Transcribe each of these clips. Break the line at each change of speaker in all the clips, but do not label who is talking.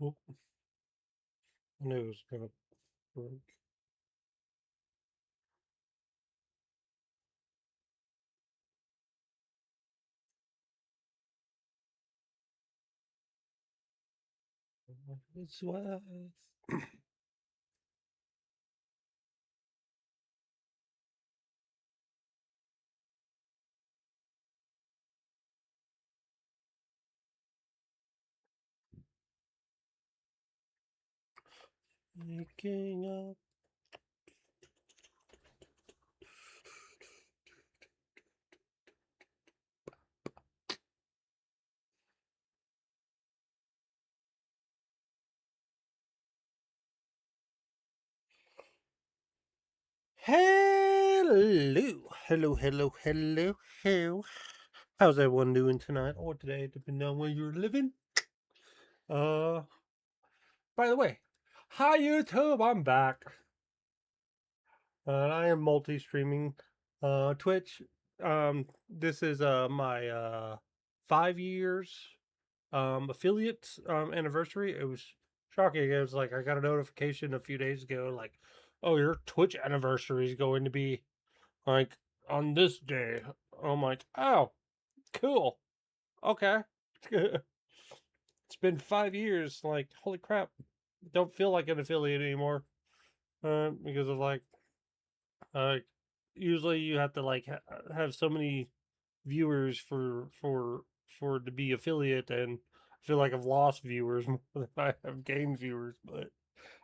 Oh, I knew it was gonna break. It's was. Waking up. Hello, hello, hello, hello, hello. How's everyone doing tonight or today, depending on where you're living? Uh, by the way, hi YouTube, I'm back. I am multi-streaming, Twitch. This is my 5 years affiliate anniversary. It was shocking. It was like I got a notification a few days ago, like, oh, your Twitch anniversary is going to be like on this day. I'm like, oh, cool. Okay. It's been 5 years. Like, holy crap. Don't feel like an affiliate anymore. Because of like, uh, usually you have to like have so many viewers for to be affiliate, and I feel like I've lost viewers more than I have gained viewers. But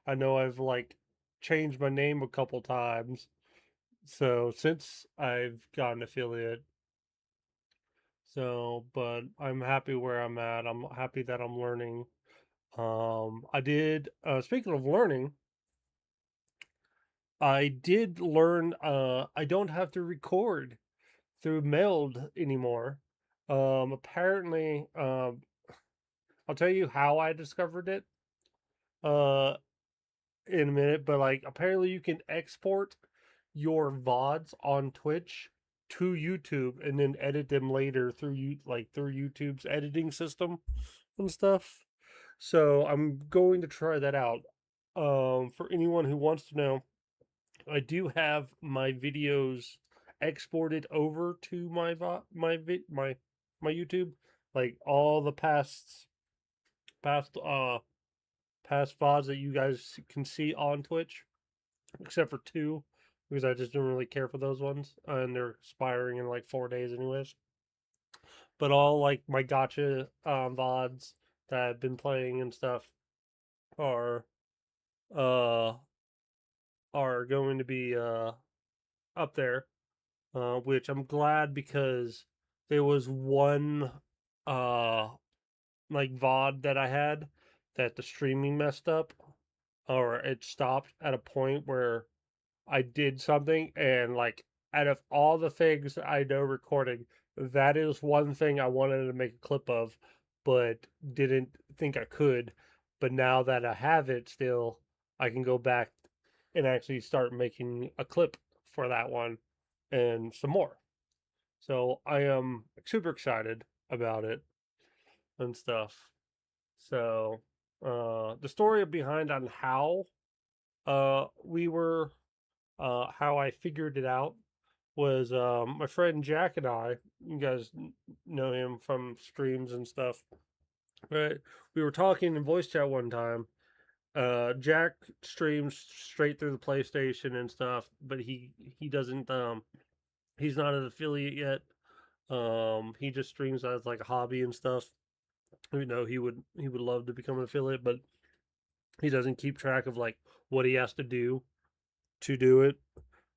I know I've like changed my name a couple times. So since I've gotten affiliate, so, but I'm happy where I'm at. I'm happy that I'm learning. I did, speaking of learning, I did learn, I don't have to record through Meld anymore. Apparently, I'll tell you how I discovered it, uh, in a minute, but like, apparently you can export your VODs on Twitch to YouTube and then edit them later through through YouTube's editing system and stuff. So I'm going to try that out. For anyone who wants to know, I do have my videos exported over to my YouTube, like all the past past VODs that you guys can see on Twitch, except for two, because I just don't really care for those ones, and they're expiring in like 4 days anyways. But all like my gotcha VODs that I've been playing and stuff are uh are going to be up there, which I'm glad because there was one uh like VOD that I had that the streaming messed up, or it stopped at a point where I did something, and like out of all the things I know recording, that is one thing I wanted to make a clip of, but didn't think I could. But now that I have it still, I can go back and actually start making a clip for that one and some more. So I am super excited about it and stuff. So the story behind on how we were how I figured it out was my friend Jack and I. You guys know him from streams and stuff, right? We were talking in voice chat one time. Jack streams straight through the PlayStation and stuff, but he doesn't. He's not an affiliate yet. He just streams as like a hobby and stuff. You know, he would love to become an affiliate, but he doesn't keep track of like what he has to do it.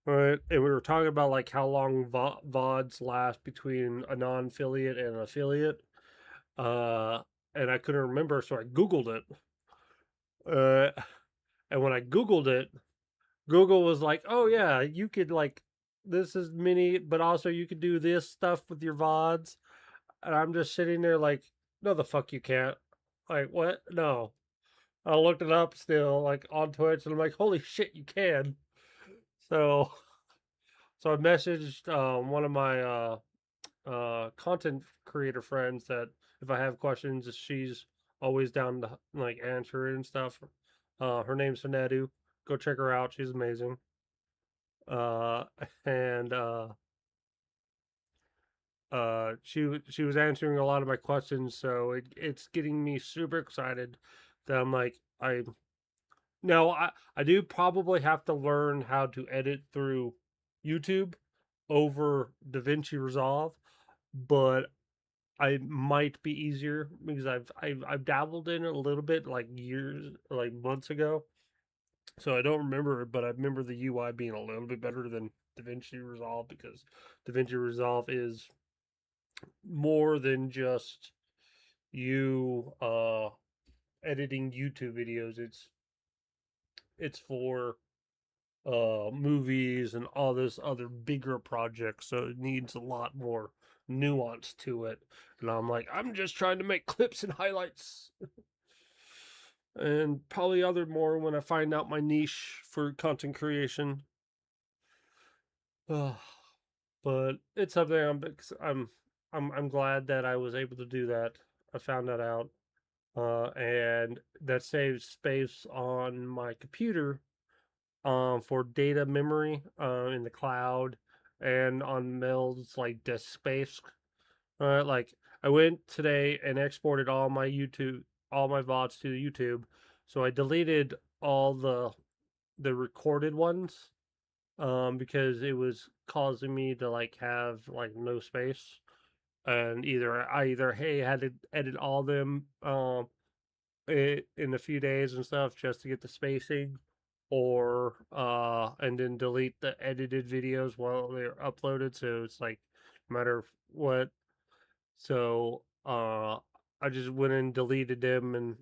Right, and we were talking about like how long VODs last between a non-affiliate and an affiliate. Uh, and I couldn't remember, so I Googled it. Uh, and when I Googled it, Google was like, "Oh yeah, you could like this is mini, but also you could do this stuff with your VODs." And I'm just sitting there like, "No, the fuck you can't." Like what? No. I looked it up still, like on Twitch, and I'm like, "Holy shit, you can!" So, so I messaged one of my content creator friends that if I have questions, she's always down to like answer it and stuff. Her name's Hanedu. Go check her out. She's amazing. Uh, and she was answering a lot of my questions, so it's getting me super excited that I'm like I now I do probably have to learn how to edit through YouTube over DaVinci Resolve, but I might be easier because I've dabbled in it a little bit like years like months ago. So I don't remember it, but I remember the UI being a little bit better than DaVinci Resolve because DaVinci Resolve is more than just you editing YouTube videos. It's for movies and all this other bigger projects, so it needs a lot more nuance to it. And I'm like, I'm just trying to make clips and highlights. And probably other more when I find out my niche for content creation. Uh, but it's something I'm glad that I was able to do that. I found that out. And that saves space on my computer for data memory in the cloud and on Mel's like disk space. Like I went today and exported all my VODs to YouTube, so I deleted all the recorded ones because it was causing me to like have like no space, and I either hey had to edit all of them in a few days and stuff just to get the spacing, or and then delete the edited videos while they're uploaded, so it's like no matter what. So I just went and deleted them, and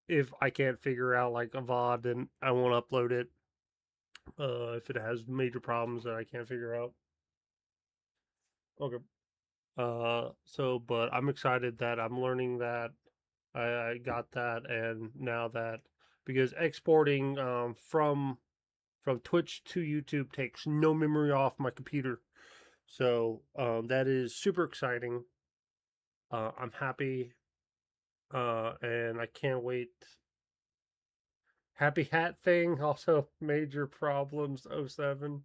if I can't figure out like a VOD, then I won't upload it if it has major problems that I can't figure out. Okay. But I'm excited that I'm learning that I got that, and now that because exporting from Twitch to YouTube takes no memory off my computer, so that is super exciting. I'm happy, and I can't wait. Happy Hat thing also major problems. '07.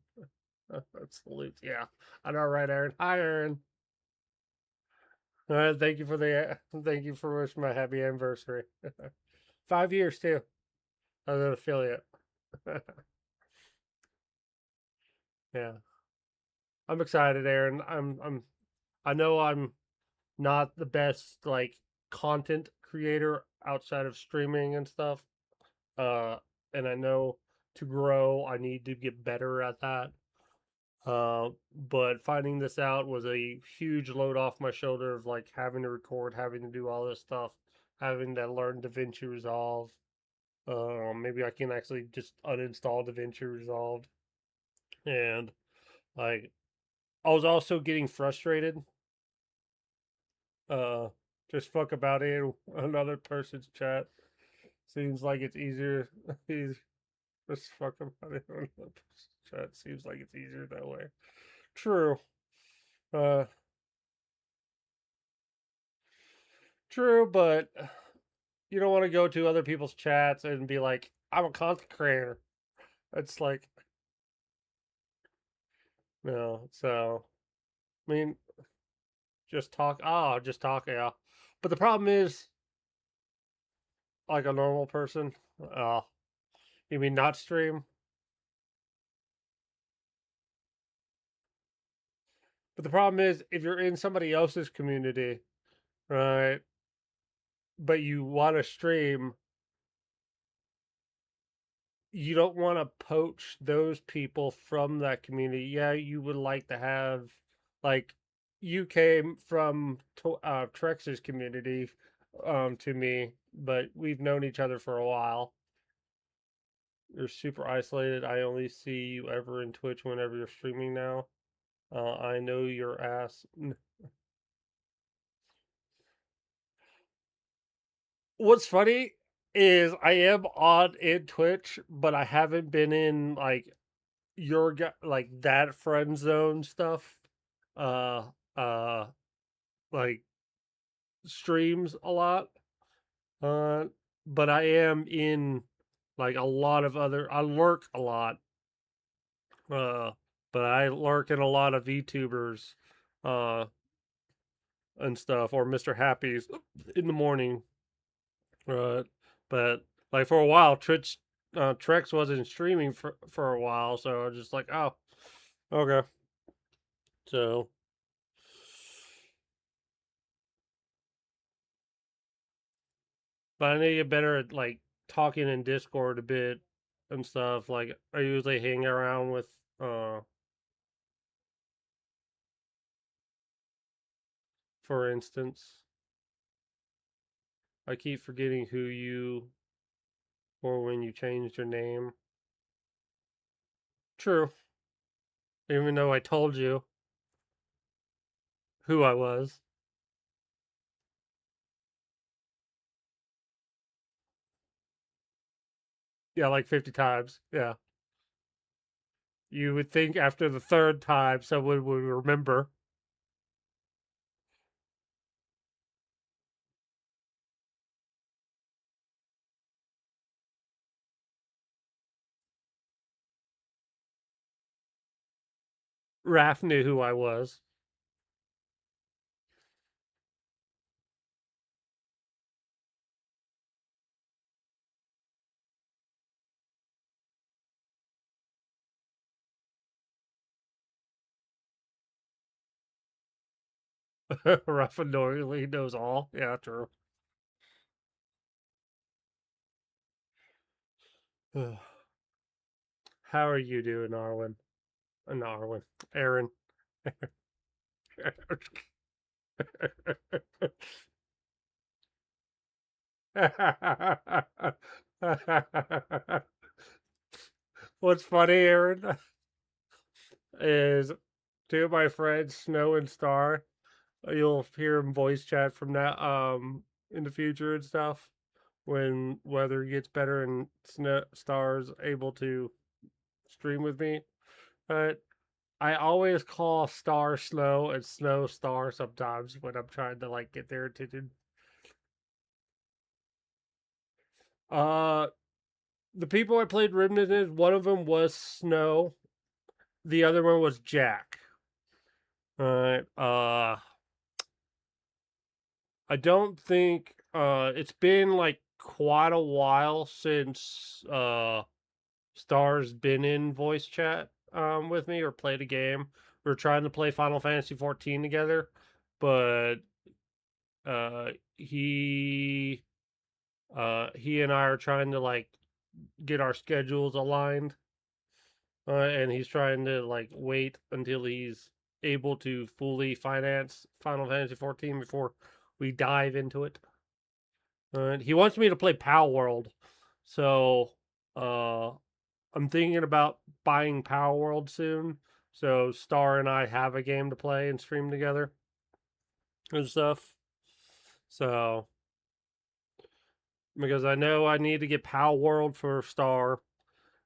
Salute, yeah. I know, right, Aaron? Hi, Aaron. Thank you for wishing my happy anniversary. 5 years too as an affiliate. Yeah, I'm excited, Aaron. I know I'm not the best like content creator outside of streaming and stuff. Uh, and I know to grow, I need to get better at that. But finding this out was a huge load off my shoulder of like having to record, having to do all this stuff, having to learn DaVinci Resolve. Maybe I can actually just uninstall DaVinci Resolve. And like, I was also getting frustrated. Uh, just fuck about it in another person's chat. Seems like it's easier. Just fuck about it in another person's chat. Seems like it's easier that way. True. Uh, true, but you don't want to go to other people's chats and be like, I'm a content creator. It's like, no. So, I mean, just talk. Oh, just talk. Yeah. But the problem is, like a normal person. Uh, you mean not stream? But the problem is, if you're in somebody else's community, right, but you want to stream, you don't want to poach those people from that community. Yeah, you would like to have, like, you came from Trex's community to me, but we've known each other for a while. You're super isolated. I only see you ever in Twitch whenever you're streaming now. I know your ass. What's funny is I am on in Twitch, but I haven't been in like your like that friend zone stuff. Uh, uh, like streams a lot. Uh, but I am in like a lot of other. I lurk a lot. Uh, but I lurk in a lot of VTubers, uh, and stuff, or Mr. Happy's in the morning. Uh, but like for a while, Trex wasn't streaming for a while, so I was just like, oh, okay. So, but I need to get better at like talking in Discord a bit and stuff. Like I usually hang around with, uh, for instance, I keep forgetting who you or when you changed your name. True, even though I told you who I was. Yeah, like 50 times. Yeah. You would think after the third time someone would remember. Raph knew who I was. Raph annoyingly knows all. Yeah, true. How are you doing, Arwen? Arwen. Aaron. What's funny, Aaron, is two of my friends, Snow and Star. You'll hear them voice chat from that in the future and stuff when weather gets better and Star's able to stream with me. But I always call Star Snow and Snow Star sometimes when I'm trying to like get their attention. Uh, the people I played Remnant with, one of them was Snow, the other one was Jack. Alright. I don't think it's been like quite a while since Star's been in voice chat with me or played a game. We are trying to play Final Fantasy 14 together, but uh he he and I are trying to like get our schedules aligned, and he's trying to like wait until he's able to fully finance Final Fantasy 14 before we dive into it. He wants me to play Power World, so uh, I'm thinking about buying Power World soon. So Star and I have a game to play and stream together and stuff. So because I know I need to get Power World for Star,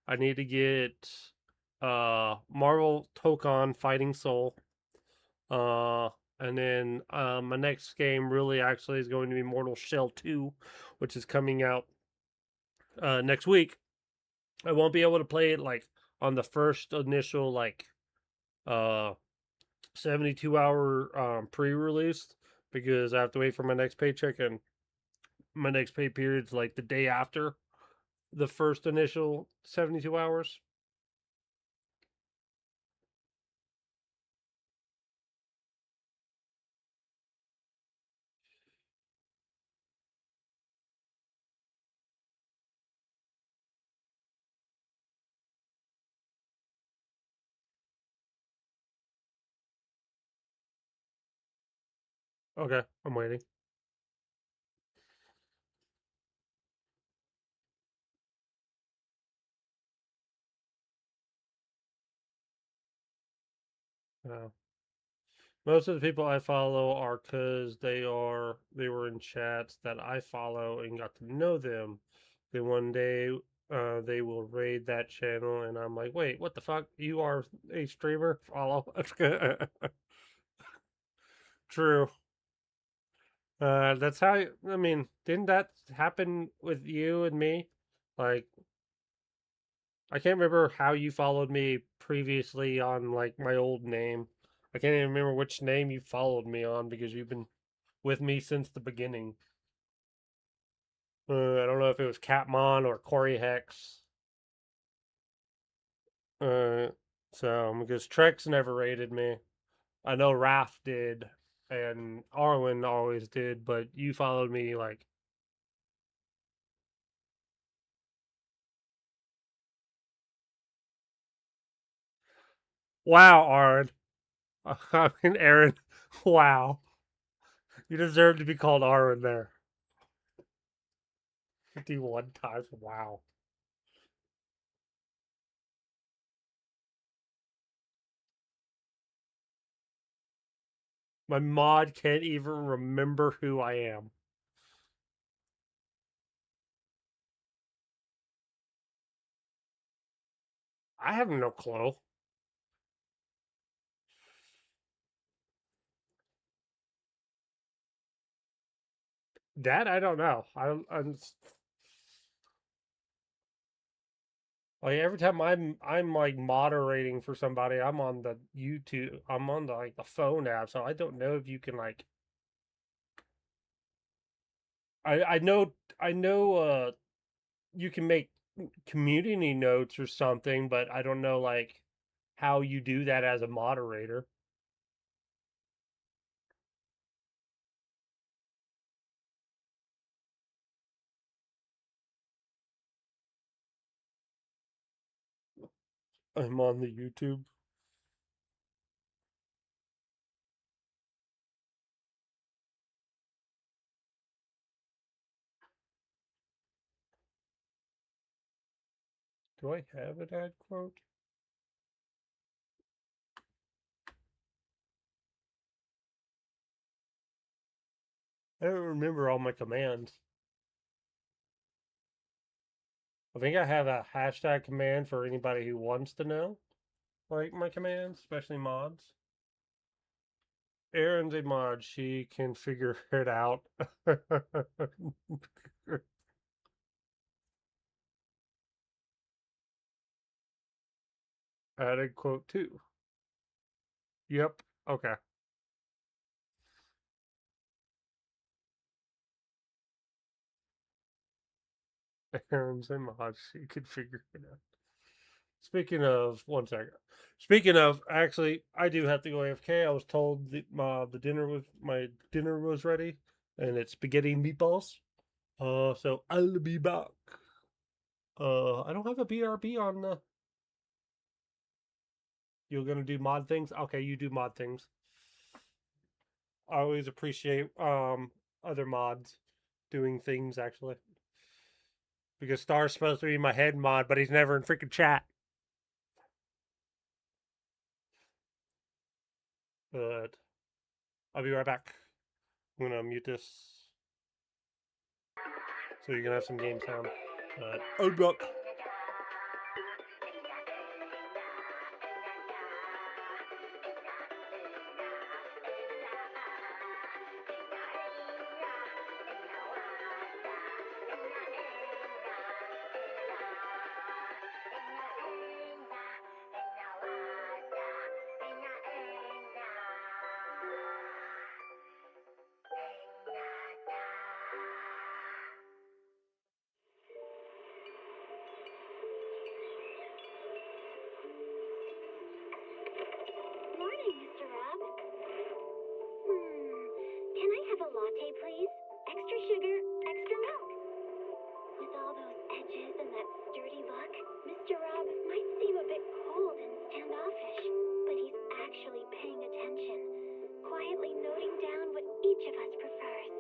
I need to get Marvel Tokon Fighting Soul. Uh and then my next game really actually is going to be Mortal Shell 2, which is coming out next week. I won't be able to play it like on the first initial like uh 72-hour pre-release because I have to wait for my next paycheck, and my next pay period's like the day after the first initial 72 hours. Okay, I'm waiting. Uh, Most of the people I follow are because they were in chats that I follow and got to know them. Then one day they will raid that channel, and I'm like, wait, what the fuck? You are a streamer? Follow. True. That's how. I mean, didn't that happen with you and me? Like, I can't remember how you followed me previously on like my old name. I can't even remember which name you followed me on because you've been with me since the beginning. I don't know if it was Catmon or Corey Hex. Uh, so because Trex never rated me. I know Raph did, and Arwen always did, but you followed me like, wow, Arwen. I mean, Aaron, wow. You deserve to be called Arwen there. 51 times, wow. My mod can't even remember who I am. I have no clue. That I don't know. I'm like every time I'm like moderating for somebody, I'm on the YouTube. I'm on the like the phone app, so I don't know if you can like. I know you can make community notes or something, but I don't know like how you do that as a moderator. I'm on the YouTube. Do I have an ad quote? I don't remember all my commands. I think I have a hashtag command for anybody who wants to know, like my commands, especially mods. Erin's a mod; she can figure it out. Added quote two. Yep. Okay. Erin's a mod; she can figure it out. Speaking of, one second. Speaking of, actually, I do have to go AFK. I was told the dinner was my dinner was ready, and it's spaghetti and meatballs. So I'll be back. I don't have a BRB on the. You're gonna do mod things? Okay, you do mod things. I always appreciate other mods doing things actually. Because Star's supposed to be my head mod, but he's never in freaking chat. But I'll be right back. I'm gonna mute this so you can have some game sound. I'll be back.
Morning, Mr. Rob. Can I have a latte, please? Extra sugar, extra milk. With all those edges and that sturdy look, Mr. Rob might seem a bit cold and standoffish, but he's actually paying attention, quietly noting down what each of us prefers.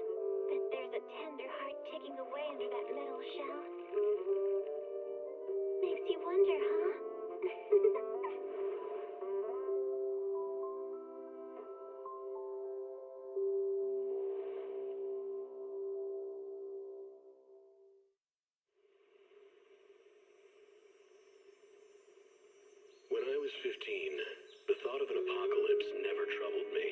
That there's a tender heart ticking away under that metal shell. Makes you wonder, huh?
When I was 15, the thought of an apocalypse never troubled me.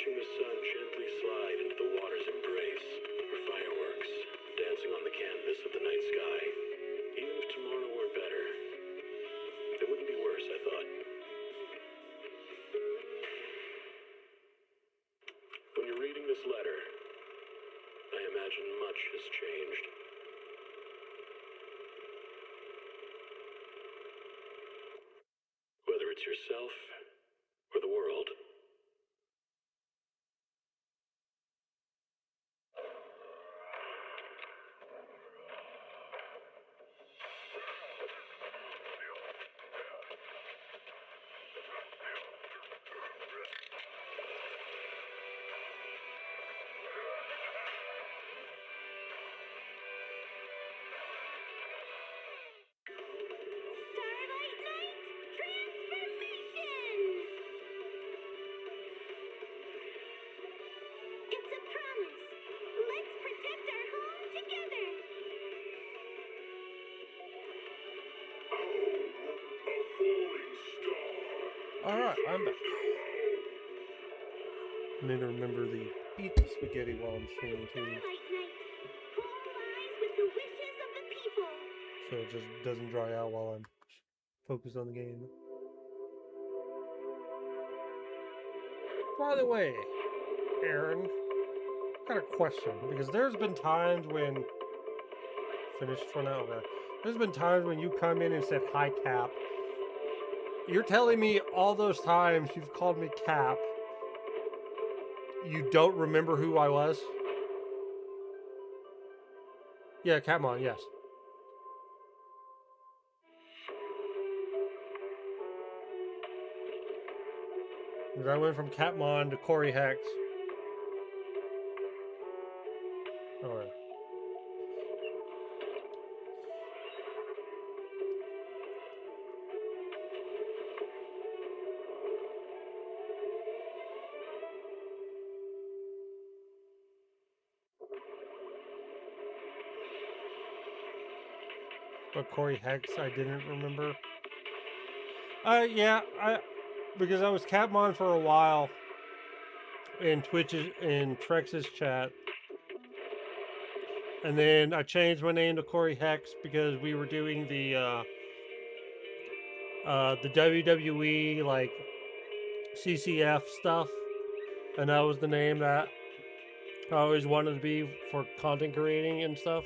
watching the sun gently slide into the water's embrace, or fireworks dancing on the canvas of the night sky. Even if tomorrow were better, it wouldn't be worse, I thought. When you're reading this letter, I imagine much has changed. Whether it's yourself or the world.
Starlight Knight transformation! It's a promise. Let's protect our home together.
Alright, I'm back. I need to remember the eat the spaghetti while I'm streaming too,
Starlight Knight, who lies with the wishes of the people.
so it just doesn't dry out while I'm focused on the game. By the way, Aaron, I got a question, because there's been times when finished for now, okay. There's been times when you come in and said hi Cap. You're telling me all those times you've called me Cap, you don't remember who I was? Yeah, Capmon, yes. Because I went from Capmon to Corey Hex. Alright. But Corey Hex, I didn't remember. Yeah, because I was Capmon for a while in Twitch's in Trex's chat, and then I changed my name to Corey Hex because we were doing the WWE like CCF stuff, and that was the name that I always wanted to be for content creating and stuff,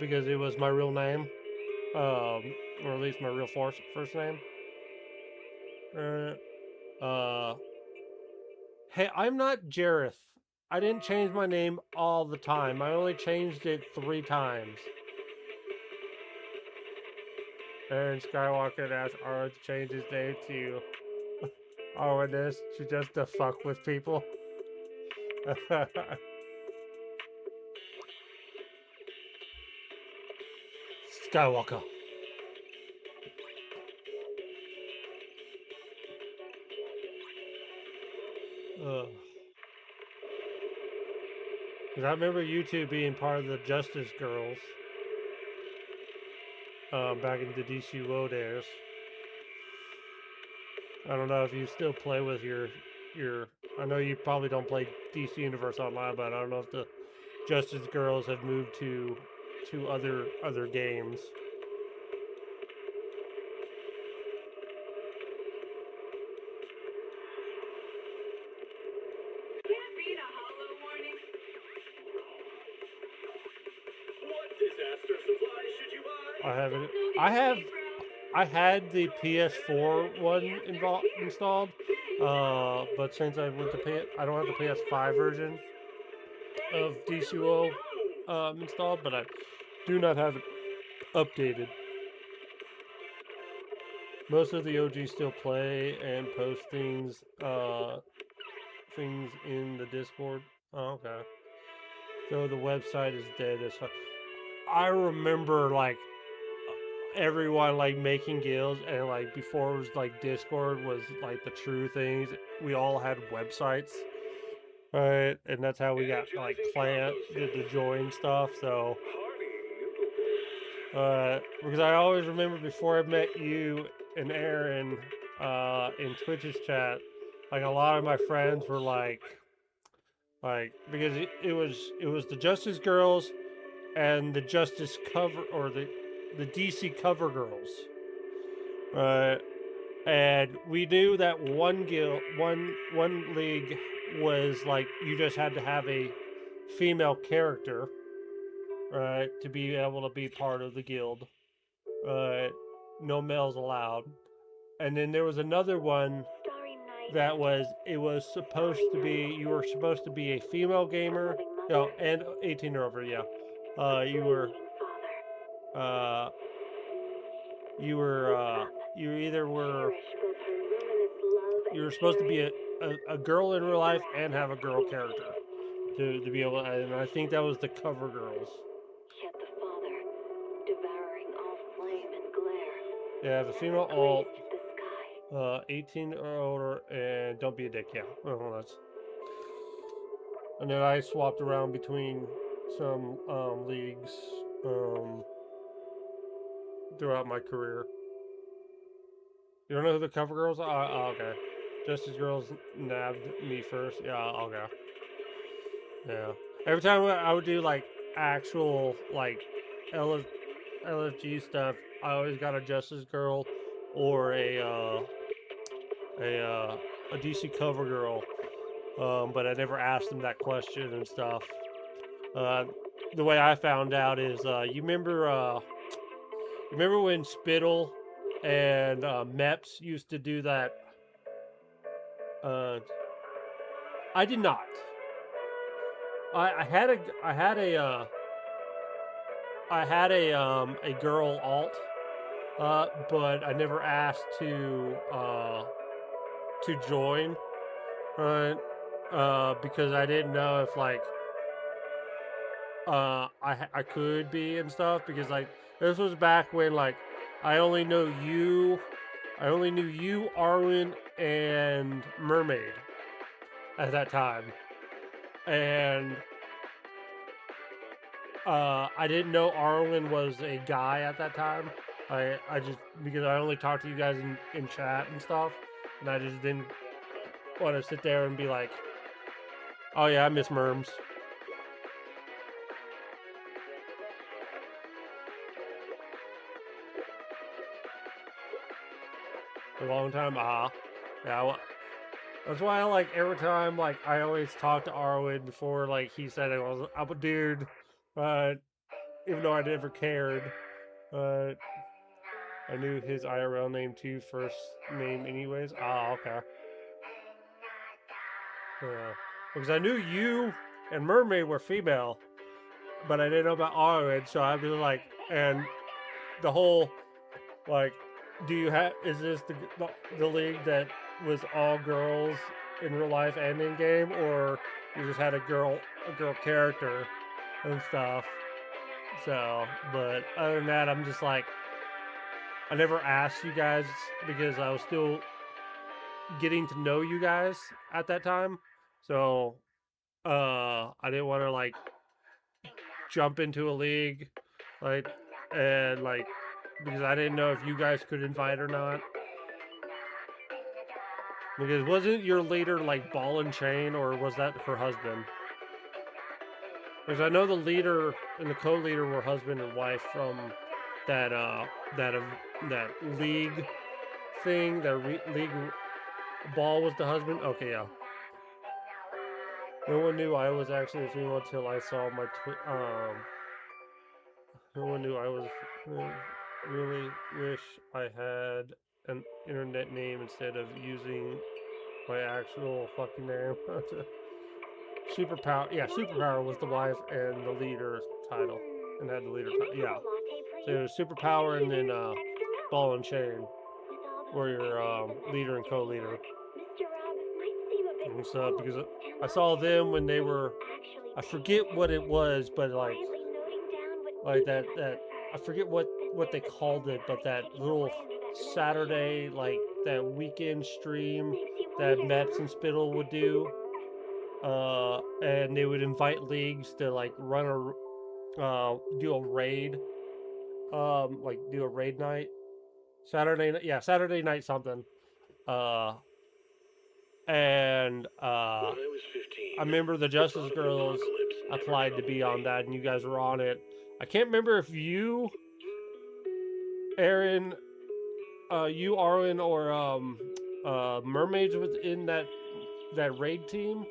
because it was my real name, or at least my real first name. Hey, I'm not Jareth. I didn't change my name all the time. I only changed it 3 times. Aaron Skywalker asked Arwen to change his name to Arwen just to fuck with people. Skywalker. Because I remember you two being part of the Justice Girls back in the DCUO days. I don't know if you still play with your. I know you probably don't play DC Universe Online, but I don't know if the Justice Girls have moved to other games.
Can't read a hollow warning.
What disaster supplies should you buy?
I haven't.
No
I have.
need, bro.
I had the PS4 one installed, but since I went to I don't have the PS5 version of DCUO installed, but I do not have it updated. Most of the OGs still play and post things in the Discord. Oh, okay. So the website is dead as fuck. I remember like everyone like making guilds, and like before it was like Discord was like the true things. We all had websites, right? And that's how we got like clan the join stuff. So because I always remember before I met you and Aaron in Twitch's chat, like a lot of my friends were like because it was the Justice Girls and the Justice cover or the DC cover girls, right? And we knew that one league was like you just had to have a female character, right, to be able to be part of the guild. Right, no males allowed. And then there was another one
Starry night.
that was it was supposed to be you were supposed to be a female gamer, and 18 or over, yeah. You were uh you were you either were you were supposed to be a girl in real life and have a girl character to be able to, and I think that was the cover girls.
Yet the father, devouring all flame and glare,
Yeah, the female alt,
raised the sky.
18 or older, and don't be a dick. Yeah, well, that's. And then I swapped around between some leagues throughout my career. You don't know who the cover girls are? Oh, okay. Justice Girls nabbed me first. Yeah, okay. Yeah. Every time I would do like actual like LFG stuff, I always got a Justice Girl or a DC cover girl. But I never asked them that question and stuff. Uh, the way I found out is you remember when Spittle and Meps used to do that? Uh, I did not. I had a girl alt, but I never asked to join, right? Because I didn't know if like I could be and stuff, because like this was back when like I only knew you, Arwen, and Mermaid at that time, and I didn't know Arwen was a guy at that time. I just because I only talked to you guys in chat and stuff, and I just didn't want to sit there and be like, oh yeah, I miss Merms. A long time. Yeah. That's why I like every time like I always talk to Arwen before like he said it was I'm a dude, but even though I never cared, but I knew his IRL name too, first name anyways. Okay. Yeah. Because I knew you and Mermaid were female, but I didn't know about Arwen, so I'd be like, and the whole like, do you have? Is this the league that was all girls in real life and in game, or you just had a girl character and stuff? So, but other than that, I'm just like, I never asked you guys because I was still getting to know you guys at that time. So, I didn't want to like jump into a league, like, and like because I didn't know if you guys could invite or not. Because wasn't your leader like Ball and Chain, or was that her husband? Because I know the leader and the co-leader were husband and wife from that that league thing. That league Ball was the husband. Okay, yeah. No one knew I was actually a female until I saw my no one knew I was. Really wish I had an internet name instead of using my actual fucking name. Superpower. Yeah, Superpower was the wife and the leader title, and had the leader title. Yeah. So it was Superpower and then Ball and Chain were your leader and co-leader. And stuff, because I saw them when they were. I forget what it was, but like that I forget what they called it, but that little Saturday, like that weekend stream that Meps and Spittle would do, and they would invite leagues to like run do a raid, like do a raid night, Saturday night something, and
When I was 15,
I remember the
the
Justice
thought of an
Girls
apocalypse never
applied to
troubled
be on
me.
that, and you guys were on it. I can't remember if you, Aaron, you, Arwen, or Mermaids was in that raid team.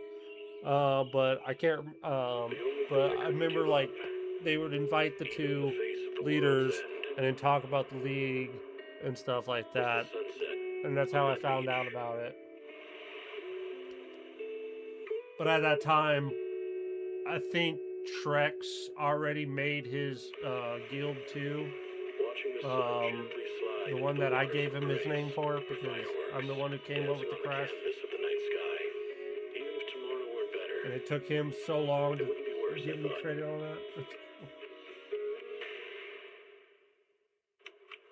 But I can't.
The only thing
But
I
I
couldn't
remember
give
like
up,
they would invite the
even in the
two
face of the world's
leaders
end,
and then talk about the league and stuff like
was
that,
the sunset
and that's
on
how I
that
found
beach.
out about it. But at that time, I think Trex already made his guild too.
Watching the sun gently slide
The
into
one
the
that I
waters
gave
of
him his
grace,
name for
or
because I'm
fireworks
the one who came up with
dancing
the
on the
crash,
canvas of the night sky. Even if tomorrow were better,
and it took him so long
it
to
wouldn't be worse, I
give me
thought.
credit on that.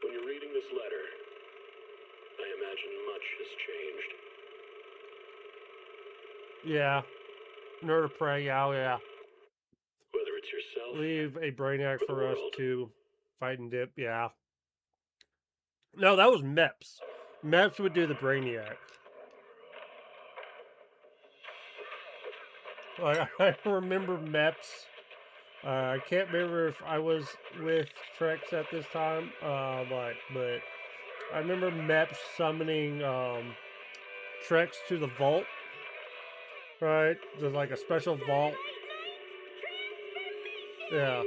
When you're reading this letter, I imagine much has changed.
Yeah, Nerd of Prey, yeah.
Whether it's yourself
Leave a Brainiac
or the
for us
world.
to fight and dip, yeah. No, that was Meps. Meps would do the Brainiac. I remember Meps. I can't remember if I was with Trex at this time, but I remember Meps summoning Trex to the vault. Right, there's like a special vault. Yeah.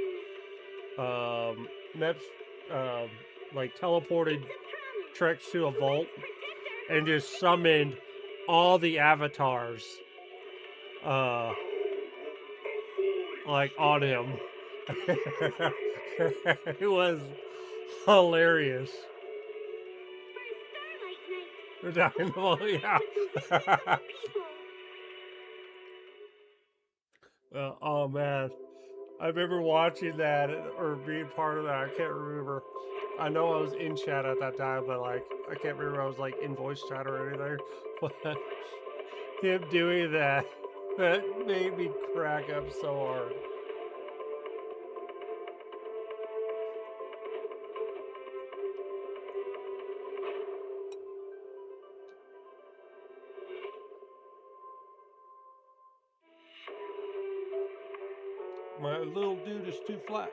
Meps like teleported Trex to a vault and just summoned all the avatars like on him. It was hilarious. Dynamo, yeah. Oh man, I remember watching that or being part of that. I can't remember. I know I was in chat at that time, but like I can't remember I was like in voice chat or anything. But him doing that made me crack up so hard. My little dude is too flat.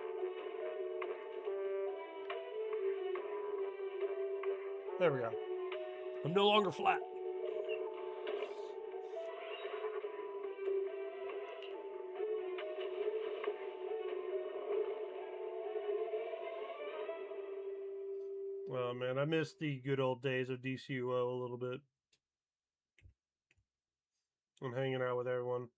There we go. I'm no longer flat. Oh man, I miss the good old days of DCUO a little bit. I'm hanging out with everyone.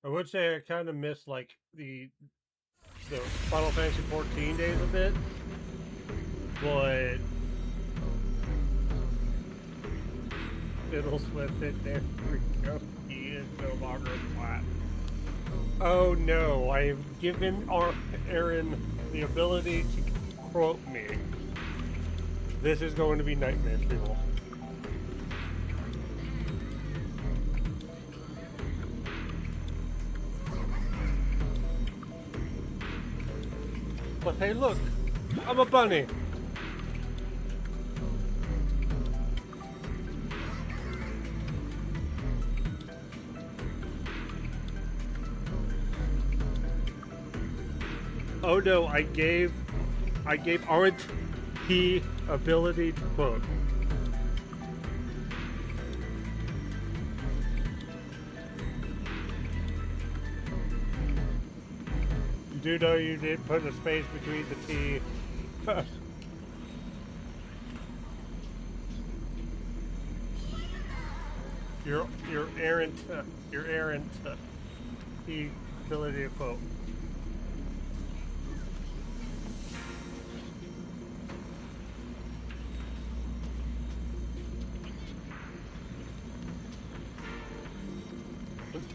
I would say I kind of miss like the Final Fantasy 14 days a bit, but fiddles with it. There we go. He is no longer flat. Oh no! I've given Aaron the ability to quote me. This is going to be nightmare fuel. But hey, look, I'm a bunny. Oh no, I gave Aren't he ability to quote. You do know you did put a space between the T. Your errant he ability to quote.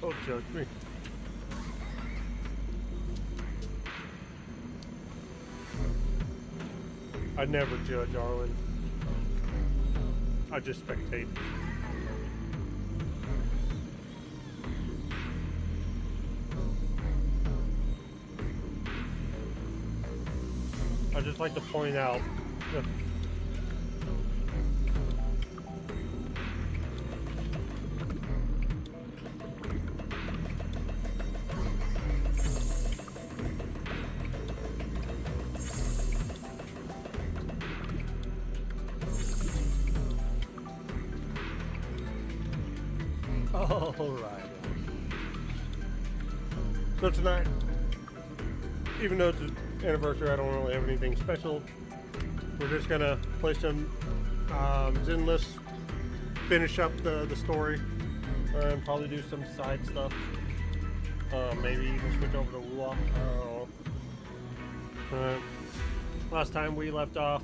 Don't judge me. I never judge Arlen. I just spectate. I just like to point out. All right. So tonight, even though it's an anniversary, I don't really have anything special. We're just gonna play some Zenless, finish up the story, and probably do some side stuff. Maybe even switch over to Wua. Last time we left off,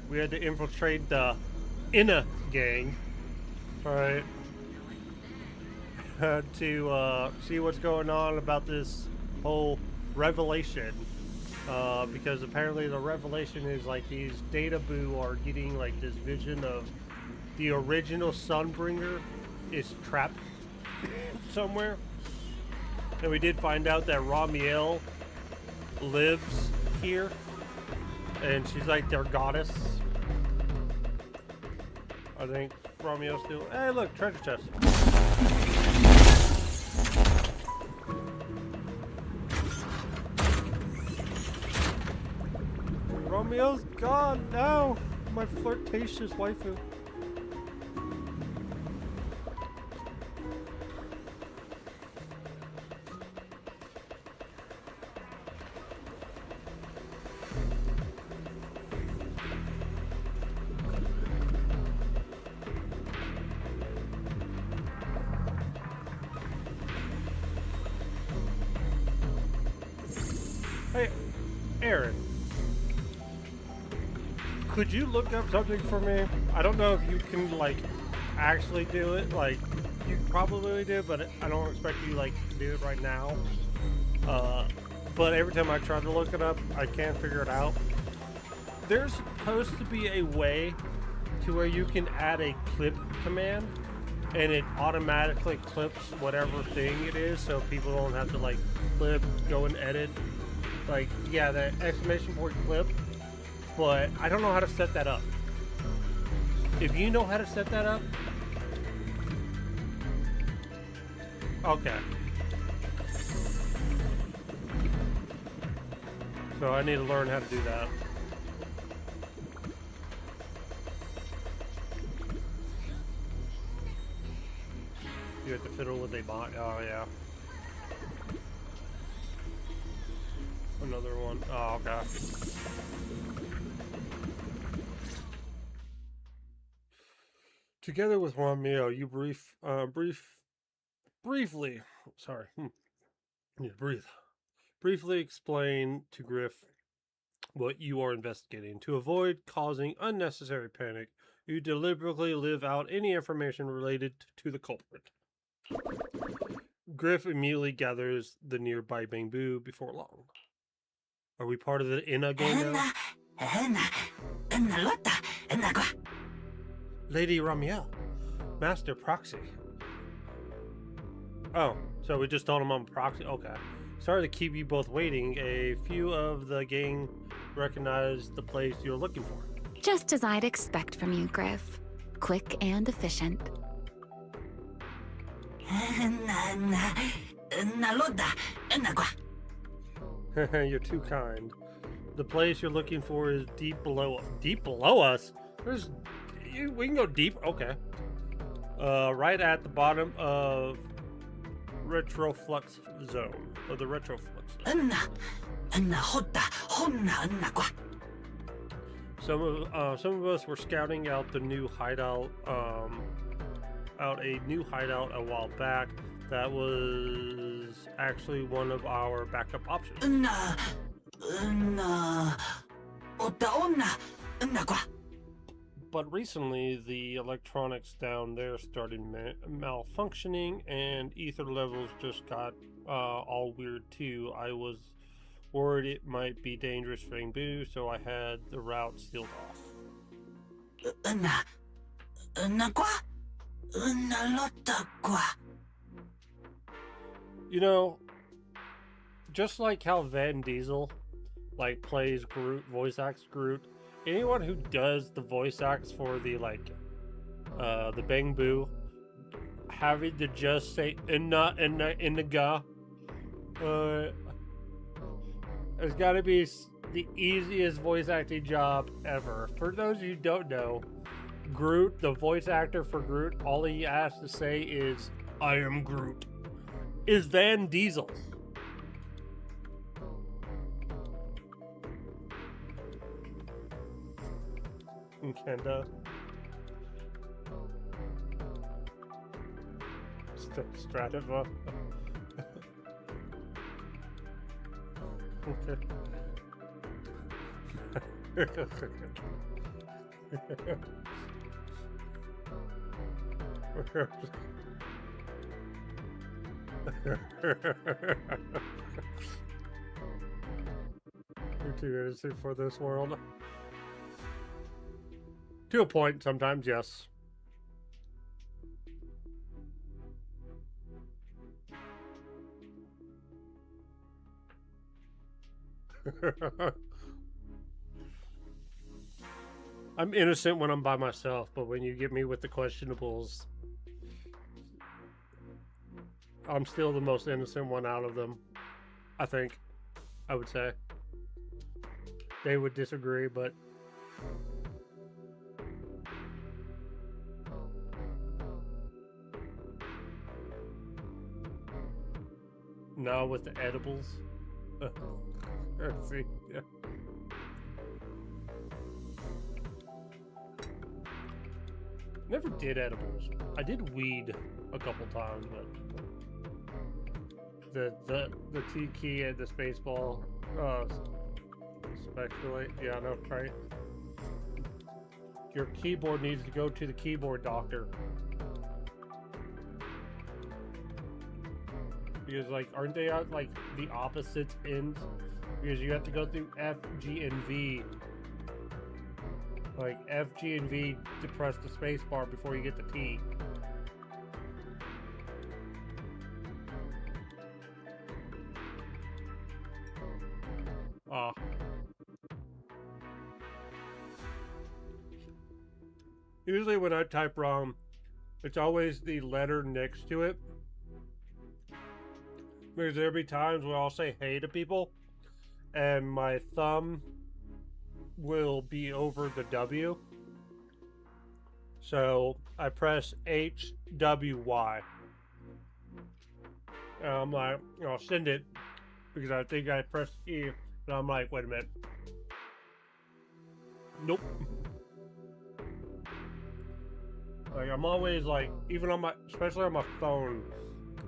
we had to infiltrate the Inna gang. Alright. To see what's going on about this whole revelation. Because apparently the revelation is like these Data Boo are getting like this vision of the original Sunbringer is trapped somewhere. And we did find out that Ramiel lives here. And she's like their goddess. I think Romeo's still. Hey, look, treasure chest. Romeo's gone now. My flirtatious waifu. Hey, Aaron. Could you look up something for me? I don't know if you can, like, actually do it. Like, you probably do, but I don't expect you, like, to do it right now. But every time I try to look it up, I can't figure it out. There's supposed to be a way to where you can add a clip command, and it automatically clips whatever thing it is, so people don't have to, like, clip, go and edit. Like, yeah, the exclamation point clip, but I don't know how to set that up. If you know how to set that up, okay. So I need to learn how to do that. You have to fiddle with a bot. Oh yeah. Another one. Oh, okay. Together with Romeo, you briefly, sorry, yeah, briefly explain to Griff what you are investigating. To avoid causing unnecessary panic, you deliberately leave out any information related to the culprit. Griff immediately gathers the nearby bamboo before long. Are we part of the Inna gang now? Lady Ramiel, Master Proxy. Oh, so we just told him I'm Proxy? Okay. Sorry to keep you both waiting. A few of the gang recognize the place you're looking for.
Just as I'd expect from you, Griff. Quick and efficient.
You're too kind. The place you're looking for is deep below. Deep below us? We can go deep. Okay. Right at the bottom of Retroflux Zone. Or the Retroflux Zone. Some of us were scouting out the new hideout. A new hideout a while back. That was actually one of our backup options. But recently, the electronics down there started malfunctioning, and ether levels just got all weird too. I was worried it might be dangerous for Bamboo, so I had the route sealed off. You know, just like how Van Diesel like plays Groot, voice acts Groot. Anyone who does the voice acts for the the Bang Boo, having to just say in the ga, it's got to be the easiest voice acting job ever. For those of you who don't know, Groot, the voice actor for Groot, all he has to say is "I am Groot." Is Van Diesel. Kenda. Strativa. You're too innocent for this world. To a point, sometimes, yes. I'm innocent when I'm by myself, but when you get me with the questionables, I'm still the most innocent one out of them. I think. I would say. They would disagree, but... Now with the edibles. Let's see. Yeah. Never did edibles. I did weed a couple times, but the T key and the space ball, speculate. Yeah, no, right. Your keyboard needs to go to the keyboard doctor. Because, like, aren't they at, like, the opposite ends? Because you have to go through F, G, and V. Like, F, G, and V to press the space bar before you get the T. Usually when I type wrong, it's always the letter next to it. Because there'll be times where I'll say hey to people, and my thumb will be over the W. So I press H, W, Y. And I'm like, I'll send it because I think I pressed E, and I'm like, wait a minute. Nope. Like, I'm always like, even on my, especially on my phone,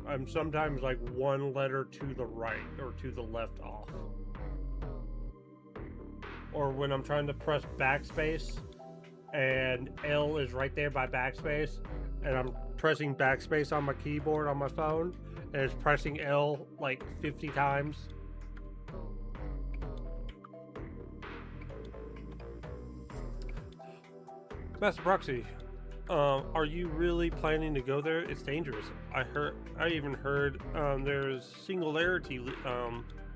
I'm sometimes like one letter to the right or to the left off. Or when I'm trying to press backspace and L is right there by backspace, and I'm pressing backspace on my keyboard on my phone, and it's pressing L like 50 times. Master Proxy, are you really planning to go there? It's dangerous. I even heard there's singularity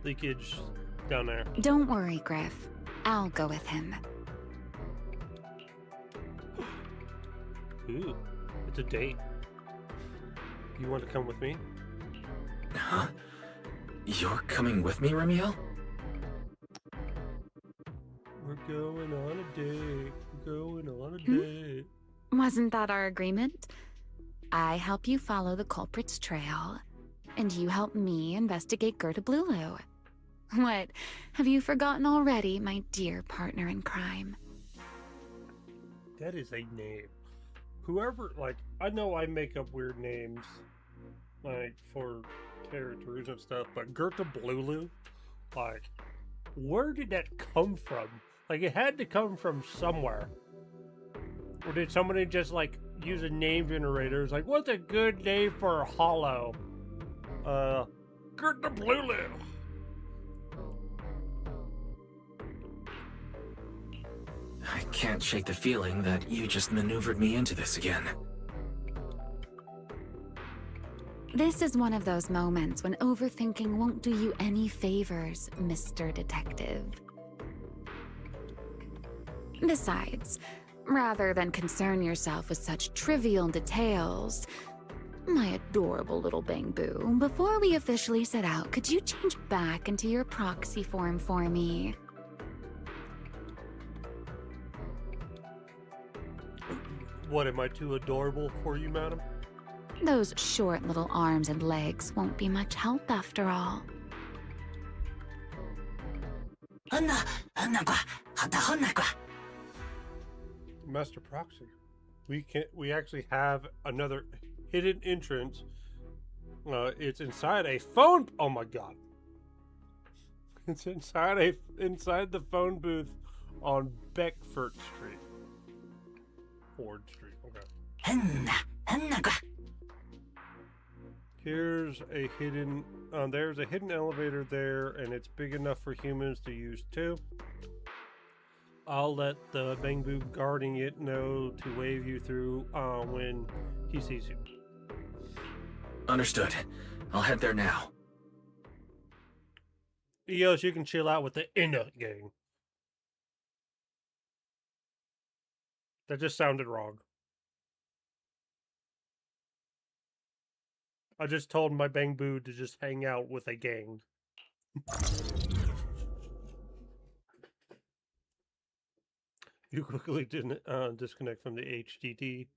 leakage down there.
Don't worry, Griff. I'll go with him.
Ooh, it's a date. You want to come with me?
Huh? You're coming with me, Ramiel?
We're going on a date. We're going on a date.
Wasn't that our agreement? I help you follow the culprit's trail, and you help me investigate Gerda Blulu. What? Have you forgotten already, my dear partner in crime?
That is a name. Whoever, like, I know I make up weird names, like, for characters and stuff, but Gerda Blulu, like, where did that come from? Like, it had to come from somewhere. Or did somebody just, like, use a name generator? It's like, what's a good name for a hollow? Gerda Blulu.
I can't shake the feeling that you just maneuvered me into this again.
This is one of those moments when overthinking won't do you any favors, Mr. Detective. Besides, rather than concern yourself with such trivial details, my adorable little Bang-Boo, before we officially set out, could you change back into your proxy form for me?
What, am I too adorable for you, madam?
Those short little arms and legs won't be much help after all.
Master Proxy. We actually have another hidden entrance. It's inside a phone. Oh my god! It's inside the phone booth on Beckford Street. Ford Street. Okay. Here's a hidden. There's a hidden elevator there, and it's big enough for humans to use too. I'll let the Bang-Boo guarding it know to wave you through when he sees you.
Understood. I'll head there now.
Eos, you can chill out with the inner gang. That just sounded wrong. I just told my Bang-Boo to just hang out with a gang. You quickly didn't disconnect from the HDD,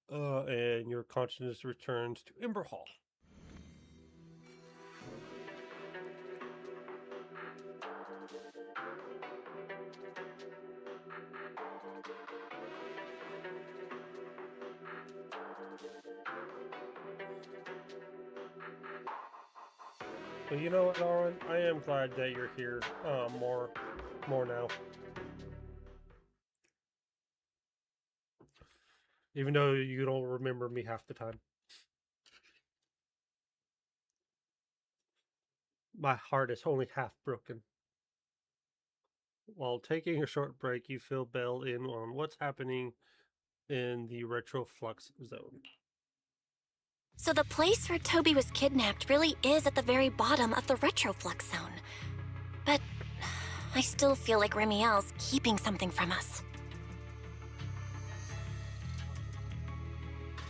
and your consciousness returns to Ember Hall. But you know what, Lauren? I am glad that you're here more now. Even though you don't remember me half the time. My heart is only half broken. While taking a short break, you fill Bell in on what's happening in the Retroflux zone.
So the place where Toby was kidnapped really is at the very bottom of the Retroflux zone. But I still feel like Remiel's keeping something from us.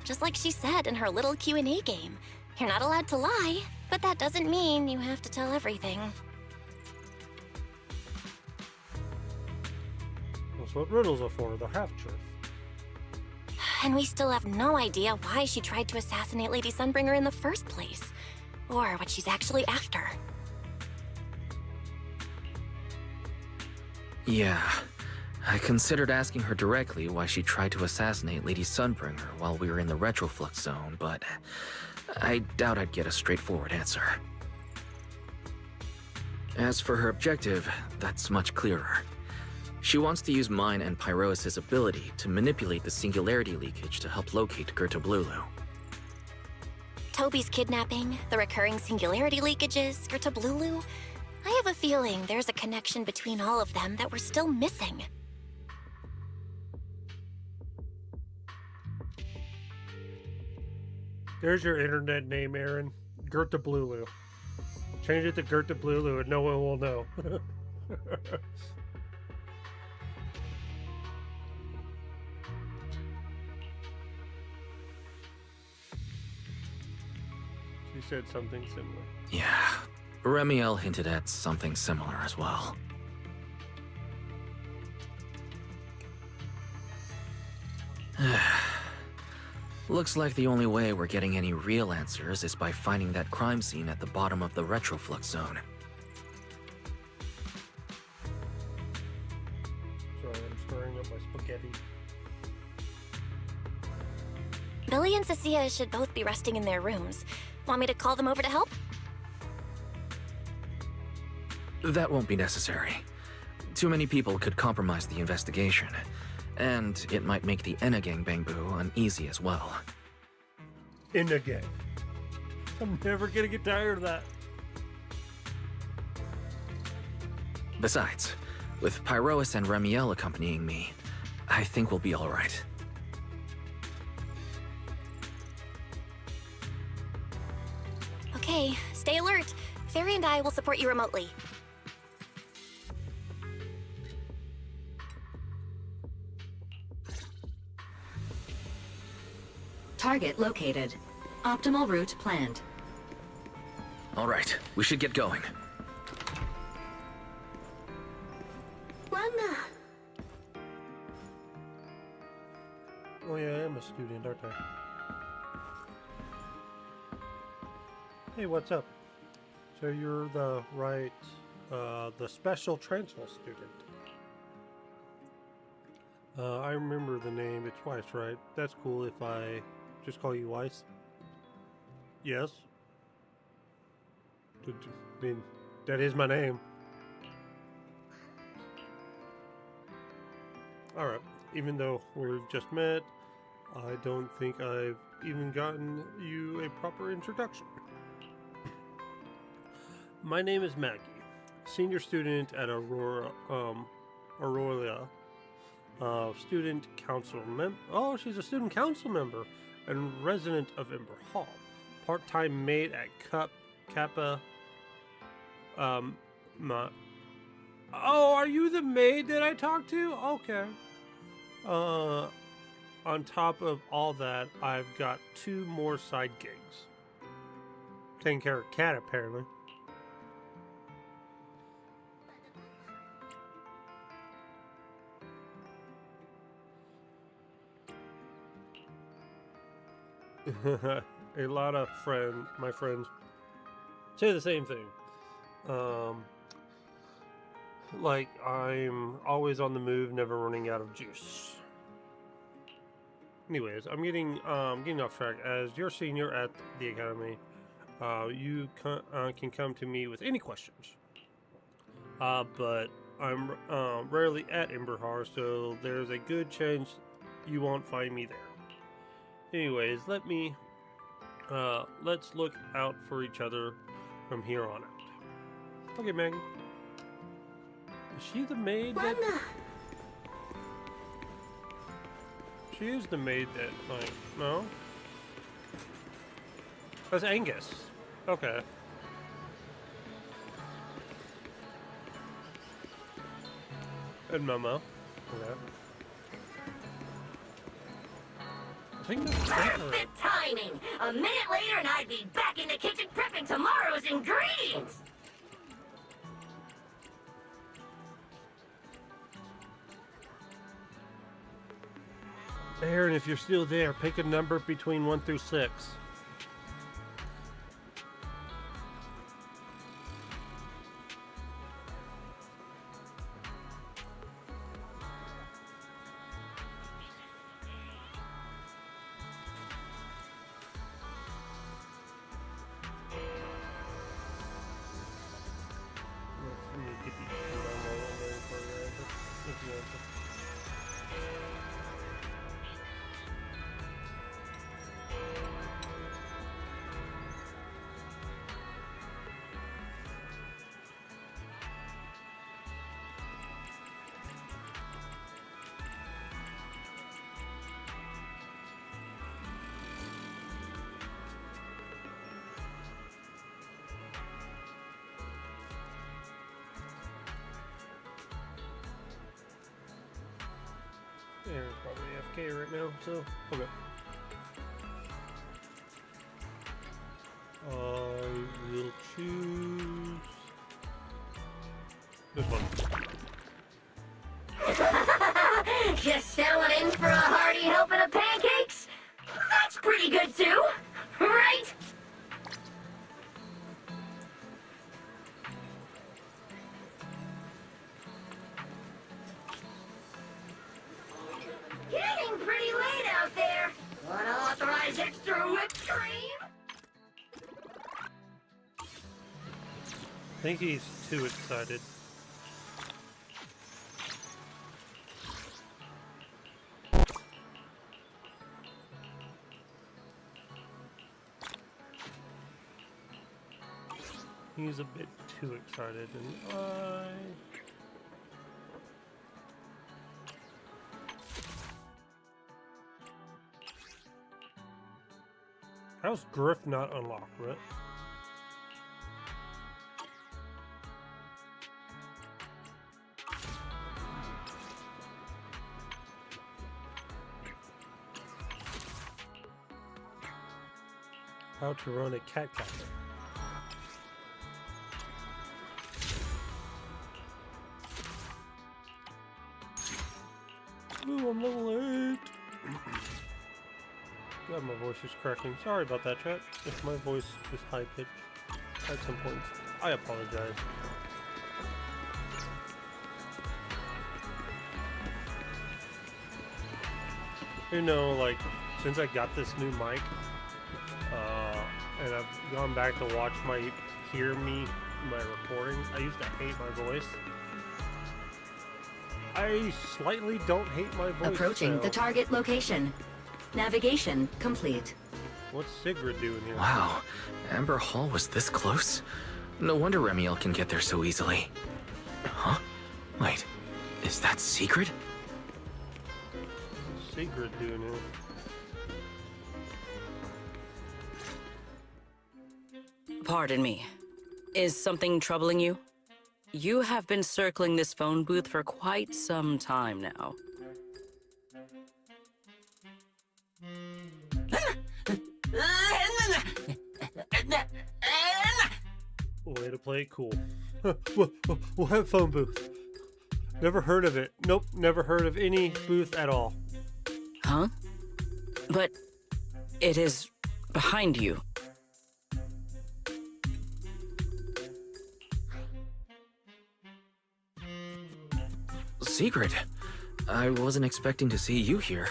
Just like she said in her little Q&A game, you're not allowed to lie, but that doesn't mean you have to tell everything.
That's what riddles are for, they're half-truth.
And we still have no idea why she tried to assassinate Lady Sunbringer in the first place, or what she's actually after.
Yeah. I considered asking her directly why she tried to assassinate Lady Sunbringer while we were in the Retroflux zone, but I doubt I'd get a straightforward answer. As for her objective, that's much clearer. She wants to use mine and Pyrois' ability to manipulate the singularity leakage to help locate Gerta Blulu.
Toby's kidnapping, the recurring singularity leakages, Gerta Blulu. I have a feeling there's a connection between all of them that we're still missing.
There's your internet name, Aaron. Gerta Blulu. Change it to Gerta Blulu and no one will know. She said something similar.
Yeah, Remiel hinted at something similar as well. Looks like the only way we're getting any real answers is by finding that crime scene at the bottom of the Retroflux zone.
Sorry, I'm stirring up my spaghetti.
Billy and Cecilia should both be resting in their rooms. Want me to call them over to help?
That won't be necessary. Too many people could compromise the investigation, and it might make the Enna Gang Bang-Boo uneasy as well.
In again. I'm never gonna get tired of that.
Besides, with Pyrois and Remiel accompanying me, I think we'll be alright.
Okay, stay alert. Fairy and I will support you remotely.
Target located. Optimal route planned.
All right, we should get going.
Lana!
Oh yeah, I am a student, aren't I? Hey, what's up? So you're the the special transfer student. I remember the name. It's Weiss, right? That's cool if I just call you Weiss. Yes. I mean, that is my name. Alright, even though we've just met, I don't think I've even gotten you a proper introduction. My name is Maggie, senior student at Auroria, student council member. Oh, she's a student council member and resident of Ember Hall. Part-time maid at Kappa. Oh, are you the maid that I talked to? Okay. On top of all that, I've got 2 more side gigs. Taking care of a cat, apparently. A lot of my friends say the same thing. Like I'm always on the move, never running out of juice. Anyways, I'm getting off track. As your senior at the academy, you can come to me with any questions. But I'm rarely at Emberhar, so there's a good chance you won't find me there. Anyways, let's look out for each other from here on out. Okay, Maggie. Is she the maid that... She is the maid that, like, no? That's Angus. Okay. And Momo. Okay. I think that's
Perfect timing! A minute later and I'd be back in the kitchen prepping tomorrow's ingredients!
Aaron, if you're still there, pick a number between 1 through 6. Aaron's probably AFK right now, so okay. I will choose this one.
Just selling in for a hearty helping of pancakes? That's pretty good too, right? Getting pretty late out there. Wanna authorize extra whipped cream?
I think he's too excited. He's a bit too excited, and how's Griff not unlocked, right? How to run a cat cafe. Ooh, I'm level 8. God, my voice is cracking. Sorry about that, chat. If my voice is high pitched at some points, I apologize. You know, like, since I got this new mic, and I've gone back to watch my recording, I used to hate my voice. I slightly don't hate my voice.
Approaching
now.
the target location. Navigation complete.
What's Sigrid doing here?
Wow, Amber Hall was this close? No wonder Remiel can get there so easily. Huh? Wait, is that Secret?
What's Sigrid doing here?
Pardon me. Is something troubling you? You have been circling this phone booth for quite some time now.
Way to play it cool. What phone booth? Never heard of it. Nope, never heard of any booth at all.
Huh? But it is behind you.
Secret? I wasn't expecting to see you here.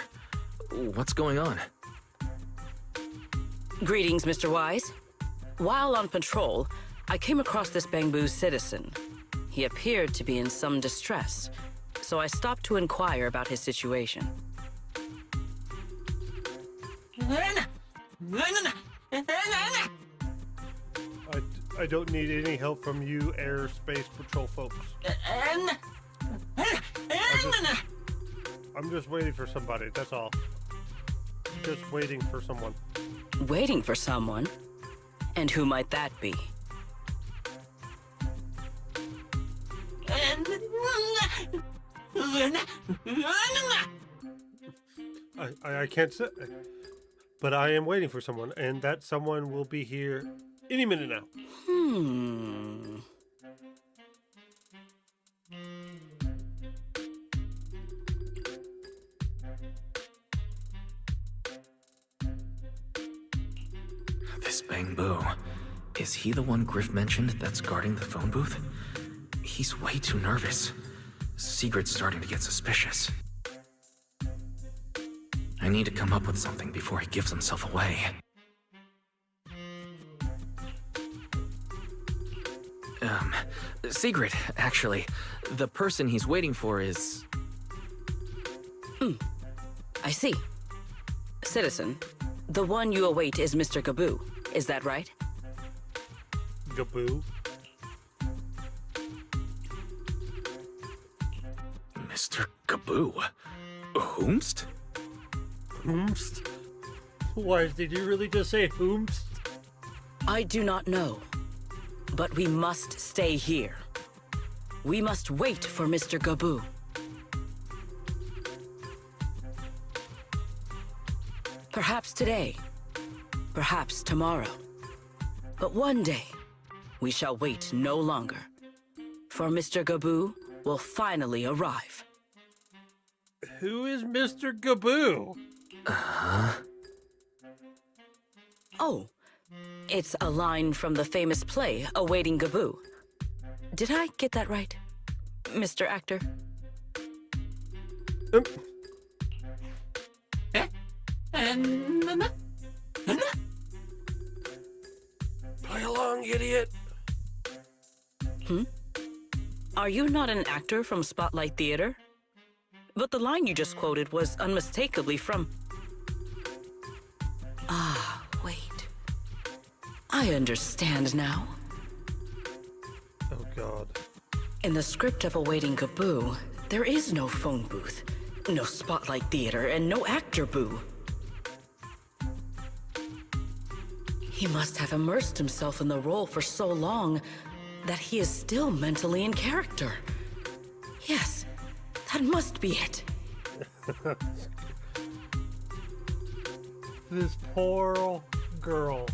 What's going on?
Greetings, Mr. Wise. While on patrol, I came across this Bangbu citizen. He appeared to be in some distress, so I stopped to inquire about his situation.
I don't need any help from you, airspace patrol folks. I'm just waiting for somebody, that's all. Just waiting for someone.
Waiting for someone? And who might that be?
I can't say, but I am waiting for someone, and that someone will be here any minute now.
This Bangbu. Is he the one Griff mentioned that's guarding the phone booth? He's way too nervous. Secret's starting to get suspicious. I need to come up with something before he gives himself away. Secret, actually. The person he's waiting for is...
I see. Citizen, the one you await is Mr. Gaboo. Is that right?
Gaboo?
Mr. Gaboo? Whomst?
Whomst? Why, did you really just say whomst?
I do not know. But we must stay here. We must wait for Mr. Gaboo. Perhaps today. Perhaps tomorrow. But one day, we shall wait no longer. For Mr. Gaboo will finally arrive.
Who is Mr. Gaboo?
Oh, it's a line from the famous play, Awaiting Gaboo. Did I get that right, Mr. Actor?
Play along, idiot.
Are you not an actor from Spotlight Theater? But the line you just quoted was unmistakably from... Ah, wait. I understand now.
Oh, God.
In the script of Awaiting Gaboo, there is no phone booth, no Spotlight Theater, and no actor boo. He must have immersed himself in the role for so long that he is still mentally in character. Yes, that must be it.
This poor girl.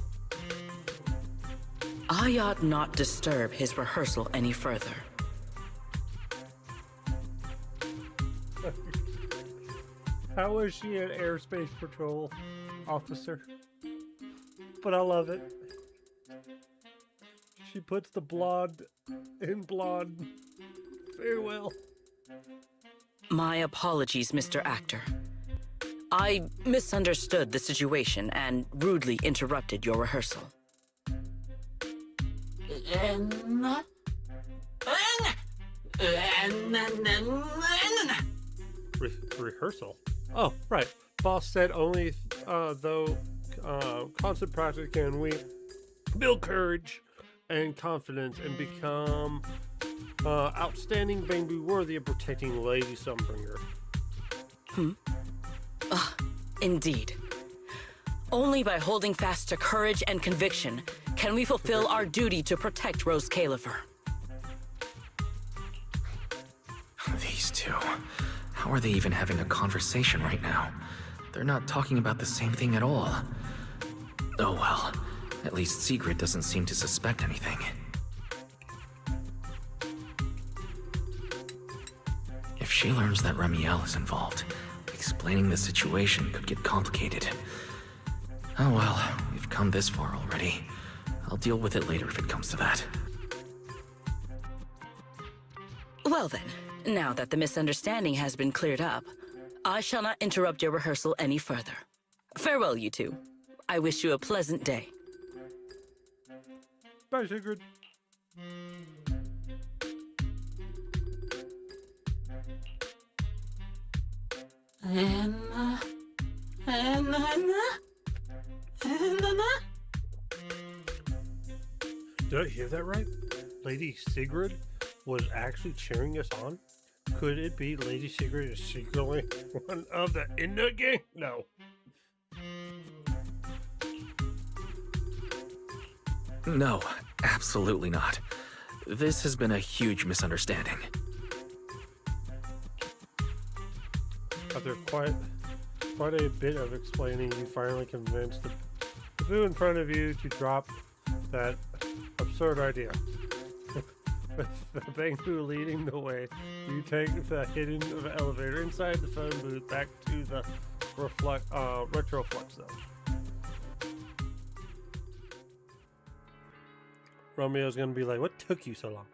I ought not disturb his rehearsal any further.
How is she an airspace patrol officer? But I love it. She puts the blonde in blonde. Farewell.
My apologies, Mr. Actor. I misunderstood the situation and rudely interrupted your rehearsal.
Rehearsal? Oh, right. Boss said only though constant practice can we build courage and confidence and become outstanding Bangbu worthy of protecting Lady Sunbringer.
Indeed. Only by holding fast to courage and conviction can we fulfill our duty to protect Rose Caliver.
These two. How are they even having a conversation right now? They're not talking about the same thing at all. Oh well. At least Sigrid doesn't seem to suspect anything. If she learns that Remiel is involved, explaining the situation could get complicated. Oh well, we've come this far already. I'll deal with it later if it comes to that.
Well then, now that the misunderstanding has been cleared up, I shall not interrupt your rehearsal any further. Farewell, you two. I wish you a pleasant day.
Bye, Sigrid. Did I hear that right? Lady Sigrid was actually cheering us on? Could it be Lady Sigrid is secretly one of the Inda gang? No.
No, absolutely not. This has been a huge misunderstanding.
After quite a bit of explaining, you finally convinced the boo in front of you to drop that absurd idea. With the Bangbu leading the way, you take the hidden elevator inside the phone booth back to the retroflux zone. Romeo's gonna be like, "What took you so long?"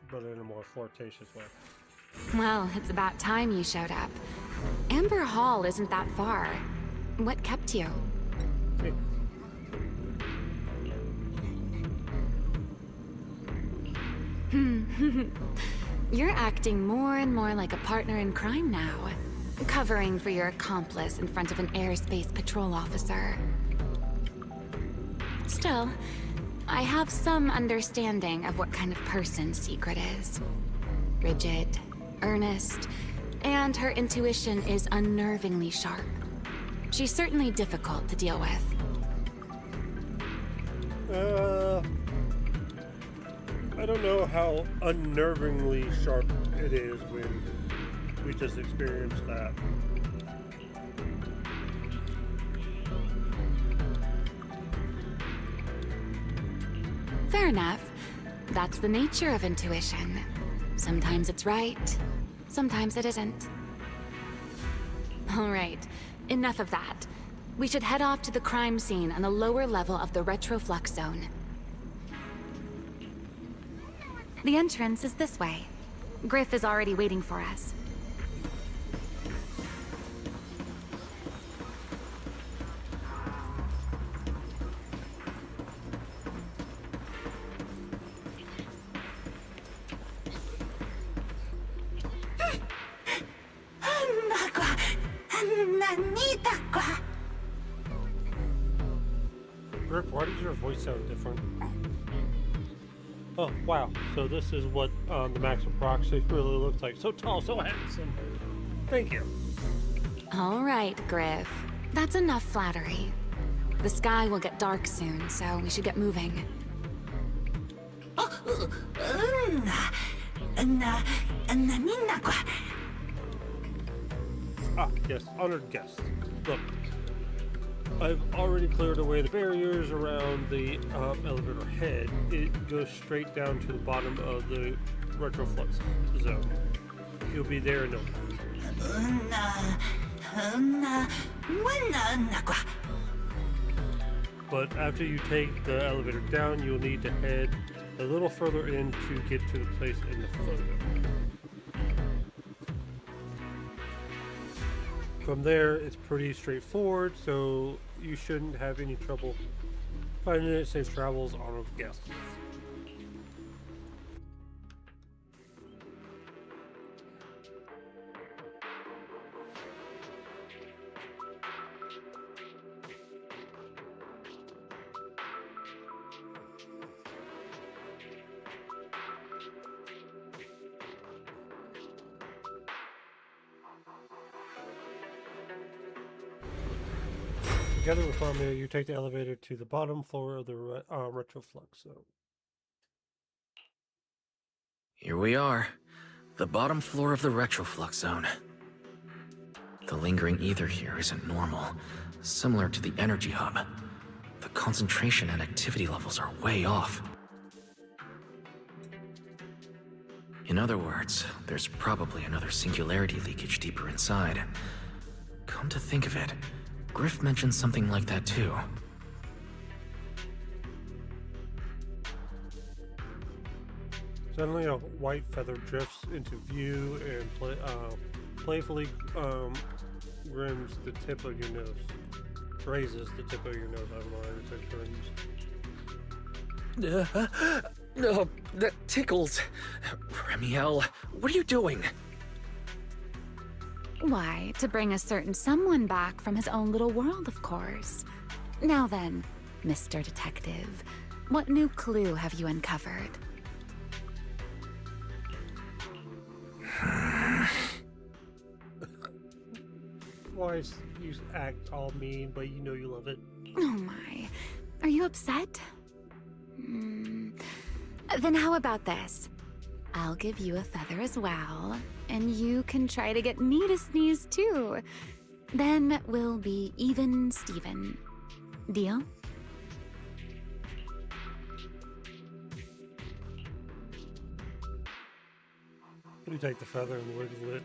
But in a more flirtatious way.
Well, it's about time you showed up. Amber Hall isn't that far. What kept you?
Hey.
You're acting more and more like a partner in crime now. Covering for your accomplice in front of an airspace patrol officer. Still, I have some understanding of what kind of person Secret is. Rigid, earnest, and her intuition is unnervingly sharp. She's certainly difficult to deal with.
I don't know how unnervingly sharp it is when we just experienced that.
Fair enough. That's the nature of intuition. Sometimes it's right, sometimes it isn't. All right, enough of that. We should head off to the crime scene on the lower level of the retroflux zone. The entrance is this way. Griff is already waiting for us.
Griff, why does your voice sound different? Oh, wow. So this is what the Maximum Proxy really looks like. So tall, so handsome. Thank you.
All right, Griff. That's enough flattery. The sky will get dark soon, so we should get moving.
Ah, yes, honored guests. Look, I've already cleared away the barriers around the elevator head. It goes straight down to the bottom of the retroflux zone. You'll be there in no time. But after you take the elevator down, you'll need to head a little further in to get to the place in the photo. From there, it's pretty straightforward, so you shouldn't have any trouble finding it. Safe travels, honored guests. Together with Romeo, you take the elevator to the bottom floor of the retroflux zone.
Here we are, the bottom floor of the retroflux zone. The lingering ether here isn't normal, similar to the energy hub. The concentration and activity levels are way off. In other words, there's probably another singularity leakage deeper inside. Come to think of it, Griff mentioned something like that too.
Suddenly, a white feather drifts into view and playfully grins the tip of your nose. Raises the tip of your nose. I don't know how to say grins.
Oh, that tickles. Remiel, what are you doing?
Why, to bring a certain someone back from his own little world, of course. Now then, Mr. Detective, what new clue have you uncovered?
Why you act all mean, but you know you love it?
Oh my. Are you upset? Then how about this? I'll give you a feather as well, and you can try to get me to sneeze too. Then we'll be even Steven. Deal?
You take the feather and wiggle it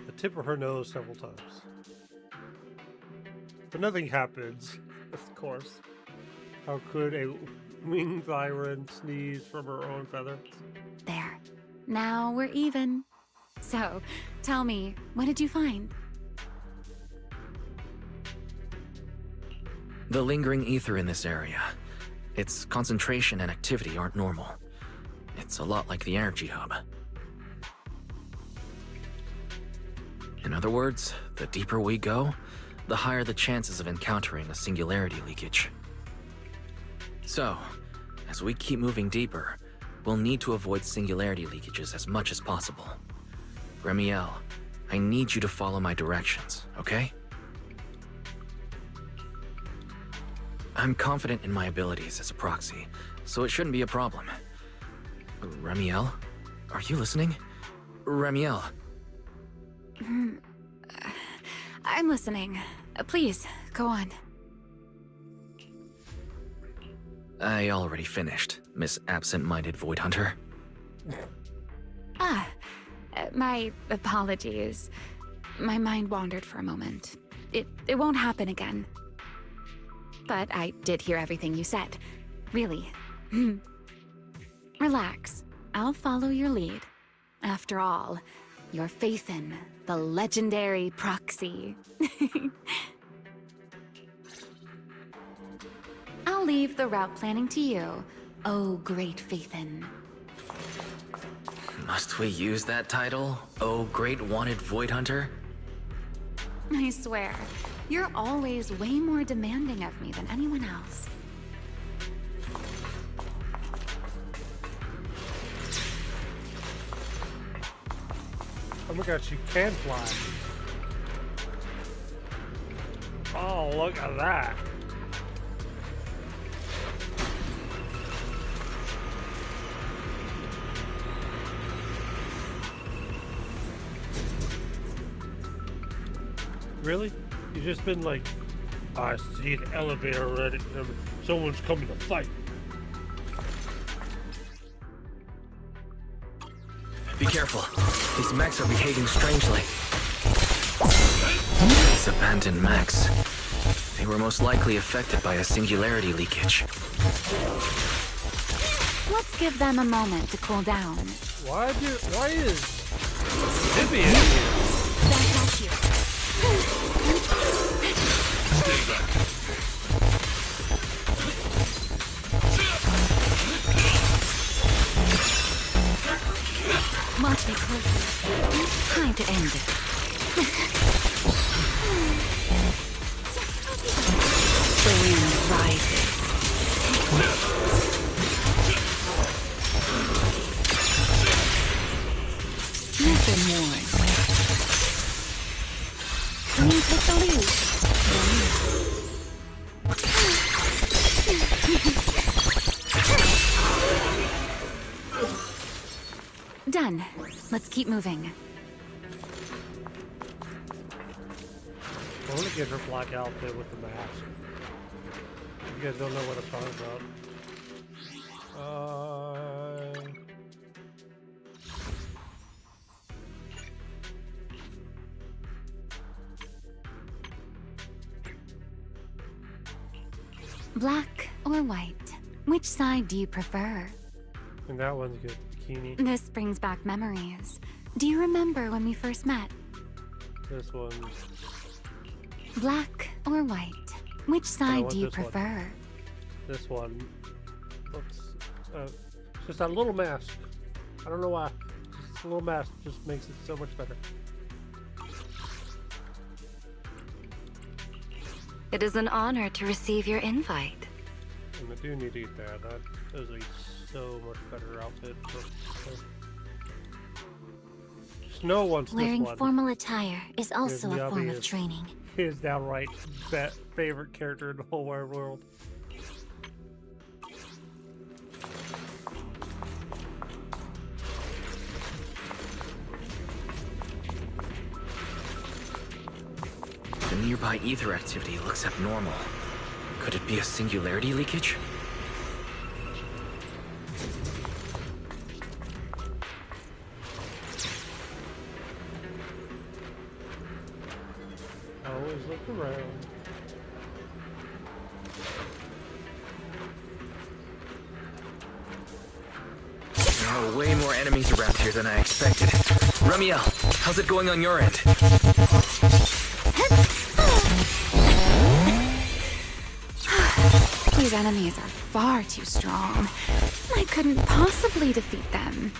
the tip of her nose several times. But nothing happens, of course. How could a winged siren sneeze from her own feather?
There. Now we're even. So, tell me, what did you find?
The lingering ether in this area. Its concentration and activity aren't normal. It's a lot like the energy hub. In other words, the deeper we go, the higher the chances of encountering a singularity leakage. So, as we keep moving deeper, we'll need to avoid singularity leakages as much as possible. Remiel, I need you to follow my directions, okay? I'm confident in my abilities as a proxy, so it shouldn't be a problem. Remiel, are you listening? Remiel.
I'm listening. Please, go on.
I already finished, Miss Absent-Minded Void Hunter.
My apologies. My mind wandered for a moment. It won't happen again. But I did hear everything you said. Really. Relax. I'll follow your lead. After all, you're Faithin, the legendary proxy. I'll leave the route planning to you, oh great Faithin.
Must we use that title? Oh, great wanted Void Hunter?
I swear, you're always way more demanding of me than anyone else.
Oh my gosh, you can fly. Oh, look at that. Really? You've just been like, I see the elevator already. Someone's coming to fight.
Be careful. These mechs are behaving strangely. These abandoned mechs. They were most likely affected by a singularity leakage.
Let's give them a moment to cool down.
Why is Vivian here?
Back out here.
Stay back.
Watch me closely. Time to end it. The wind rises. You've been warned. You take the lead. Done. Let's keep moving.
I want to get her black outfit with the mask. You guys don't know what I'm talking about.
Black or white? Which side do you prefer?
And that one's good. Bikini.
This brings back memories. Do you remember when we first met?
This one.
Black or white? Which side
want
do you
this one.
prefer?
This one. Looks. Just that little mask. I don't know why. Just a little mask just makes it so much better.
It is an honor to receive your invite.
And I do need to eat that. That is a so much better outfit. Snow wants
Wearing
this one.
formal attire is also a form of
Miyabi
training.
His downright favorite character in the whole wide world.
The nearby ether activity looks abnormal. Could it be a singularity leakage?
Always look around.
There are way more enemies around here than I expected. Ramiel, how's it going on your end?
These enemies are far too strong. I couldn't possibly defeat them.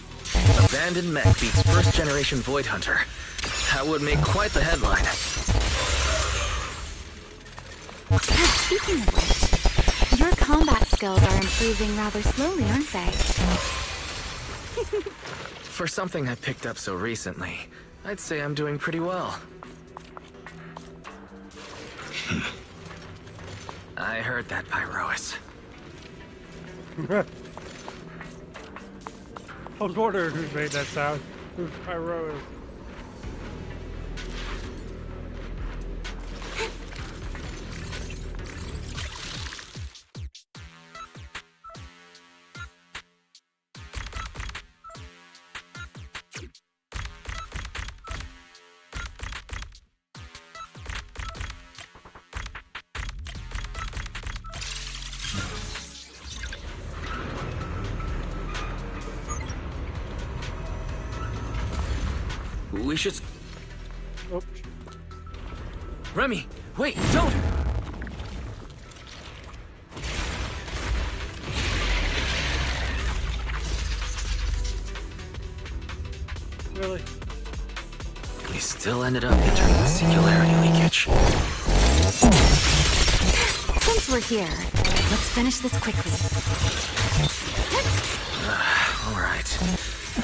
Abandoned mech beats first generation Void Hunter. That would make quite the headline.
Speaking of which, your combat skills are improving rather slowly, aren't they?
For something I picked up so recently, I'd say I'm doing pretty well. I heard that, Pyrois.
I was wondering who made that sound. Who's Pyro?
We should...
Oops.
Remy, wait, don't!
Really?
We still ended up entering the singularity leakage.
Since we're here, let's finish this quickly.
All right.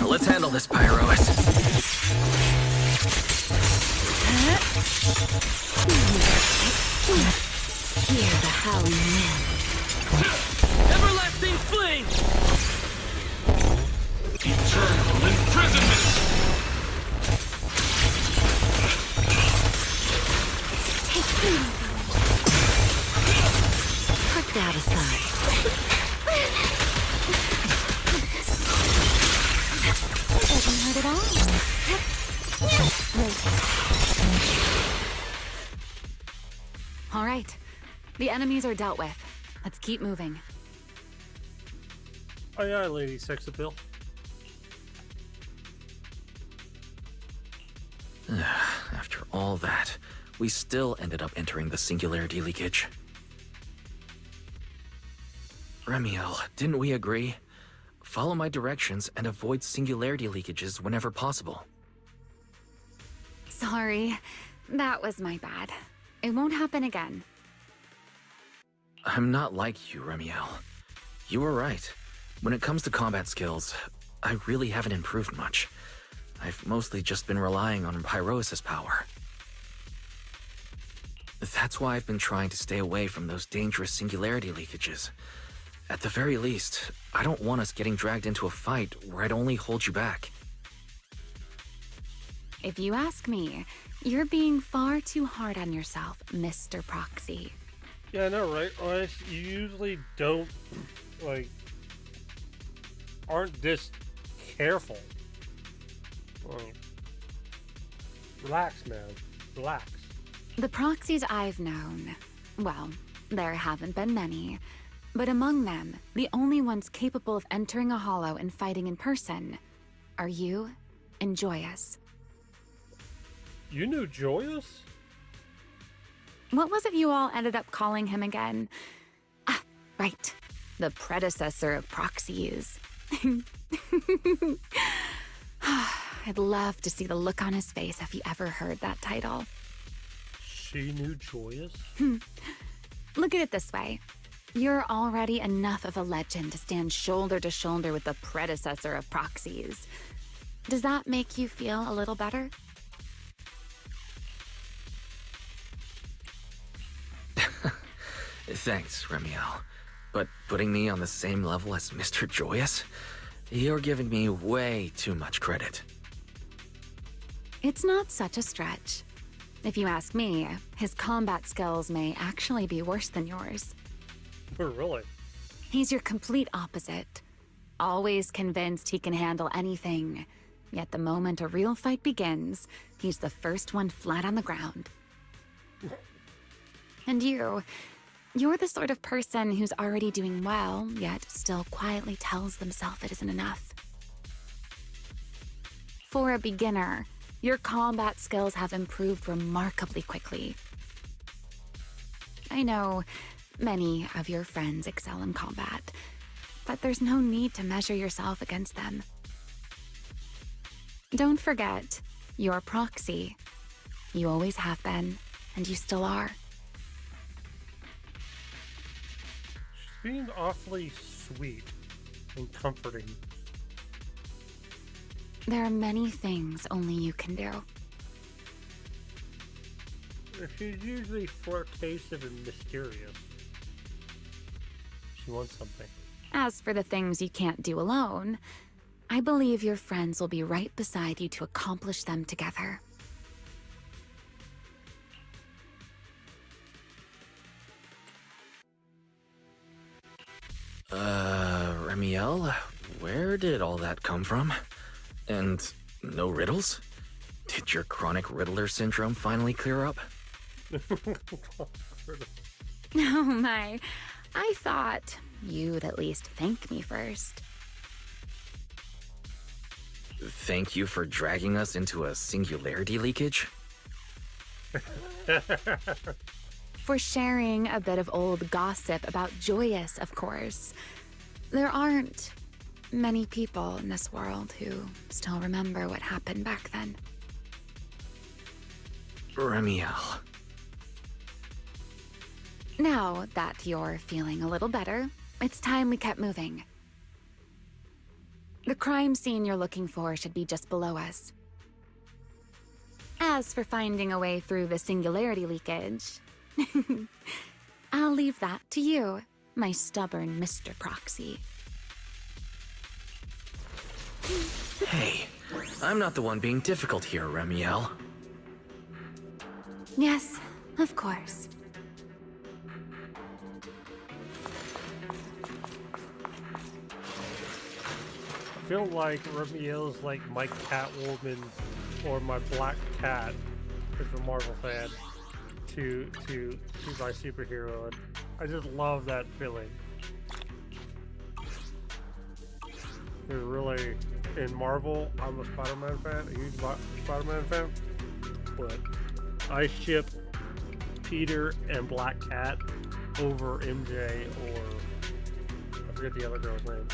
Let's handle this, Pyrois.
Hear the howling wind.
Everlasting flame!
Eternal imprisonment!
The enemies are dealt with. Let's keep moving.
Aye, aye, Lady Sex Appeal.
After all that, we still ended up entering the singularity leakage. Remiel, didn't we agree? Follow my directions and avoid singularity leakages whenever possible.
Sorry, that was my bad. It won't happen again.
I'm not like you, Remiel. You were right. When it comes to combat skills, I really haven't improved much. I've mostly just been relying on Pyrosis power. That's why I've been trying to stay away from those dangerous singularity leakages. At the very least, I don't want us getting dragged into a fight where I'd only hold you back.
If you ask me, you're being far too hard on yourself, Mr. Proxy.
Yeah, I know, right? You usually don't, aren't this careful. Relax, man. Relax.
The proxies I've known, well, there haven't been many, but among them, the only ones capable of entering a hollow and fighting in person are you and Joyous.
You knew Joyous?
What was it you all ended up calling him again? Ah, right. The predecessor of proxies. I'd love to see the look on his face if he ever heard that title.
She knew Joyous?
Look at it this way. You're already enough of a legend to stand shoulder to shoulder with the predecessor of proxies. Does that make you feel a little better?
Thanks, Remiel. But putting me on the same level as Mr. Joyous? You're giving me way too much credit.
It's not such a stretch. If you ask me, his combat skills may actually be worse than yours.
Really?
He's your complete opposite. Always convinced he can handle anything. Yet the moment a real fight begins, he's the first one flat on the ground. And you're the sort of person who's already doing well, yet still quietly tells themselves it isn't enough. For a beginner, your combat skills have improved remarkably quickly. I know many of your friends excel in combat, but there's no need to measure yourself against them. Don't forget, you're Proxy. You always have been, and you still are.
She's being awfully sweet and comforting.
There are many things only you can do.
She's usually flirtatious and mysterious. She wants something.
As for the things you can't do alone, I believe your friends will be right beside you to accomplish them together.
Remiel, where did all that come from? And no riddles? Did your chronic Riddler syndrome finally clear up?
Oh my, I thought you'd at least thank me first.
Thank you for dragging us into a singularity leakage?
For sharing a bit of old gossip about Joyous, of course. There aren't many people in this world who still remember what happened back then.
Remiel.
Now that you're feeling a little better, it's time we kept moving. The crime scene you're looking for should be just below us. As for finding a way through the singularity leakage, I'll leave that to you, my stubborn Mr. Proxy.
Hey, I'm not the one being difficult here, Remiel.
Yes, of course.
I feel like Remiel's like my Catwoman or my Black Cat, if a Marvel fan, to my superhero. And I just love that feeling. It's really, in Marvel, I'm a Spider-Man fan, a huge Spider-Man fan, but I ship Peter and Black Cat over MJ or I forget the other girl's name.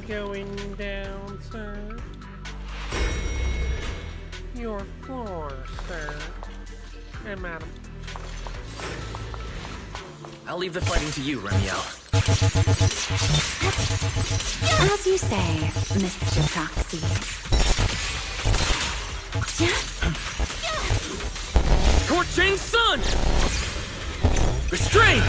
Going down, sir. Your floor, sir. And madam.
I'll leave the fighting to you, Remiel.
As you say, Mr. Proxy.
Torching Sun! Restrain!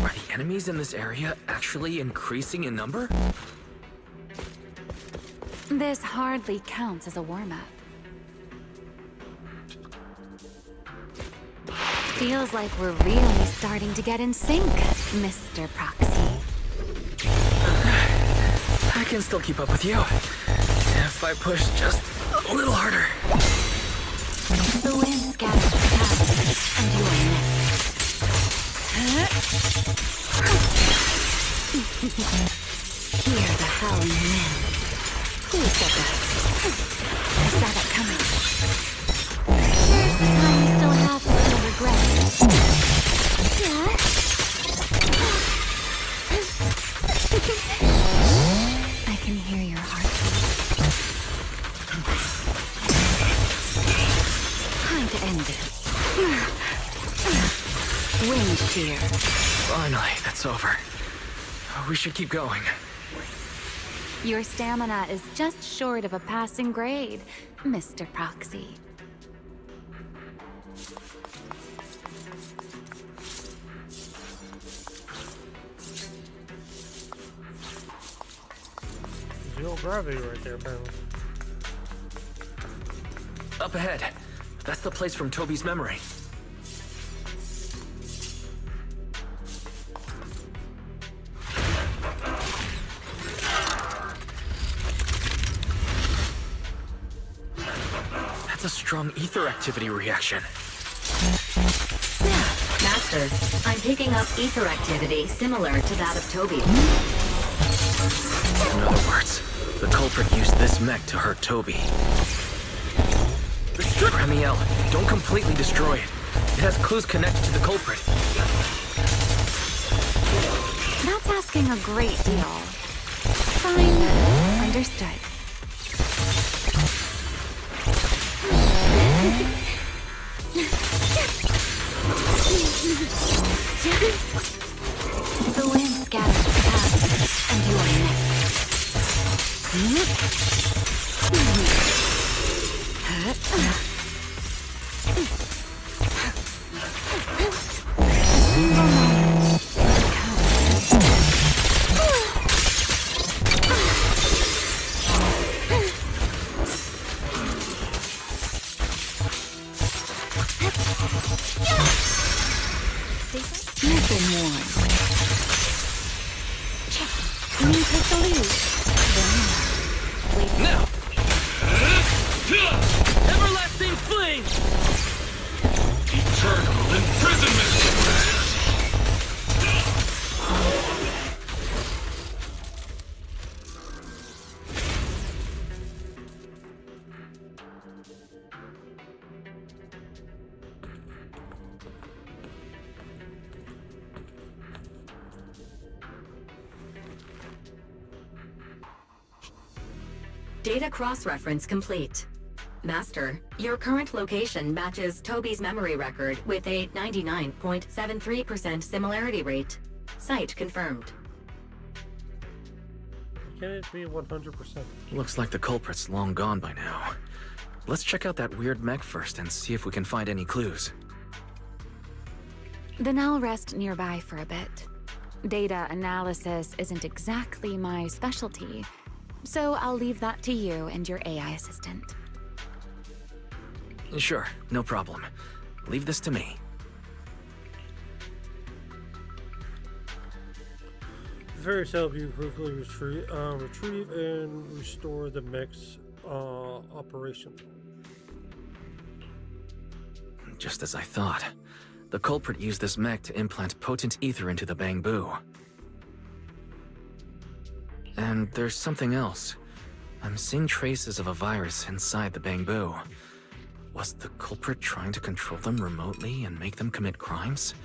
Are the enemies in this area actually increasing in number?
This hardly counts as a warm-up. Feels like we're really starting to get in sync, Mr. Proxy.
I can still keep up with you. If I push just a little harder.
The wind scatters the clouds, and you are next. Hear the howling wind. Who said that? I saw that coming. Here's the time you still have for no regret. I can hear your heartbeat. Time to end this. Wind shear.
Finally, that's over. We should keep going.
Your stamina is just short of a passing grade, Mr. Proxy.
Zero gravity right there, apparently.
Up ahead. That's the place from Toby's memory. That's a strong ether activity reaction.
Master, I'm picking up ether activity similar to that of Toby.
In other words, the culprit used this mech to hurt Toby. Remiel, don't completely destroy it. It has clues connected to the culprit.
That's asking a great deal. Fine. Understood. The wind scatters the clouds, and you are next. You've been warned. You take the lead. Then wait.
Now! Everlasting flame!
Eternal imprisonment!
Data cross-reference complete. Master, your current location matches Toby's memory record with a 99.73% similarity rate. Site confirmed.
Can it be 100%?
Looks like the culprit's long gone by now. Let's check out that weird mech first and see if we can find any clues.
Then I'll rest nearby for a bit. Data analysis isn't exactly my specialty, so I'll leave that to you and your AI assistant.
Sure, no problem. Leave this to me.
The fairies help you quickly retrieve and restore the mech's operation.
Just as I thought. The culprit used this mech to implant potent ether into the bamboo. And there's something else. I'm seeing traces of a virus inside the bamboo. Was the culprit trying to control them remotely and make them commit crimes?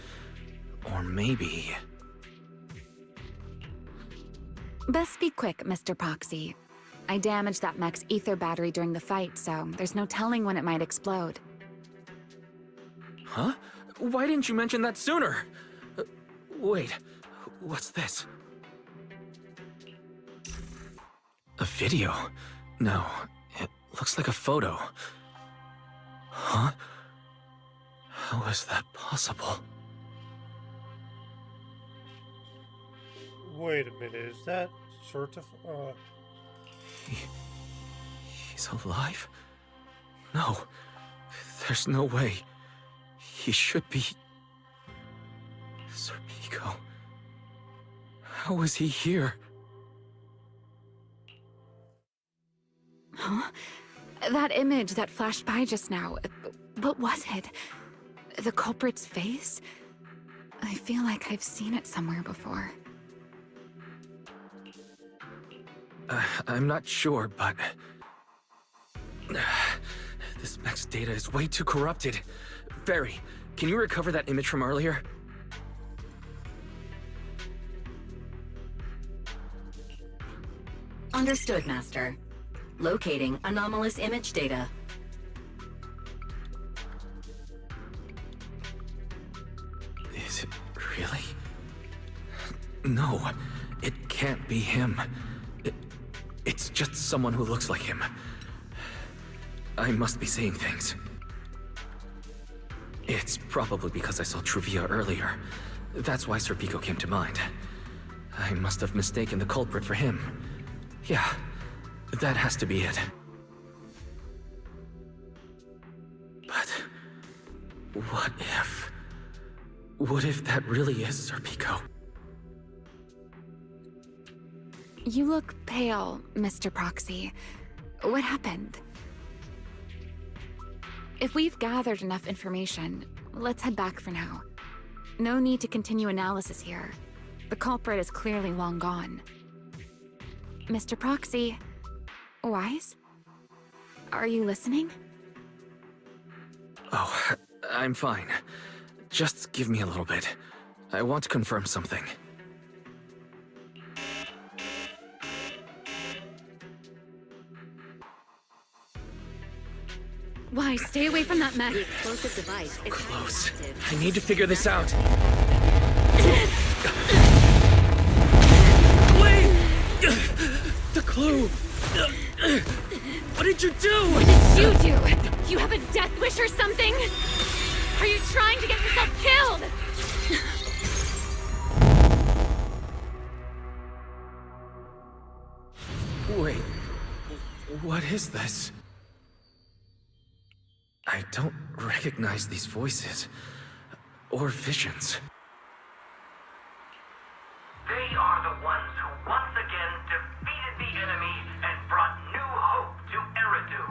Or maybe...
Best be quick, Mr. Proxy. I damaged that mech's ether battery during the fight, so there's no telling when it might explode.
Huh? Why didn't you mention that sooner? Wait, what's this? A video? No, it looks like a photo. Huh? How is that possible?
Wait a minute, is that
He's alive? No, there's no way. He should be... Serpico. How is he here?
Huh? That image that flashed by just now, what was it? The culprit's face? I feel like I've seen it somewhere before.
I'm not sure, but... This mech's data is way too corrupted. Barry, can you recover that image from earlier?
Understood, Master. Locating anomalous image data.
Is it really? No, it can't be him. It's just someone who looks like him. I must be seeing things. It's probably because I saw Truvia earlier. That's why Serpico came to mind. I must have mistaken the culprit for him. Yeah, that has to be it. But... what if... what if that really is Serpico?
You look pale, Mr. Proxy. What happened? If we've gathered enough information, let's head back for now. No need to continue analysis here. The culprit is clearly long gone. Mr. Proxy, Wise? Are you listening?
Oh, I'm fine. Just give me a little bit. I want to confirm something.
Why, stay away from that mech.
The explosive device is
Close.
active.
I need to figure this out. Wait! The clue! What did you do?
What did you do? You have a death wish or something? Are you trying to get yourself killed?
Wait, what is this? I don't recognize these voices or visions.
They are the ones who once again defeated the enemy and brought new hope to Eridu.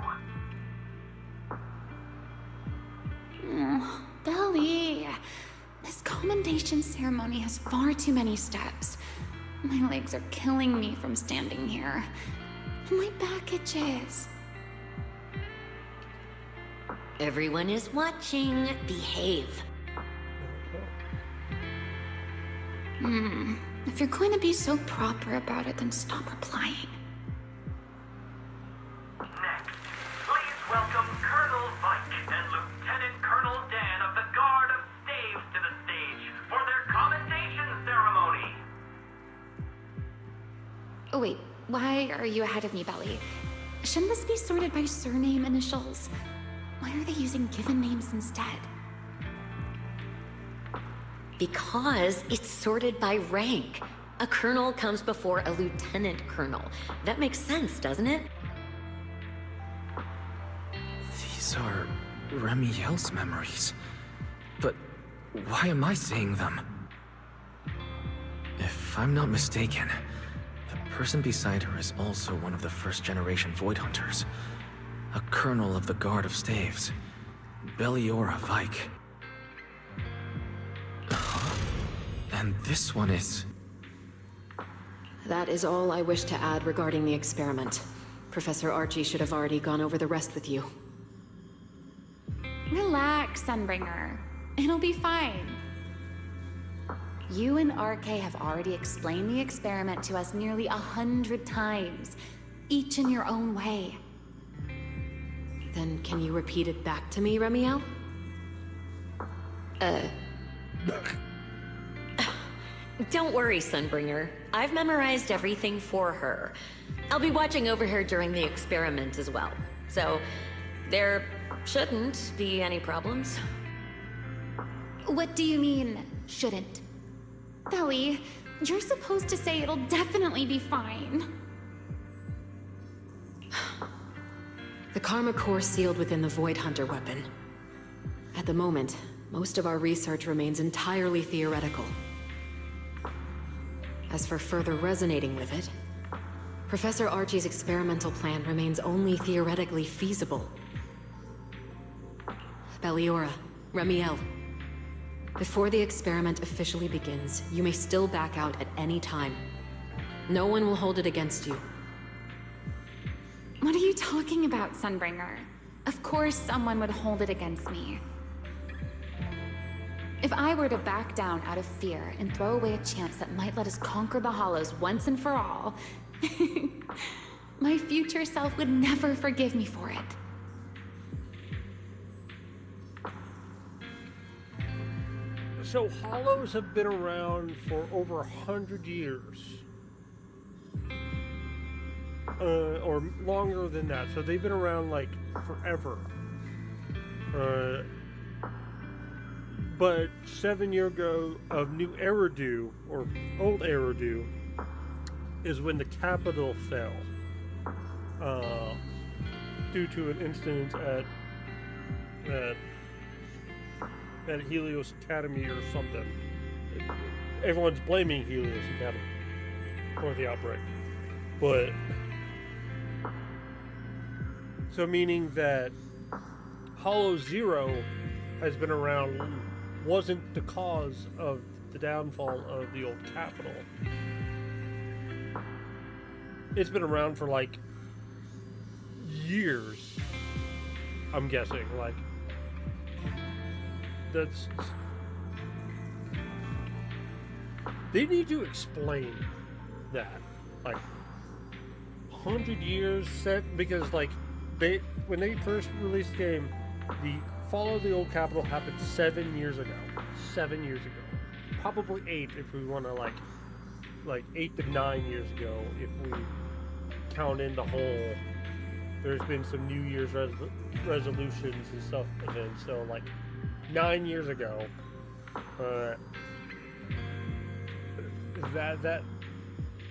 Belly. This commendation ceremony has far too many steps. My legs are killing me from standing here. My back itches.
Everyone is watching. Behave.
If you're going to be so proper about it, then stop replying.
Next, please welcome Colonel Vike and Lieutenant Colonel Dan of the Guard of Staves to the stage for their commendation ceremony.
Oh wait, why are you ahead of me, Belly? Shouldn't this be sorted by surname initials? Why are they using given names instead?
Because it's sorted by rank. A colonel comes before a lieutenant colonel. That makes sense, doesn't it?
These are Remiel's memories. But why am I seeing them? If I'm not mistaken, the person beside her is also one of the first-generation Void Hunters. A colonel of the Guard of Staves. Beliora Vike. And this one is...
That is all I wish to add regarding the experiment. Professor Archie should have already gone over the rest with you.
Relax, Sunbringer. It'll be fine. You and RK have already explained the experiment to us nearly 100 times, each in your own way.
Then can you repeat it back to me, Remiel?
Don't worry, Sunbringer. I've memorized everything for her. I'll be watching over her during the experiment as well. So, there shouldn't be any problems.
What do you mean, shouldn't? Belly, you're supposed to say it'll definitely be fine.
The Karma Core sealed within the Void Hunter weapon. At the moment, most of our research remains entirely theoretical. As for further resonating with it, Professor Archie's experimental plan remains only theoretically feasible. Beliora, Remiel, before the experiment officially begins, you may still back out at any time. No one will hold it against you.
What are you talking about, Sunbringer? Of course someone would hold it against me. If I were to back down out of fear and throw away a chance that might let us conquer the Hollows once and for all, my future self would never forgive me for it.
So Hollows have been around for over 100 years. Or longer than that. So they've been around like forever. But 7 years ago of New Eridu, or Old Eridu, is when the capital fell. Due to an incident at Helios Academy or something. Everyone's blaming Helios Academy for the outbreak. But so meaning that Hollow Zero has been around, wasn't the cause of the downfall of the old capital. It's been around for like years, I'm guessing. Like, that's... They need to explain that. Like, 100 years set, because like, when they first released the game, the fall of the old capital happened 7 years ago. 7 years ago. Probably 8 if we want to like 8 to 9 years ago if we count in the whole. There's been some New Year's resolutions and stuff events. So like 9 years ago, that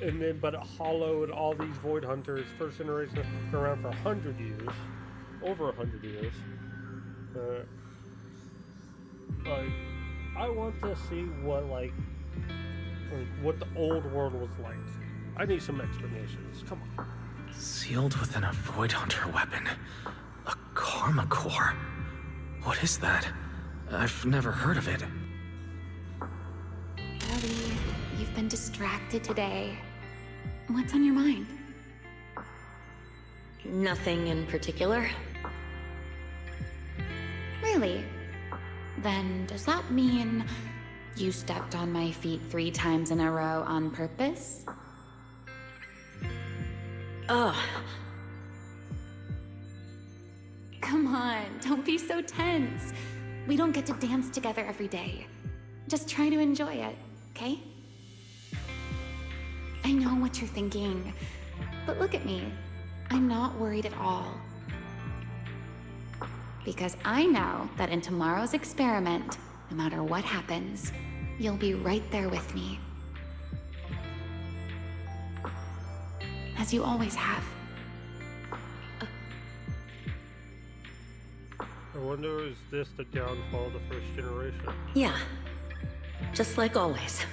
and then but Hollow and all these Void Hunters, first generation, have been around for 100 years, over 100 years. I want to see what what the old world was like. I need some explanations. Come on.
Sealed within a Void Hunter weapon. A Karma Core. What is that? I've never heard of it.
Ellie, you've been distracted today. What's on your mind?
Nothing in particular.
Really? Then does that mean you stepped on my feet 3 times in a row on purpose?
Ugh.
Come on, don't be so tense. We don't get to dance together every day. Just try to enjoy it, okay? I know what you're thinking, but look at me. I'm not worried at all. Because I know that in tomorrow's experiment, no matter what happens, you'll be right there with me. As you always have.
wonder, is this the downfall of the first generation?
Yeah. Just like always.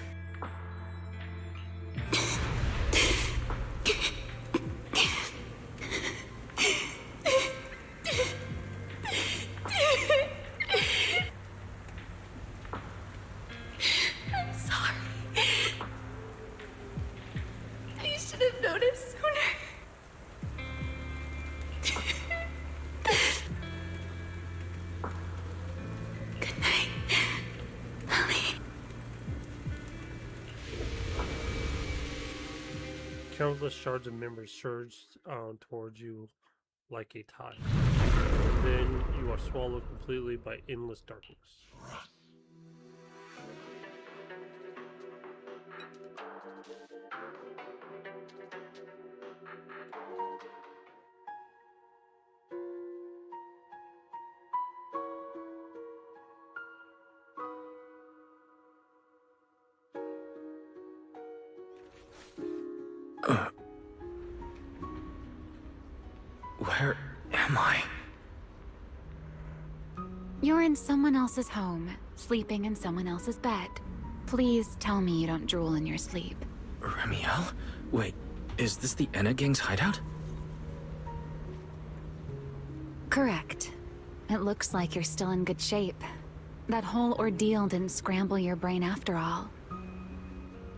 I'm sorry. I should have noticed sooner. Good night, Ellie.
Countless shards of memories surge towards you like a tide. Then you are swallowed completely by endless darkness.
Where am I?
You're in someone else's home, sleeping in someone else's bed. Please tell me you don't drool in your sleep.
Remiel? Wait, is this the Enna Gang's hideout?
Correct. It looks like you're still in good shape. That whole ordeal didn't scramble your brain after all.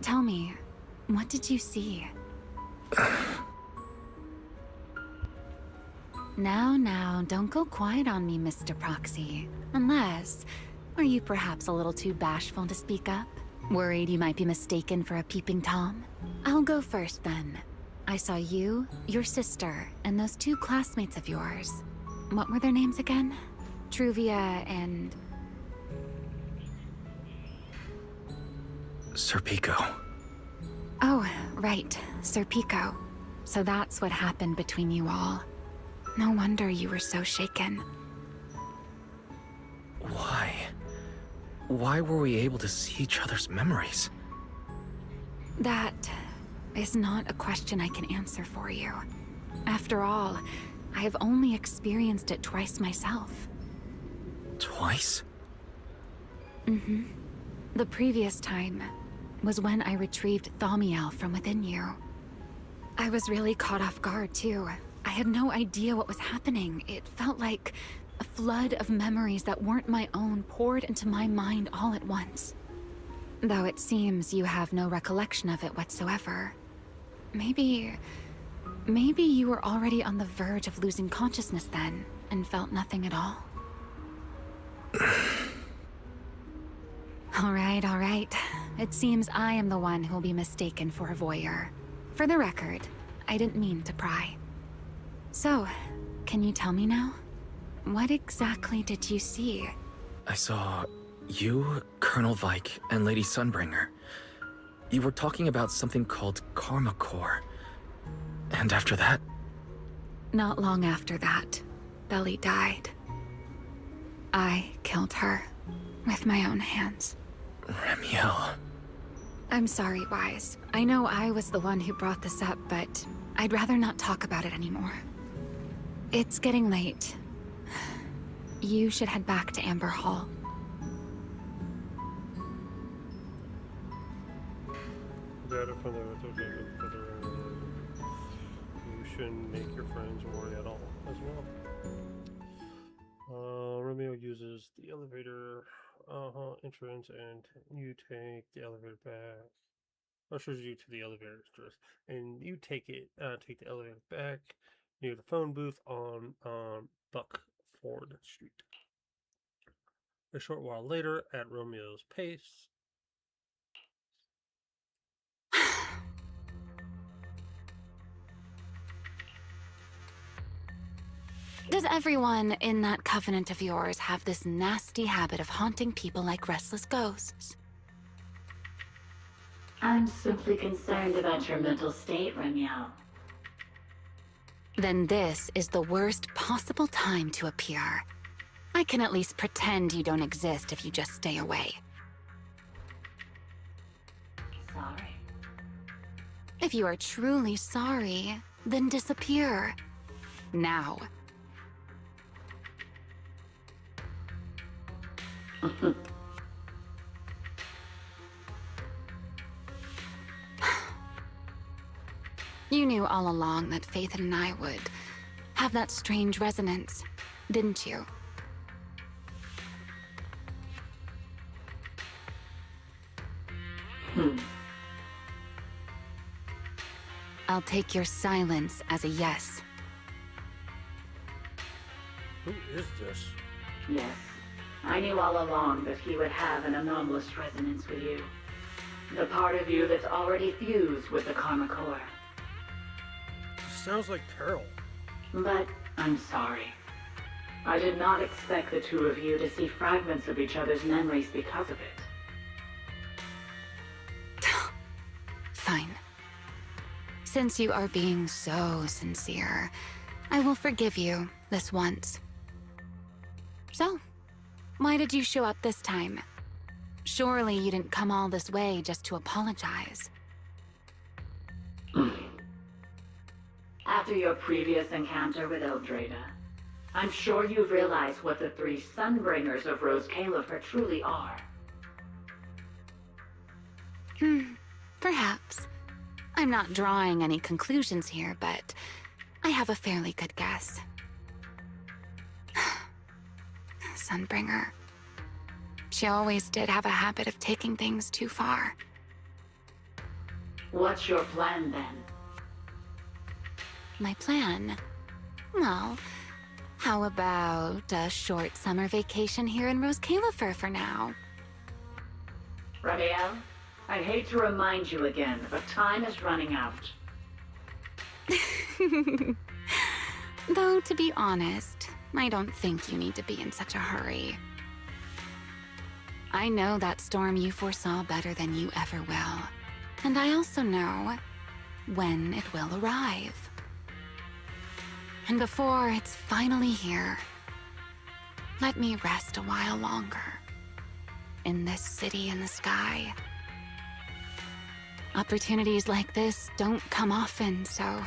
Tell me, what did you see? Now, don't go quiet on me, Mr. Proxy. Unless, are you perhaps a little too bashful to speak up? Worried you might be mistaken for a peeping Tom? I'll go first then. I saw you, your sister, and those two classmates of yours. What were their names again? Truvia and...
Sir Pico.
Oh, right, Sir Pico. So that's what happened between you all. No wonder you were so shaken.
Why? Why were we able to see each other's memories?
That is not a question I can answer for you. After all, I have only experienced it twice myself.
Twice?
Mm-hmm. The previous time was when I retrieved Thaumiel from within you. I was really caught off guard, too. I had no idea what was happening. It felt like a flood of memories that weren't my own poured into my mind all at once. Though it seems you have no recollection of it whatsoever. Maybe you were already on the verge of losing consciousness then, and felt nothing at all. All right. It seems I am the one who'll be mistaken for a voyeur. For the record, I didn't mean to pry. So, can you tell me now? What exactly did you see?
I saw you, Colonel Vike, and Lady Sunbringer. You were talking about something called Karma Core. And after that?
Not long after that, Belly died. I killed her with my own hands.
Remiel.
I'm sorry, Wise. I know I was the one who brought this up, but I'd rather not talk about it anymore. It's getting late. You should head back to Amber Hall.
Data from you shouldn't make your friends worry at all as well. Romeo uses the elevator entrance, and you take the elevator back. Ushers you to the elevator entrance, and you take the elevator back near the phone booth on Buckford Street. A short while later, at Romeo's pace.
Does everyone in that covenant of yours have this nasty habit of haunting people like restless ghosts?
I'm simply concerned about your mental state, Remiel.
Then this is the worst possible time to appear. I can at least pretend you don't exist if you just stay away.
Sorry.
If you are truly sorry, then disappear. Now. You knew all along that Faith and I would have that strange resonance, didn't you? I'll take your silence as a yes.
Who is this?
Yes. I knew all along that he would have an anomalous resonance with you. The part of you that's already fused with the Karma Core.
Sounds like Carol.
But I'm sorry. I did not expect the two of you to see fragments of each other's memories because of it.
Fine. Since you are being so sincere, I will forgive you this once. So, why did you show up this time? Surely you didn't come all this way just to apologize.
After your previous encounter with Eldrada, I'm sure you've realized what the three Sunbringers of Rose Califer truly are.
Perhaps. I'm not drawing any conclusions here, but I have a fairly good guess. Sunbringer. She always did have a habit of taking things too far.
What's your plan then?
My plan? Well, how about a short summer vacation here in Rose Califer for now?
Ramiel, I'd hate to remind you again, but time is running out.
Though, to be honest, I don't think you need to be in such a hurry. I know that storm you foresaw better than you ever will. And I also know when it will arrive. And before it's finally here, let me rest a while longer. In this city in the sky. Opportunities like this don't come often, so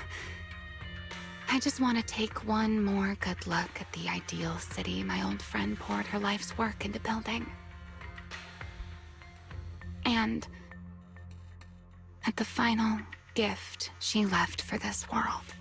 I just want to take one more good look at the ideal city my old friend poured her life's work into building. And at the final gift she left for this world.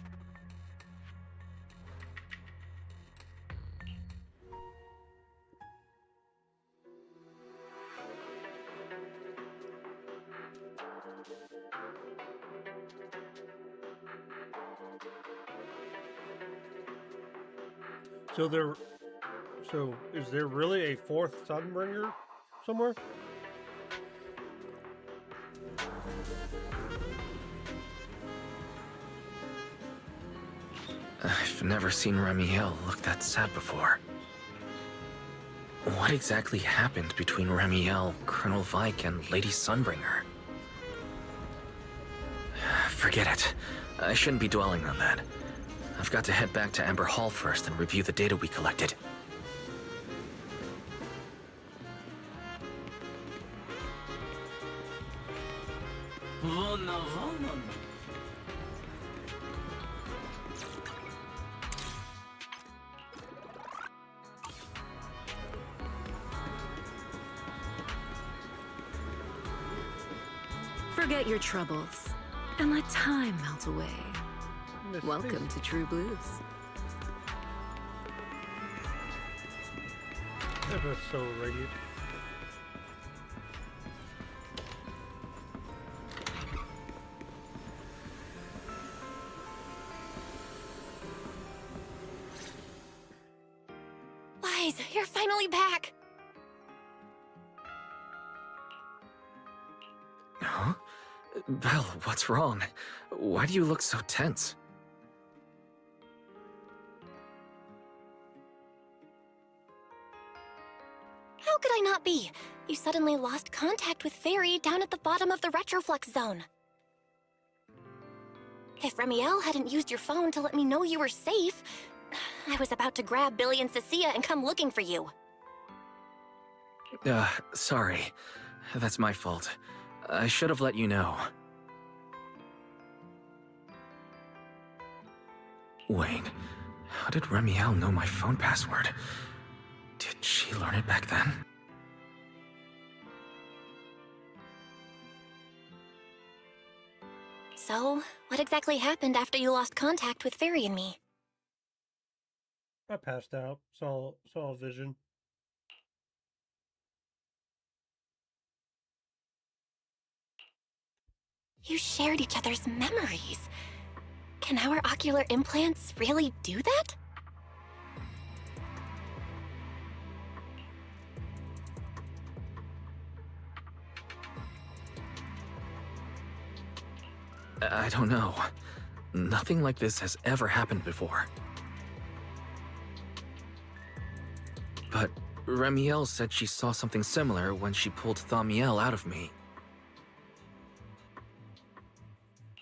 So is there really a fourth Sunbringer somewhere?
I've never seen Ramiel look that sad before. What exactly happened between Ramiel, Colonel Vike, and Lady Sunbringer? Forget it. I shouldn't be dwelling on that. I've got to head back to Amber Hall first and review the data we collected.
Forget your troubles and let time melt away. Welcome to True Blues.
That's so radiant.
Wise, you're finally back!
Huh? Belle, what's wrong? Why do you look so tense?
How could I not be? You suddenly lost contact with Fairy down at the bottom of the Retroflux zone. If Ramiel hadn't used your phone to let me know you were safe, I was about to grab Billy and Cecilia and come looking for you.
Sorry. That's my fault. I should have let you know. Wait, how did Ramiel know my phone password? Did she learn it back then?
So, what exactly happened after you lost contact with Fairy and me?
I passed out. Saw a vision.
You shared each other's memories. Can our ocular implants really do that?
I don't know. Nothing like this has ever happened before. But Remiel said she saw something similar when she pulled Thaumiel out of me.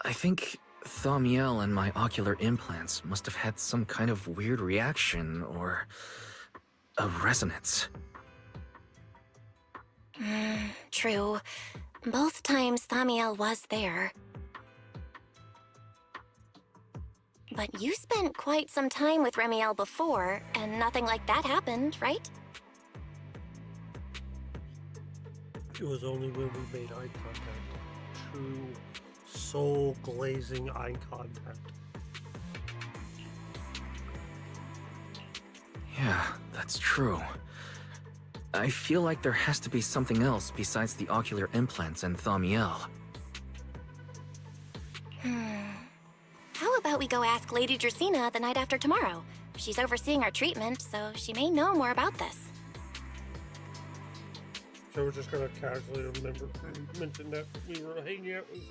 I think Thaumiel and my ocular implants must have had some kind of weird reaction or a resonance.
True. Both times Thamiel was there. But you spent quite some time with Remiel before, and nothing like that happened, right?
It was only when we made eye contact. True, soul-glazing eye contact.
Yeah, that's true. I feel like there has to be something else besides the ocular implants and Thaumiel.
How about we go ask Lady Dracena the night after tomorrow? She's overseeing our treatment, so she may know more about this.
So we're just gonna casually mention that we were hanging out with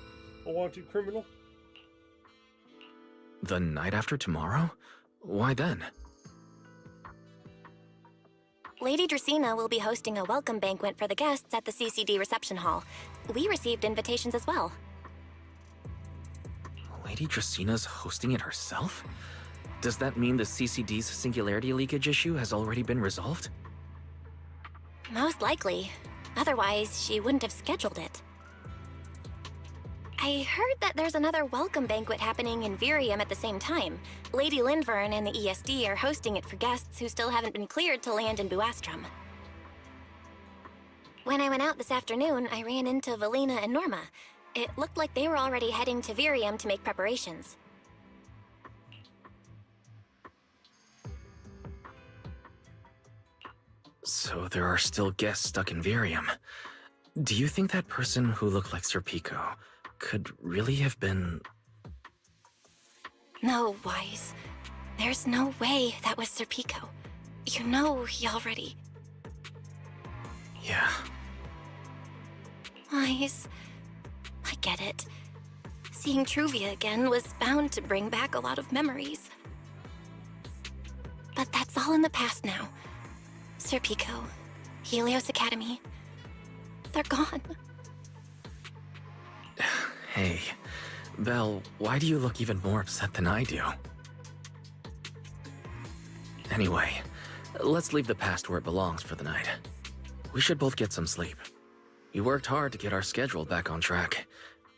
a wanted criminal?
The night after tomorrow? Why then?
Lady Dracena will be hosting a welcome banquet for the guests at the CCD reception hall. We received invitations as well.
Lady Dracena's hosting it herself? Does that mean the CCD's singularity leakage issue has already been resolved?
Most likely. Otherwise, she wouldn't have scheduled it. I heard that there's another welcome banquet happening in Virium at the same time. Lady Lindvern and the ESD are hosting it for guests who still haven't been cleared to land in Buastrom. When I went out this afternoon, I ran into Valina and Norma. It looked like they were already heading to Virium to make preparations.
So there are still guests stuck in Virium. Do you think that person who looked like Sir Pico could really have been...
No, Wise. There's no way that was Sir Pico. You know he already...
Yeah.
Wise... I get it. Seeing Truvia again was bound to bring back a lot of memories. But that's all in the past now. Sir Pico, Helios Academy, they're gone.
Hey, Belle, why do you look even more upset than I do? Anyway, let's leave the past where it belongs for the night. We should both get some sleep. We worked hard to get our schedule back on track.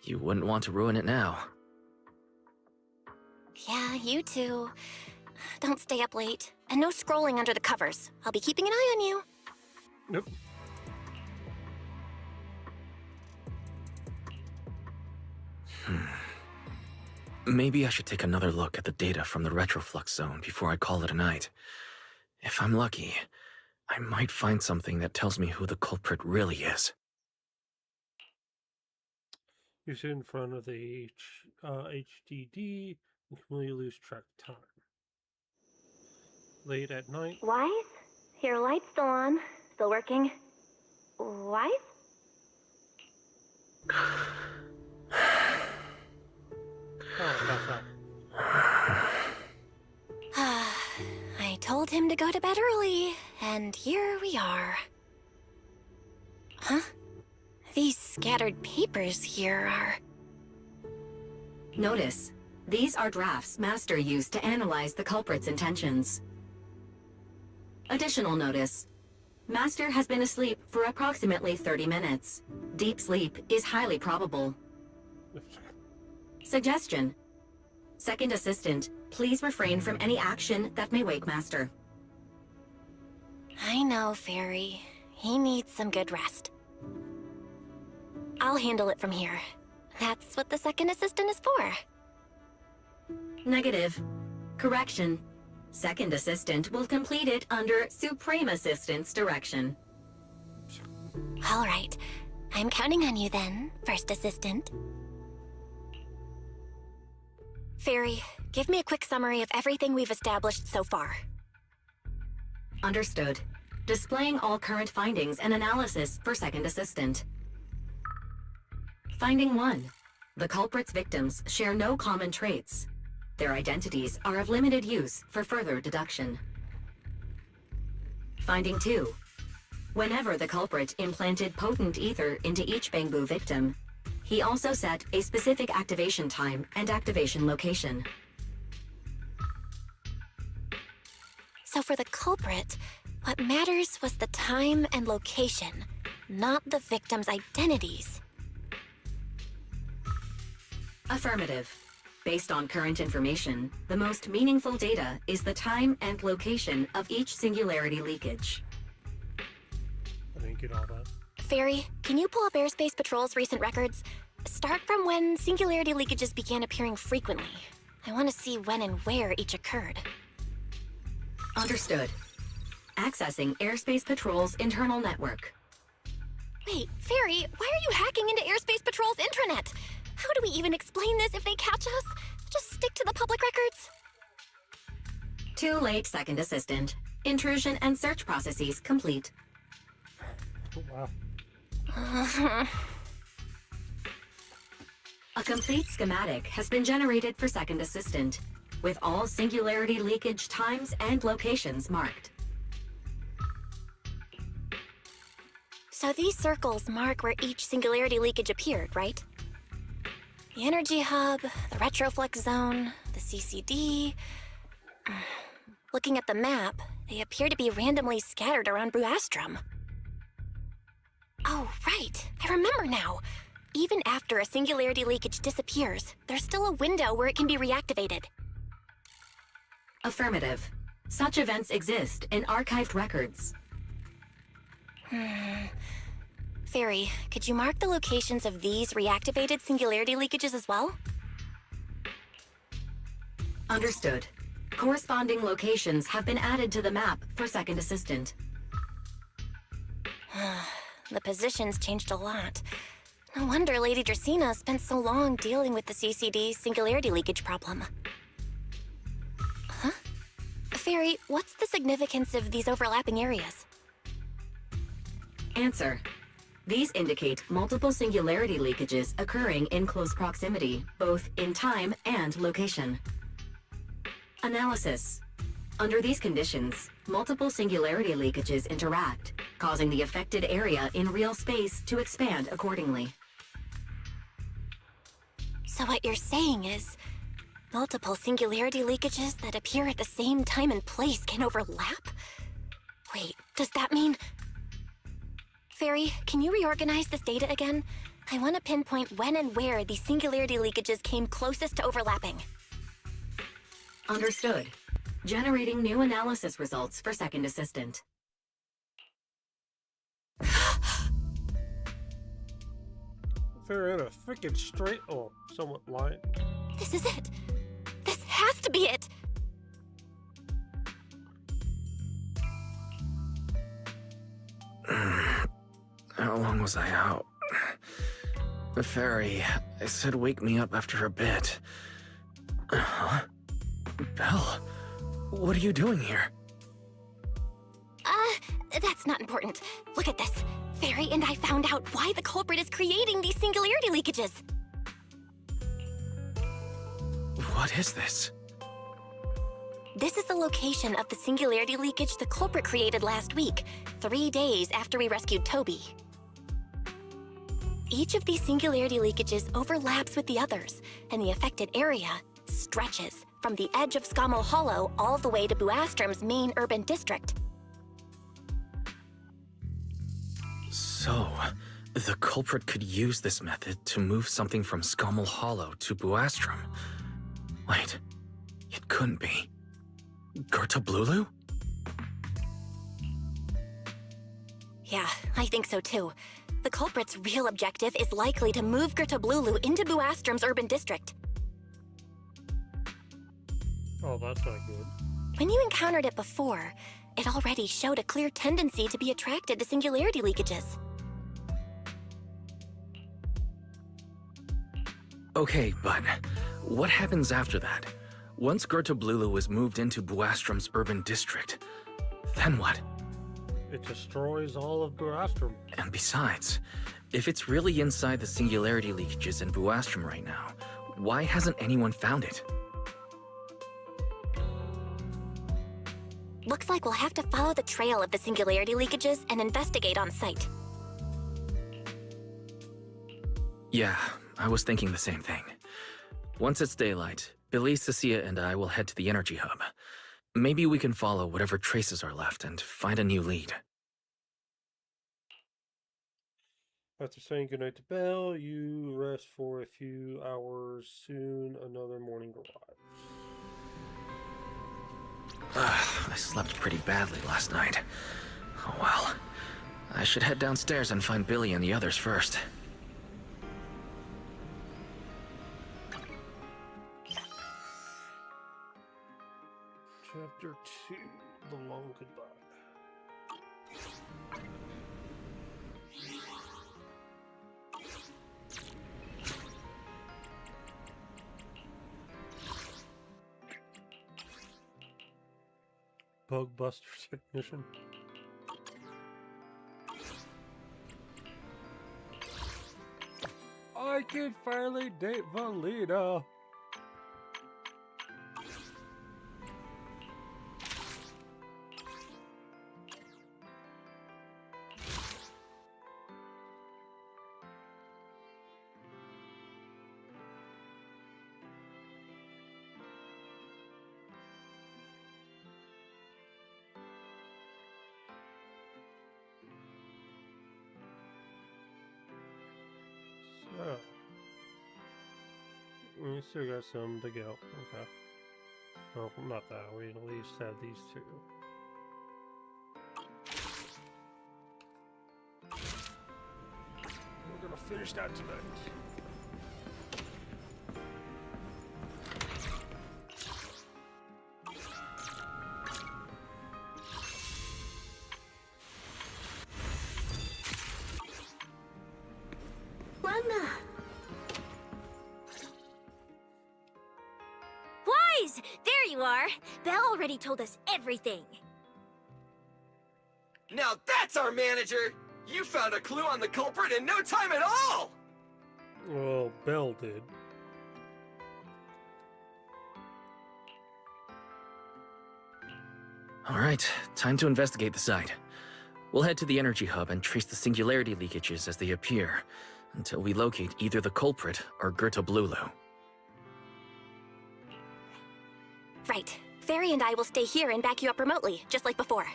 You wouldn't want to ruin it now.
Yeah, you too. Don't stay up late. And no scrolling under the covers. I'll be keeping an eye on you.
Nope.
Maybe I should take another look at the data from the retroflux zone before I call it a night. If I'm lucky, I might find something that tells me who the culprit really is.
You sit in front of the HDD and completely lose track of time. Late at night.
Wise? Your light's still on. Still working. Wise? I told him to go to bed early, and here we are. Huh? These scattered papers here are...
Notice, these are drafts Master used to analyze the culprit's intentions. Additional notice. Master has been asleep for approximately 30 minutes. Deep sleep is highly probable. Suggestion. Second Assistant, please refrain from any action that may wake Master.
I know, Fairy. He needs some good rest. I'll handle it from here. That's what the second assistant is for.
Negative. Correction. Second assistant will complete it under Supreme Assistant's direction.
All right. I'm counting on you then, first assistant. Fairy, give me a quick summary of everything we've established so far.
Understood. Displaying all current findings and analysis for second assistant. Finding 1. The culprit's victims share no common traits. Their identities are of limited use for further deduction. Finding 2. Whenever the culprit implanted potent ether into each Bangbu victim, he also set a specific activation time and activation location.
So for the culprit, what matters was the time and location, not the victims' identities.
Affirmative. Based on current information, the most meaningful data is the time and location of each singularity leakage.
I didn't get all that.
Fairy, can you pull up Airspace Patrol's recent records? Start from when singularity leakages began appearing frequently. I want to see when and where each occurred.
Understood. Accessing Airspace Patrol's internal network.
Wait, Fairy, why are you hacking into Airspace Patrol's intranet? How do we even explain this if they catch us? Just stick to the public records.
Too late, second assistant. Intrusion and search processes complete.
Wow.
A complete schematic has been generated for second assistant, with all singularity leakage times and locations marked.
So these circles mark where each singularity leakage appeared, right? The energy hub, the retroflex zone, the CCD. Looking at the map, they appear to be randomly scattered around Buastrom. Oh, right. I remember now. Even after a singularity leakage disappears, there's still a window where it can be reactivated.
Affirmative. Such events exist in archived records.
Fairy, could you mark the locations of these reactivated singularity leakages as well?
Understood. Corresponding locations have been added to the map for second assistant.
The positions changed a lot. No wonder Lady Dracena spent so long dealing with the CCD singularity leakage problem. Huh? Fairy, what's the significance of these overlapping areas?
Answer. These indicate multiple singularity leakages occurring in close proximity, both in time and location. Analysis. Under these conditions, multiple singularity leakages interact, causing the affected area in real space to expand accordingly.
So what you're saying is, multiple singularity leakages that appear at the same time and place can overlap? Wait, does that mean... Fairy, can you reorganize this data again? I want to pinpoint when and where these singularity leakages came closest to overlapping.
Understood. Generating new analysis results for second assistant.
They're in a freaking straight, or somewhat line.
This is it. This has to be it.
How long was I out? The fairy, I said wake me up after a bit. Huh? Belle, what are you doing here?
That's not important. Look at this. Fairy and I found out why the culprit is creating these singularity leakages.
What is this?
This is the location of the singularity leakage the culprit created last week, 3 days after we rescued Toby. Each of these singularity leakages overlaps with the others, and the affected area stretches from the edge of Scommel Hollow all the way to Buastrom's main urban district.
So, the culprit could use this method to move something from Scommel Hollow to Buastrom. Wait, it couldn't be. Gerta Blulu?
Yeah, I think so too. The culprit's real objective is likely to move Gertablulu into Buastrom's urban district.
Oh, that's not good.
When you encountered it before, it already showed a clear tendency to be attracted to singularity leakages.
Okay, but what happens after that? Once Gertablulu is moved into Buastrom's urban district, then what?
It destroys all of Buastrom.
And besides, if it's really inside the singularity leakages in Buastrom right now, why hasn't anyone found it?
Looks like we'll have to follow the trail of the singularity leakages and investigate on site.
Yeah, I was thinking the same thing. Once it's daylight, Billy, Cecilia, and I will head to the energy hub. Maybe we can follow whatever traces are left and find a new lead.
After saying goodnight to Belle, you rest for a few hours. Soon another morning arrives.
I slept pretty badly last night. Oh well. I should head downstairs and find Billy and the others first.
Chapter 2, The Long Goodbye. Bug Buster Technician. I can finally date Valina. Oh. We still got some to go. Okay. Well, not that. We at least have these two. We're gonna finish that tonight.
Wise! There you are! Belle already told us everything.
Now that's our manager! You found a clue on the culprit in no time at all!
Well, Belle did.
Alright, time to investigate the site. We'll head to the energy hub and trace the singularity leakages as they appear, until we locate either the culprit or Gertablulu.
Right. Fairy and I will stay here and back you up remotely, just like before.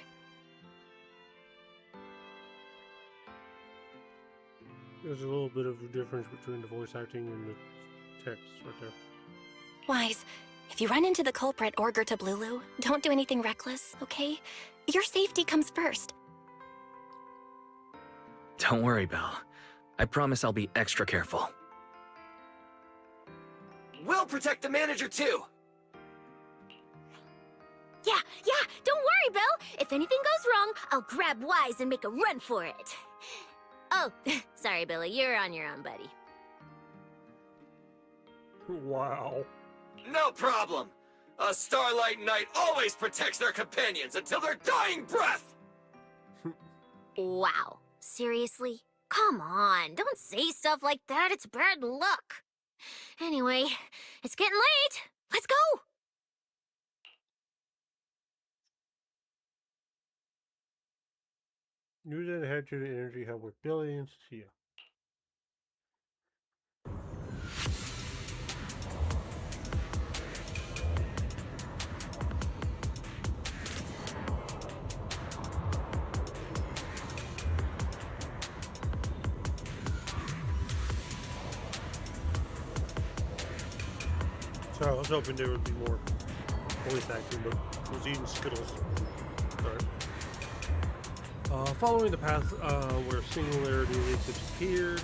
There's a little bit of a difference between the voice acting and the text right there.
Wise, if you run into the culprit or Gertablulu, don't do anything reckless, okay? Your safety comes first.
Don't worry, Belle. I promise I'll be extra careful.
We'll protect the manager too!
Yeah, don't worry, Belle. If anything goes wrong, I'll grab Wise and make a run for it. Oh, sorry, Billy. You're on your own, buddy.
Wow.
No problem! A Starlight Knight always protects their companions until their dying breath!
Wow. Seriously? Come on, don't say stuff like that. It's bad luck. Anyway, it's getting late. Let's go!
You then head to the energy hub with Billy and Cecilia. So I was hoping there would be more voice acting, but I was eating Skittles. Sorry. Following the path where singularity leakage appeared,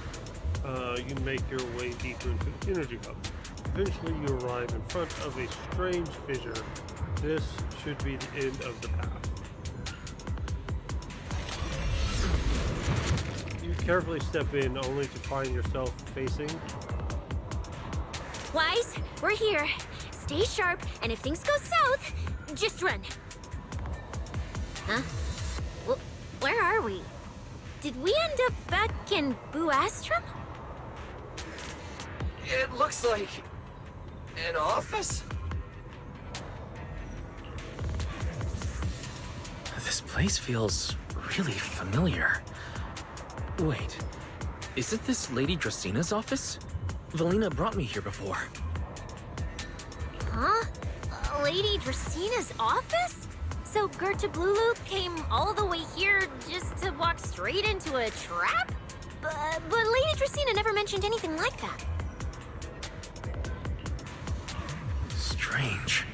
you make your way deeper into the energy hub. Eventually, you arrive in front of a strange fissure. This should be the end of the path. You carefully step in, only to find yourself facing...
Wise, we're here. Stay sharp, and if things go south, just run. Huh? Where are we? Did we end up back in Buastrum?
It looks like an office.
This place feels really familiar. Wait, isn't this Lady Dracina's office? Valina brought me here before.
Huh? Lady Dracina's office? So Gerta Blulu came all the way here just to walk straight into a trap? But Lady Dracina never mentioned anything like that.
Strange.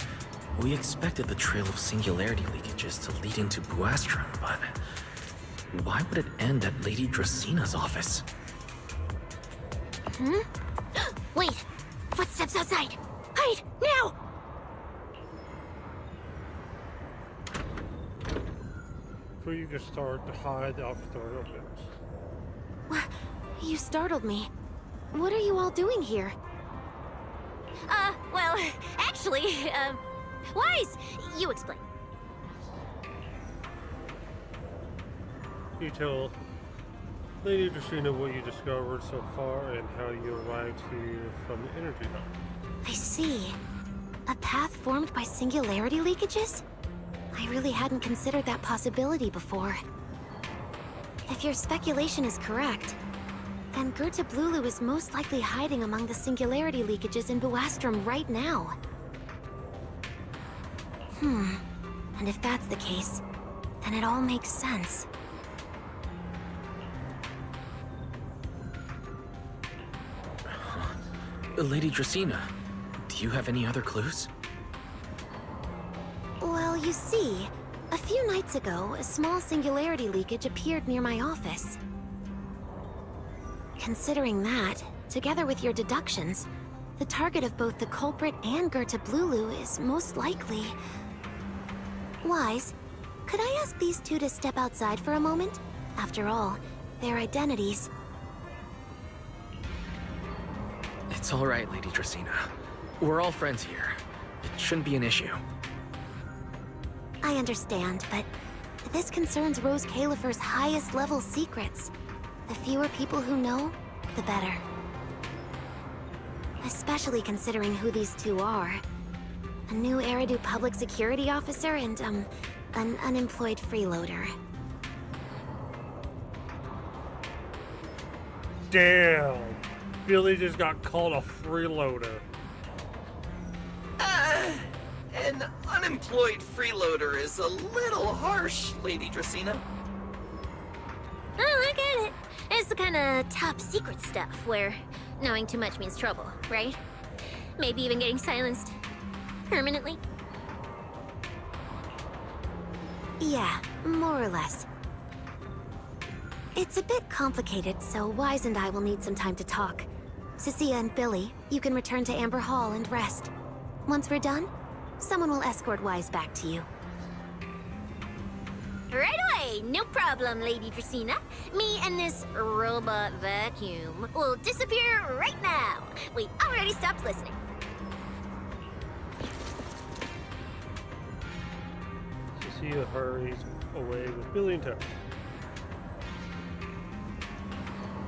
We expected the trail of singularity leakages to lead into Buastrum, but why would it end at Lady Dracina's office?
Hmm? Wait! Footsteps outside! Hide! Now!
Before you can start to hide, the office door opens.
You startled me. What are you all doing here?
Well, actually, Wise, you explain.
You tell Lady Dracina what you discovered so far and how you arrived here from the energy hub.
I see. A path formed by singularity leakages? I really hadn't considered that possibility before. If your speculation is correct, then Gerta Blulu is most likely hiding among the singularity leakages in Buastrum right now. And if that's the case, then it all makes sense.
Lady Dracina, do you have any other clues?
Well, you see, a few nights ago, a small singularity leakage appeared near my office. Considering that, together with your deductions, the target of both the culprit and Gerta Blulu is most likely... Wise, could I ask these two to step outside for a moment? After all, their identities...
It's all right, Lady Dracina. We're all friends here. It shouldn't be an issue.
I understand, but this concerns Rose Califer's highest level secrets. The fewer people who know, the better. Especially considering who these two are. A new Eridu public security officer and, an unemployed freeloader.
Damn! Billy just got called a freeloader.
An unemployed freeloader is a little harsh, Lady Dracina.
Oh, I get it. It's the kind of top secret stuff where knowing too much means trouble, right? Maybe even getting silenced permanently.
Yeah, more or less. It's a bit complicated, so Wise and I will need some time to talk. Cecilia and Billy, you can return to Amber Hall and rest. Once we're done, someone will escort Wise back to you.
Right away, no problem, Lady Dracina. Me and this robot vacuum will disappear right now. We already stopped listening.
Cecilia hurries away with Billy and Tara.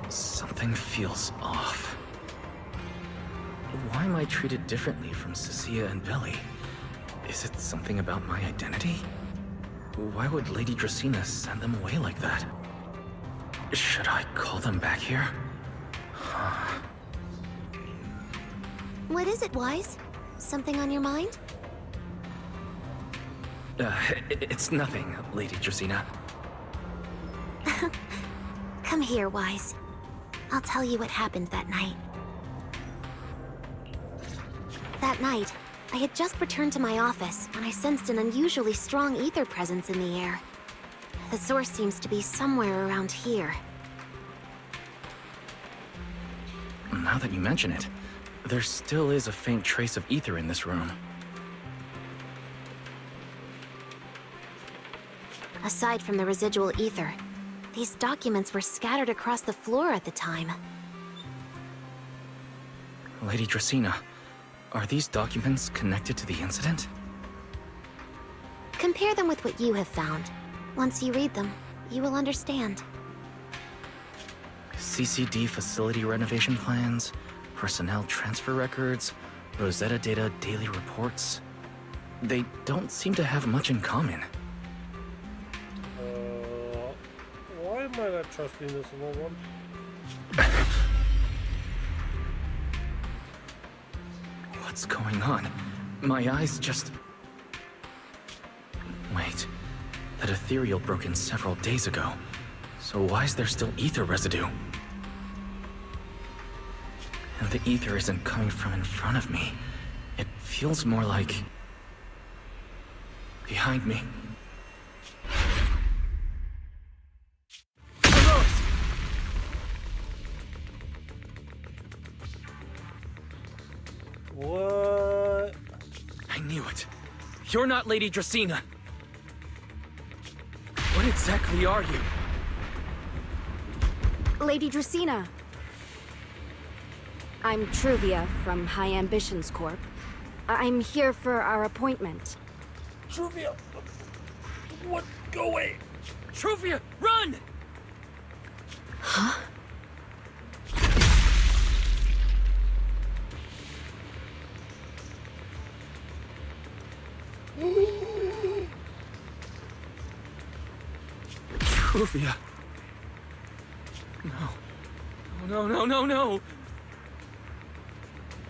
Something feels off. Why am I treated differently from Cecilia and Billy? Is it something about my identity? Why would Lady Dracina send them away like that? Should I call them back here?
What is it, Wise? Something on your mind?
It's nothing, Lady Dracina.
Come here, Wise. I'll tell you what happened that night. That night, I had just returned to my office when I sensed an unusually strong ether presence in the air.
The source seems to be somewhere around here.
Now that you mention it, there still is a faint trace of ether in this room.
Aside from the residual ether, these documents were scattered across the floor at the time.
Lady Dracena, are these documents connected to the incident?
Compare them with what you have found. Once you read them, you will understand.
CCD facility renovation plans, personnel transfer records, Rosetta data daily reports. They don't seem to have much in common.
Why am I not trusting this little one?
What's going on? My eyes just... Wait. That ethereal broke in several days ago. So why is there still ether residue? And the ether isn't coming from in front of me. It feels more like... behind me.
What?
I knew it. You're not Lady Dracena. What exactly are you?
Lady Dracena. I'm Truvia from High Ambitions Corp. I'm here for our appointment.
Truvia! What? Go away!
Truvia, run!
Huh?
Truvia. No.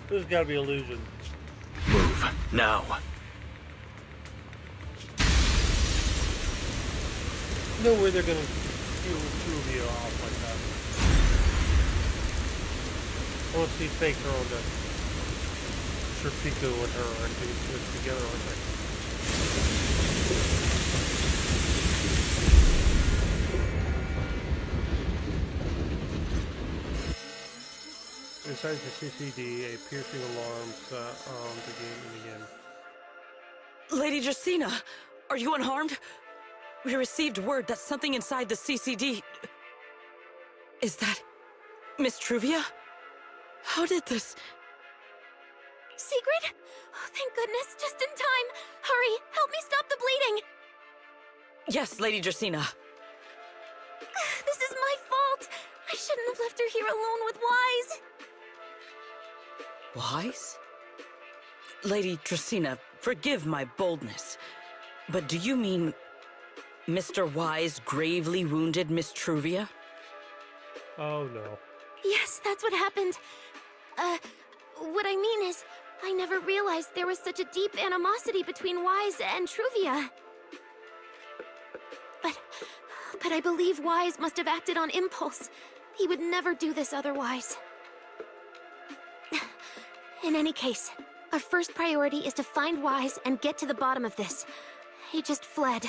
This has got to be illusion.
Move, now.
No way they're gonna kill Truvia off like that. Unless he faked her on the Serpico with her and they put together like that. Inside the CCD, a piercing alarm set on the game and again.
Lady Dracena, are you unharmed? We received word that something inside the CCD... Is that... Miss Truvia? How did this...
Sigrid? Oh, thank goodness, just in time! Hurry, help me stop the bleeding!
Yes, Lady Dracena.
This is my fault! I shouldn't have left her here alone with Wise!
Wise? Lady Dracena, forgive my boldness, but do you mean Mr. Wise gravely wounded Miss Truvia?
Oh no.
Yes, that's what happened. What I mean is, I never realized there was such a deep animosity between Wise and Truvia. But I believe Wise must have acted on impulse. He would never do this otherwise. In any case, our first priority is to find Wise and get to the bottom of this. He just fled.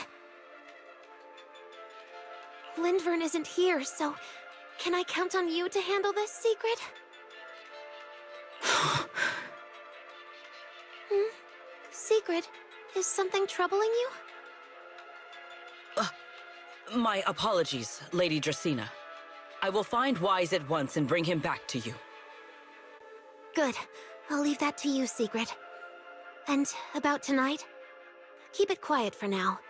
Lindvern isn't here, so can I count on you to handle this, Sigrid? Sigrid, is something troubling you?
My apologies, Lady Dracena. I will find Wise at once and bring him back to you.
Good. I'll leave that to you, Sigrid. And about tonight? Keep it quiet for now.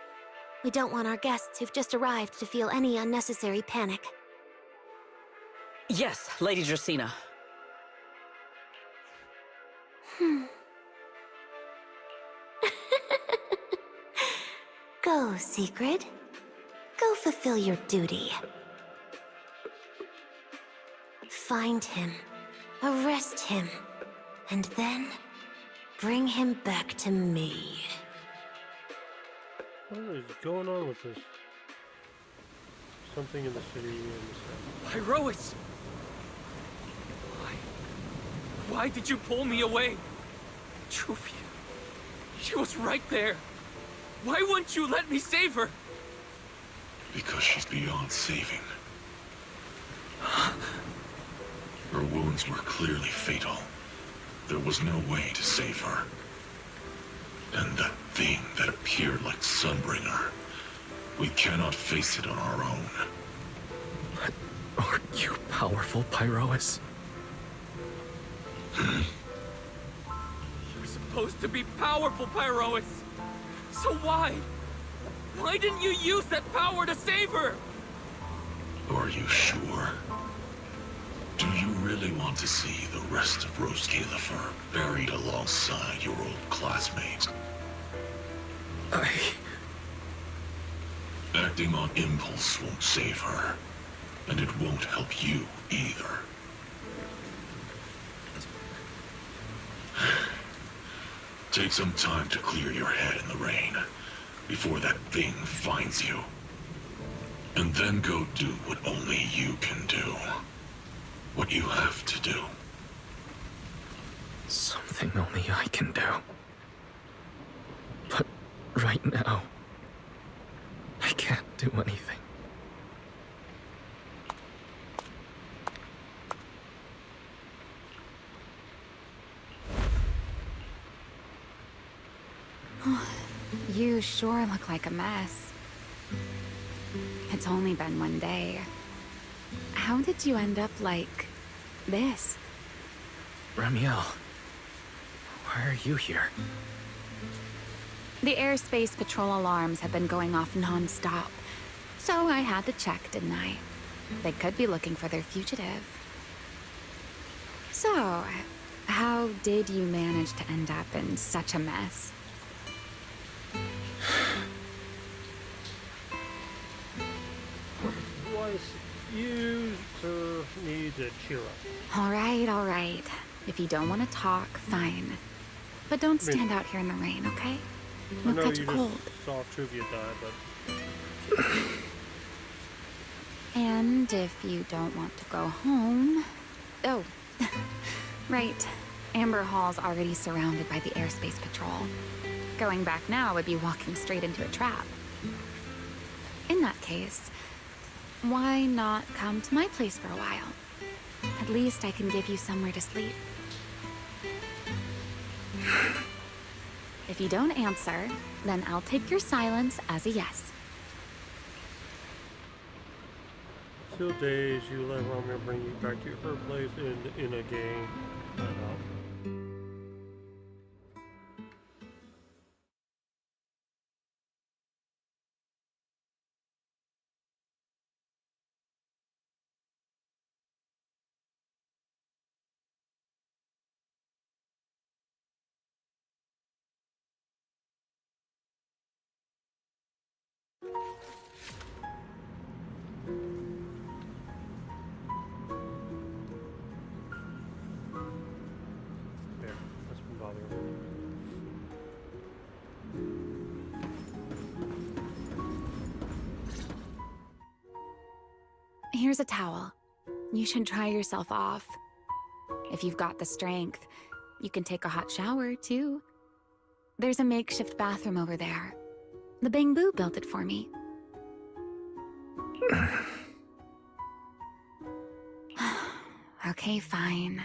We don't want our guests who've just arrived to feel any unnecessary panic.
Yes, Lady Dracena.
Go, Sigrid. Go fulfill your duty. Find him, arrest him, and then bring him back to me.
What is going on with this? Something in the city and
Pyrois! Why did you pull me away? Truvia, she was right there. Why wouldn't you let me save her?
because she's beyond saving. Her wounds were clearly fatal. There was no way to save her. And that thing that appeared like Sunbringer, we cannot face it on our own.
But aren't you powerful, Pyroas?
You're supposed to be powerful, Pyroas! So why? Why didn't you use that power to save her?
Are you sure? Do you really want to see the rest of Rose Califer buried alongside your old classmate? Acting on impulse won't save her, and it won't help you either. Take some time to clear your head in the rain, before that thing finds you. And then go do what only you can do. What you have to do.
Something only I can do. But right now, I can't do anything.
You sure look like a mess. It's only been one day. How did you end up like this?
Ramiel, why are you here?
The airspace patrol alarms have been going off non-stop, so I had to check, didn't I? They could be looking for their fugitive. So, how did you manage to end up in such a mess?
You, sir, need to cheer up.
All right. If you don't want to talk, fine. But don't stand out here in the rain, okay? You'll catch a cold.
Just saw Truvia die, but...
And if you don't want to go home... Oh, right. Amber Hall's already surrounded by the airspace patrol. Going back now would be walking straight into a trap. In that case, why not come to my place for a while? At least I can give you somewhere to sleep. If you don't answer, then I'll take your silence as a yes.
Till days you let Romeo bring you back to her place in a game. I know. There, that's been bothering me.
Here's a towel. You should dry yourself off. If you've got the strength, you can take a hot shower, too. There's a makeshift bathroom over there. The Bangbu built it for me. Okay, fine.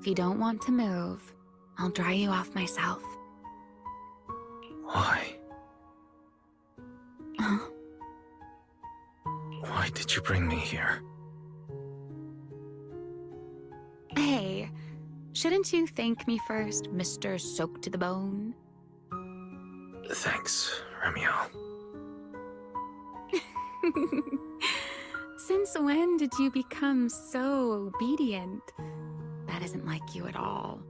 If you don't want to move, I'll dry you off myself.
Why? Why did you bring me here?
Hey, shouldn't you thank me first, Mr. Soaked to the Bone?
Thanks, Ramiel.
Since when did you become so obedient? That isn't like you at all.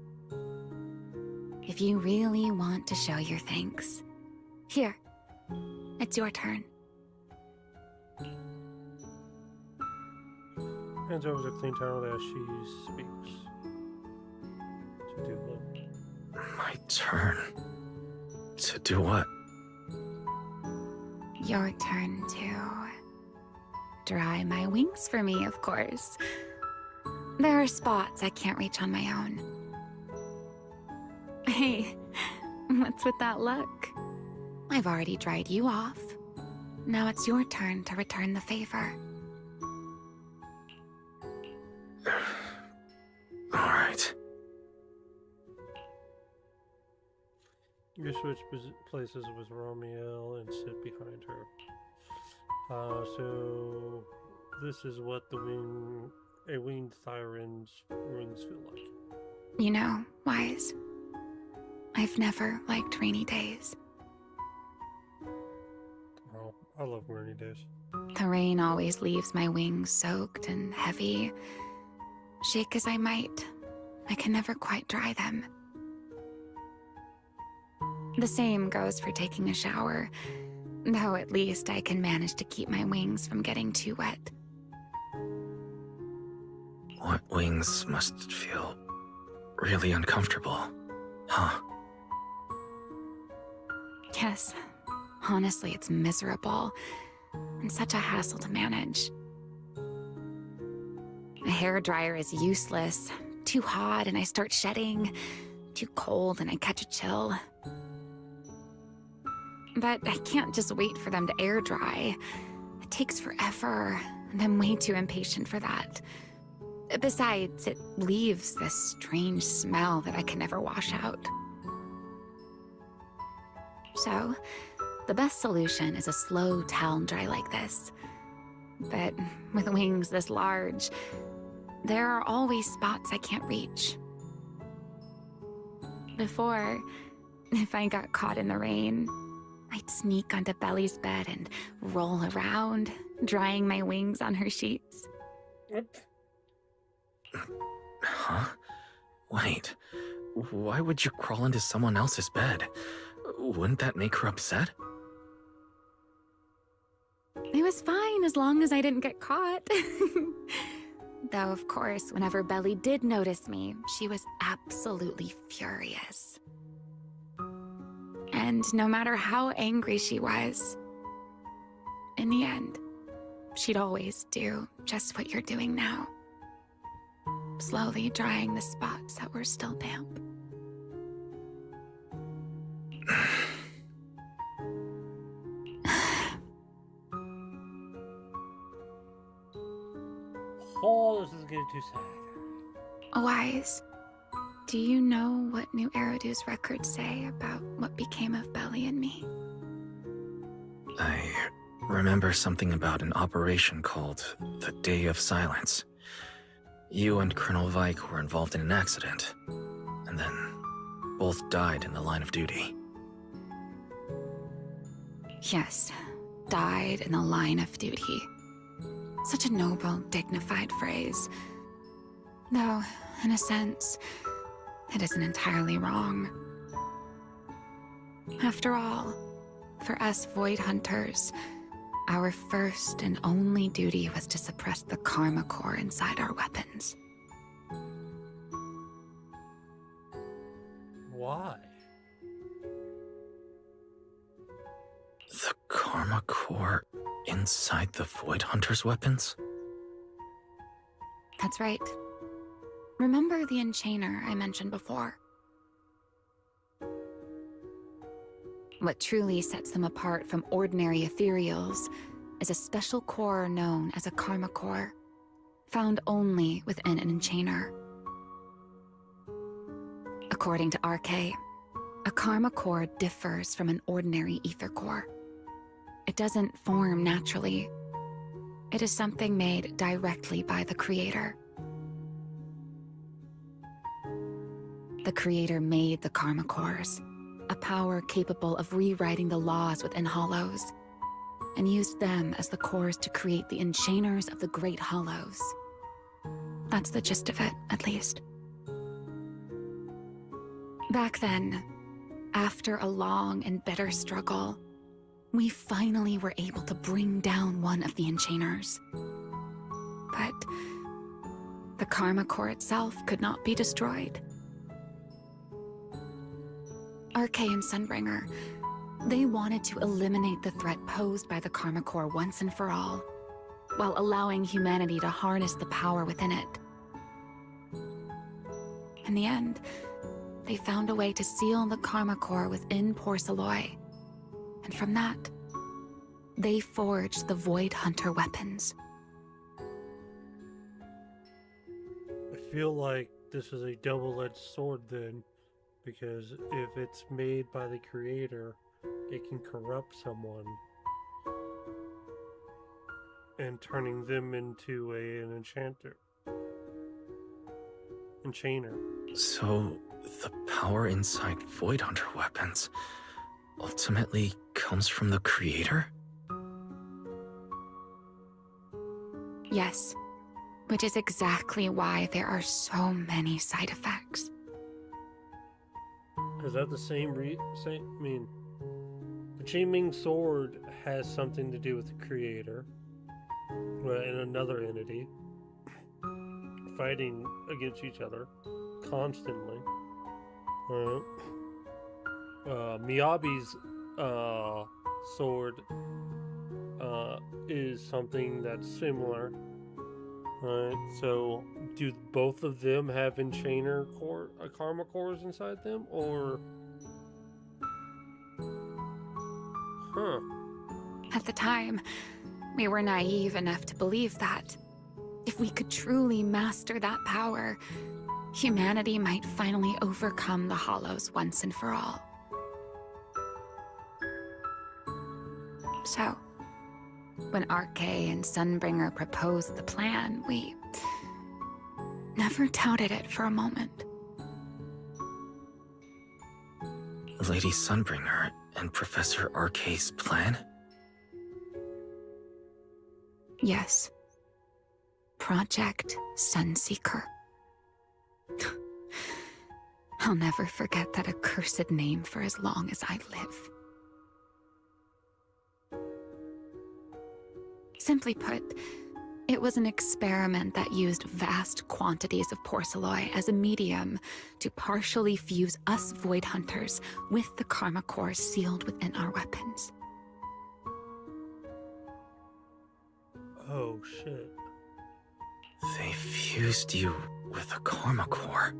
If you really want to show your thanks, here, it's your turn.
Hands over the clean towel as she speaks. To do what?
My turn. To do what?
Your turn to dry my wings for me, of course. There are spots I can't reach on my own. Hey, what's with that look? I've already dried you off. Now it's your turn to return the favor.
Alright.
You switch places with Romeo and sit behind her. So this is what a winged Thyran's wings feel like.
You know, Wise, I've never liked rainy days.
Oh, I love rainy days.
The rain always leaves my wings soaked and heavy. Shake as I might, I can never quite dry them. The same goes for taking a shower, though at least I can manage to keep my wings from getting too wet.
Wet wings must feel really uncomfortable, huh?
Yes, honestly, it's miserable and such a hassle to manage. A hairdryer is useless. Too hot and I start shedding. Too cold and I catch a chill. But I can't just wait for them to air dry. It takes forever, and I'm way too impatient for that. Besides, it leaves this strange smell that I can never wash out. So, the best solution is a slow towel dry like this. But with wings this large, there are always spots I can't reach. Before, if I got caught in the rain, I'd sneak onto Belly's bed and roll around, drying my wings on her sheets.
Huh? Wait, why would you crawl into someone else's bed? Wouldn't that make her upset?
It was fine as long as I didn't get caught. Though, of course, whenever Belly did notice me, she was absolutely furious. And no matter how angry she was, in the end, she'd always do just what you're doing now. Slowly drying the spots that were still damp.
Oh, this is getting too sad.
Wise, do you know what New Eridu's records say about what became of Belly and me?
I remember something about an operation called the Day of Silence. You and Colonel Vike were involved in an accident, and then both died in the line of duty.
Yes, died in the line of duty. Such a noble, dignified phrase. Though, in a sense, it isn't entirely wrong. After all, for us Void Hunters, our first and only duty was to suppress the karma core inside our weapons.
Why?
The karma core inside the Void Hunter's weapons?
That's right. Remember the enchainer I mentioned before? What truly sets them apart from ordinary ethereals is a special core known as a karma core, found only within an enchainer. According to RK, a karma core differs from an ordinary ether core. It doesn't form naturally. It is something made directly by the Creator. The Creator made the karma cores, a power capable of rewriting the laws within hollows, and used them as the cores to create the enchainers of the Great Hollows. That's the gist of it, at least. Back then, after a long and bitter struggle, we finally were able to bring down one of the enchainers. But the karma core itself could not be destroyed. RK and Sunbringer, they wanted to eliminate the threat posed by the karma core once and for all, while allowing humanity to harness the power within it. In the end, they found a way to seal the karma core within Porceloy, and from that, they forged the Void Hunter weapons.
I feel like this is a double-edged sword then, because if it's made by the creator, it can corrupt someone and turning them into an enchainer.
So, the power inside Void Hunter weapons ultimately comes from the creator?
Yes, which is exactly why there are so many side effects.
Is that the same I mean, the Qingming sword has something to do with the creator, and another entity fighting against each other constantly. Miyabi's sword is something that's similar. So do both of them have enchainer karma cores inside them, or
At the time, we were naive enough to believe that if we could truly master that power, humanity might finally overcome the Hollows once and for all. So, when RK and Sunbringer proposed the plan, we never doubted it for a moment.
Lady Sunbringer and Professor RK's plan?
Yes. Project Sunseeker. I'll never forget that accursed name for as long as I live. Simply put, it was an experiment that used vast quantities of porcelloi as a medium to partially fuse us Void Hunters with the karma cores sealed within our weapons.
oh shit.
They fused you with a karma core.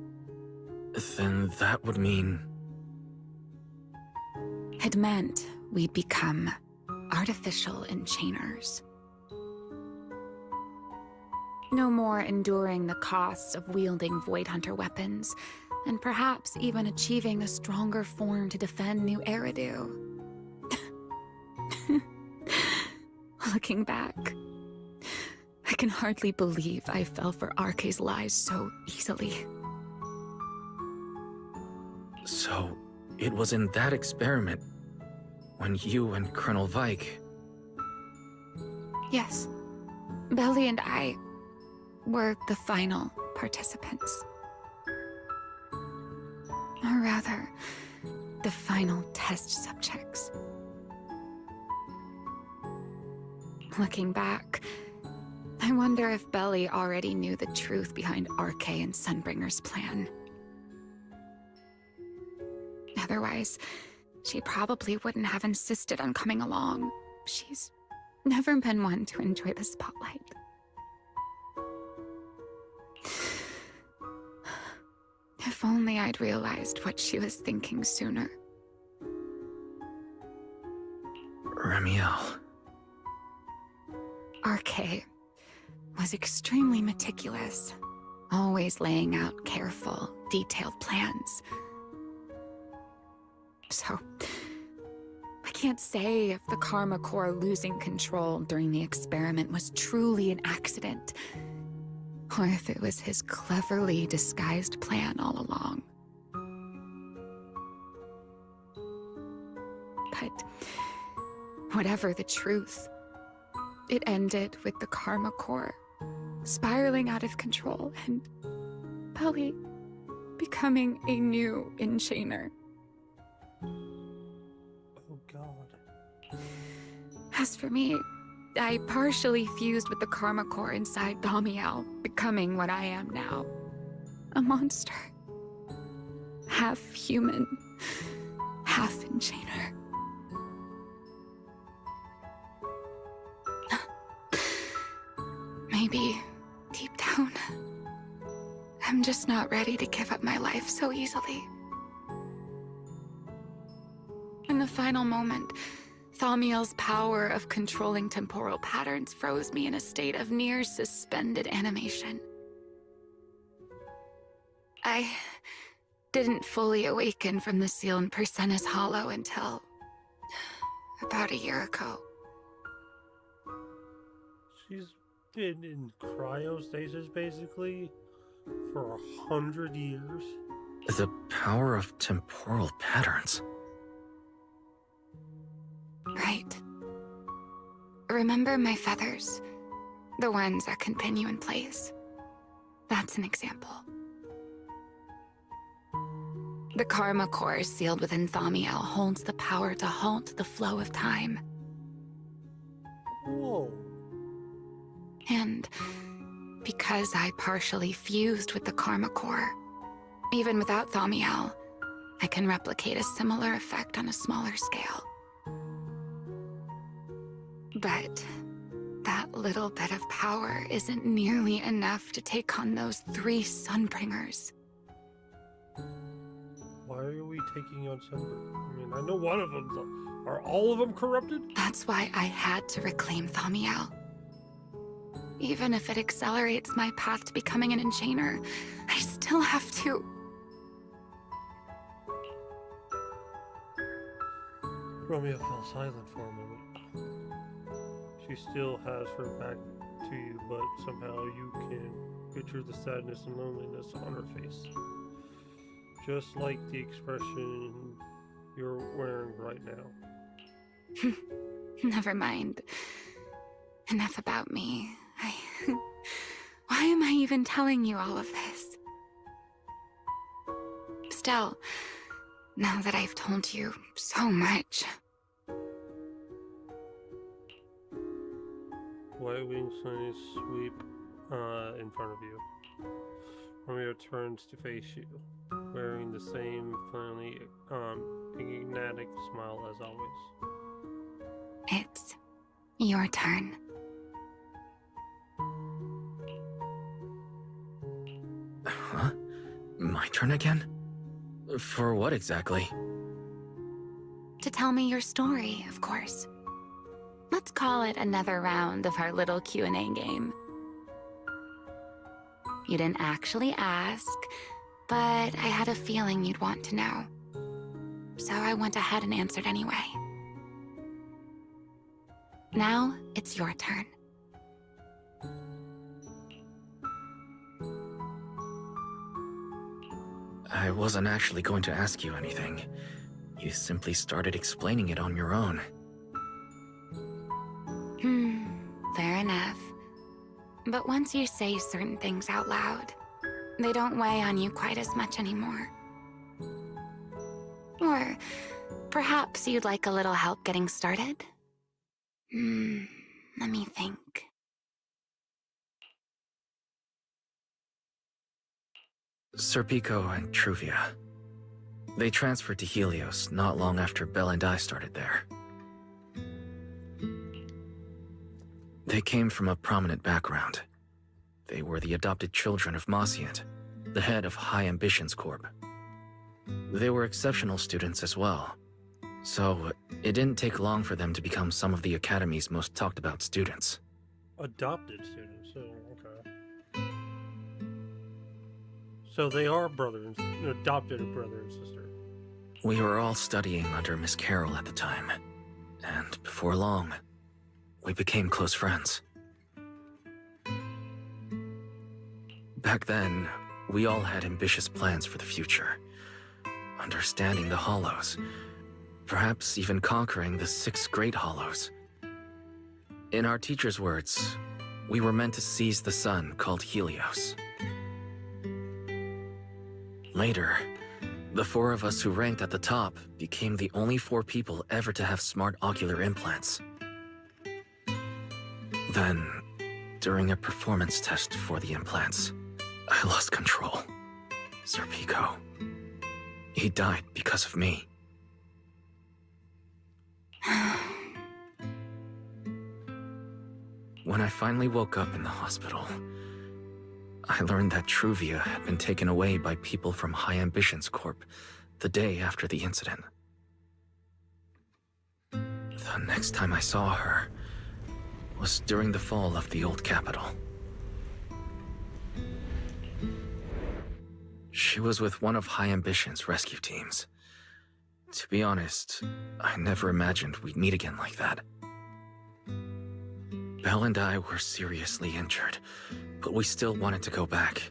Then that would mean...
It meant we'd become artificial enchainers. No more enduring the costs of wielding Void Hunter weapons, and perhaps even achieving a stronger form to defend New Eridu. Looking back, I can hardly believe I fell for RK's lies so easily.
So, it was in that experiment when you and Colonel Vike...
Yes, Belly and I were the final participants. Or rather, the final test subjects. Looking back, I wonder if Belly already knew the truth behind RK and Sunbringer's plan. Otherwise, she probably wouldn't have insisted on coming along. She's never been one to enjoy the spotlight. If only I'd realized what she was thinking sooner.
Ramiel.
RK was extremely meticulous, always laying out careful, detailed plans. So, I can't say if the Karma Core losing control during the experiment was truly an accident, or if it was his cleverly disguised plan all along. But whatever the truth, it ended with the Karma Core spiraling out of control and Belly becoming a new Enchainer.
Oh god.
As for me, I partially fused with the Karma Core inside Damiel, becoming what I am now. A monster. Half human, half Enchainer. Maybe, deep down, I'm just not ready to give up my life so easily. In the final moment, Thaumiel's power of controlling temporal patterns froze me in a state of near suspended animation. I didn't fully awaken from the seal in Persena's Hollow until about a year ago.
She's been in cryostasis basically for 100 years.
The power of temporal patterns.
Right. Remember my feathers? The ones that can pin you in place. That's an example. The Karma Core sealed within Thaumiel holds the power to halt the flow of time.
Whoa.
And because I partially fused with the Karma Core, even without Thaumiel, I can replicate a similar effect on a smaller scale. But that little bit of power isn't nearly enough to take on those 3 Sunbringers.
Why are we taking on Sunbird? I mean, I know one of them. Are all of them corrupted?
That's why I had to reclaim Thaumiel. Even if it accelerates my path to becoming an Enchainer, I still have to...
Romeo fell silent for a moment. She still has her back to you, but somehow you can picture the sadness and loneliness on her face. Just like the expression you're wearing right now.
Never mind. Enough about me. Why am I even telling you all of this? Still, now that I've told you so much...
White wings slowly sweep in front of you. Romeo turns to face you, wearing the same friendly, enigmatic smile as always.
It's your turn.
Huh? My turn again? For what exactly?
To tell me your story, of course. Let's call it another round of our little Q&A game. You didn't actually ask, but I had a feeling you'd want to know. So I went ahead and answered anyway. Now, it's your turn.
I wasn't actually going to ask you anything. You simply started explaining it on your own.
Fair enough. But once you say certain things out loud, they don't weigh on you quite as much anymore. Or perhaps you'd like a little help getting started? Let me think.
Serpico and Truvia. They transferred to Helios not long after Belle and I started there. They came from a prominent background. They were the adopted children of Mosient, the head of High Ambitions Corp. They were exceptional students as well, so it didn't take long for them to become some of the Academy's most talked about students.
Adopted students, so okay. So they are adopted brother and sister.
We were all studying under Miss Carroll at the time, and before long, we became close friends. Back then, we all had ambitious plans for the future. Understanding the Hollows, perhaps even conquering the 6 Great Hollows. In our teacher's words, we were meant to seize the sun called Helios. Later, the 4 of us who ranked at the top became the only 4 people ever to have smart ocular implants. Then, during a performance test for the implants, I lost control. Serpico. He died because of me. When I finally woke up in the hospital, I learned that Truvia had been taken away by people from High Ambitions Corp the day after the incident. The next time I saw her was during the fall of the old capital. She was with one of High Ambition's rescue teams. To be honest, I never imagined we'd meet again like that. Belle and I were seriously injured, but we still wanted to go back.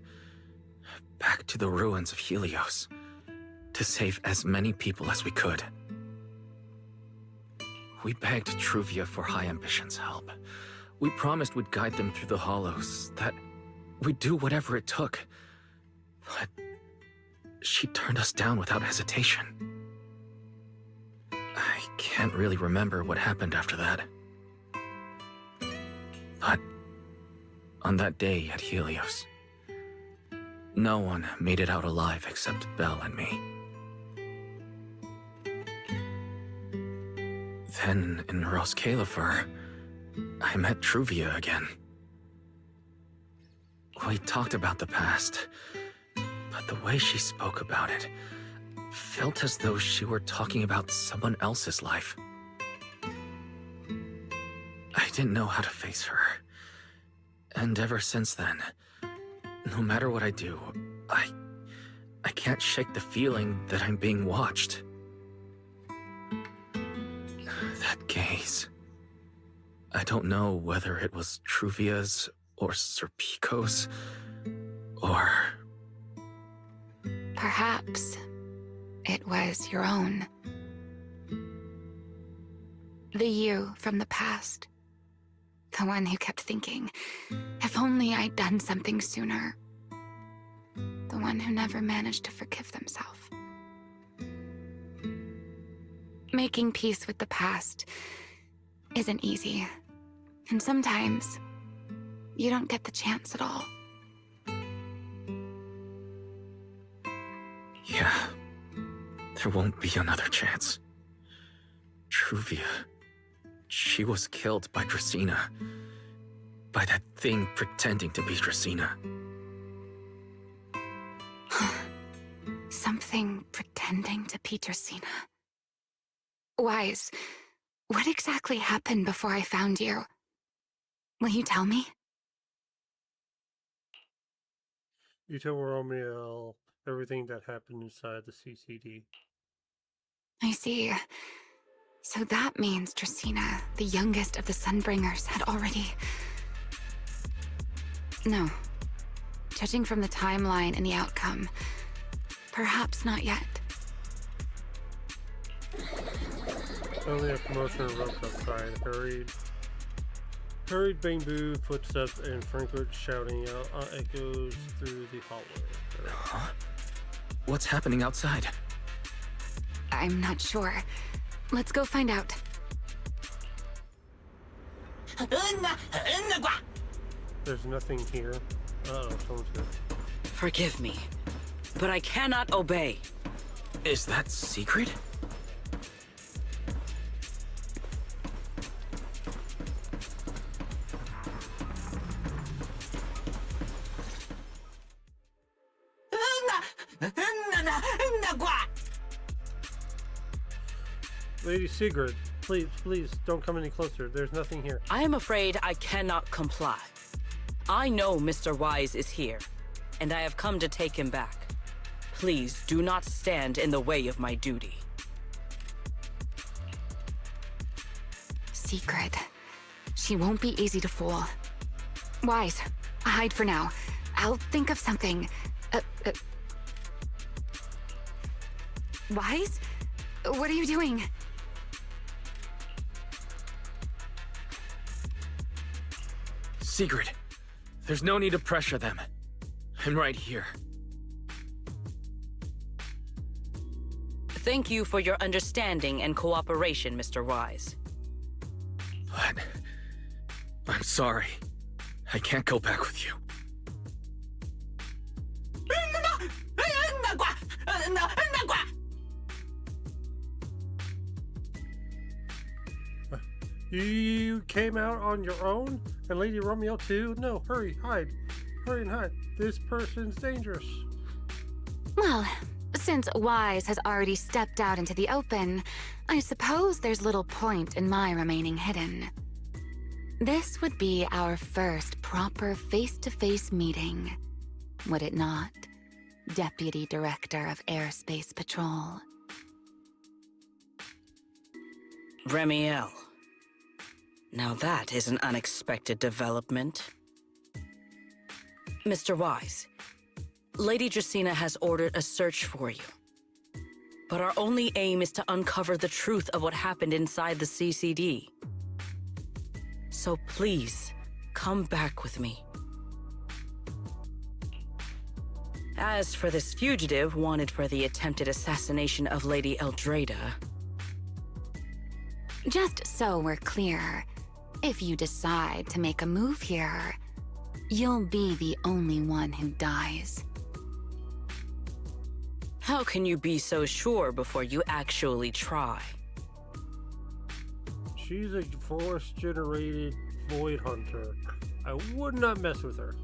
Back to the ruins of Helios, to save as many people as we could. We begged Truvia for High Ambition's help. We promised we'd guide them through the hollows, that we'd do whatever it took. But she turned us down without hesitation. I can't really remember what happened after that. But on that day at Helios, no one made it out alive except Belle and me. Then in Roskalifer, I met Truvia again. We talked about the past, but the way she spoke about it felt as though she were talking about someone else's life. I didn't know how to face her. And ever since then, no matter what I do, I can't shake the feeling that I'm being watched. That gaze. I don't know whether it was Truvia's or Serpico's, or...
Perhaps it was your own. The you from the past. The one who kept thinking, if only I'd done something sooner. The one who never managed to forgive themselves. Making peace with the past isn't easy. And sometimes, you don't get the chance at all.
Yeah, there won't be another chance. Truvia, she was killed by Dracena. By that thing pretending to be Dracena.
Something pretending to be Dracena. Wise, what exactly happened before I found you? Will you tell me?
You tell Romeo everything that happened inside the CCD.
I see. So that means Dracena, the youngest of the Sunbringers, had already... No. Judging from the timeline and the outcome, perhaps not yet.
Only a commotion erupts outside. Hurried bamboo footsteps and Frankfurt shouting out echoes through the hallway.
Huh? What's happening outside?
I'm not sure. Let's go find out.
There's nothing here. Uh-oh, someone's here.
Forgive me, but I cannot obey.
Is that secret?
Lady Sigrid, please, don't come any closer. There's nothing here.
I am afraid I cannot comply. I know Mr. Wise is here, and I have come to take him back. Please do not stand in the way of my duty.
Secret. She won't be easy to fool. Wise, hide for now. I'll think of something. Wise? What are you doing?
Sigrid, there's no need to pressure them. I'm right here.
Thank you for your understanding and cooperation, Mr. Wise.
But... I'm sorry. I can't go back with you.
You came out on your own? And Lady Romeo too? No, hurry, hide. Hurry and hide. This person's dangerous.
Well, Since Wise has already stepped out into the open, I suppose there's little point in my remaining hidden. This would be our first proper face-to-face meeting, would it not, Deputy Director of Airspace Patrol?
Remiel. Now that is an unexpected development. Mr. Wise, Lady Dracaena has ordered a search for you. But our only aim is to uncover the truth of what happened inside the CCD. So please, come back with me. As for this fugitive wanted for the attempted assassination of Lady Eldrada...
Just so we're clear, if you decide to make a move here, you'll be the only one who dies.
How can you be so sure before you actually try?
She's a force-generated void hunter. I would not mess with her.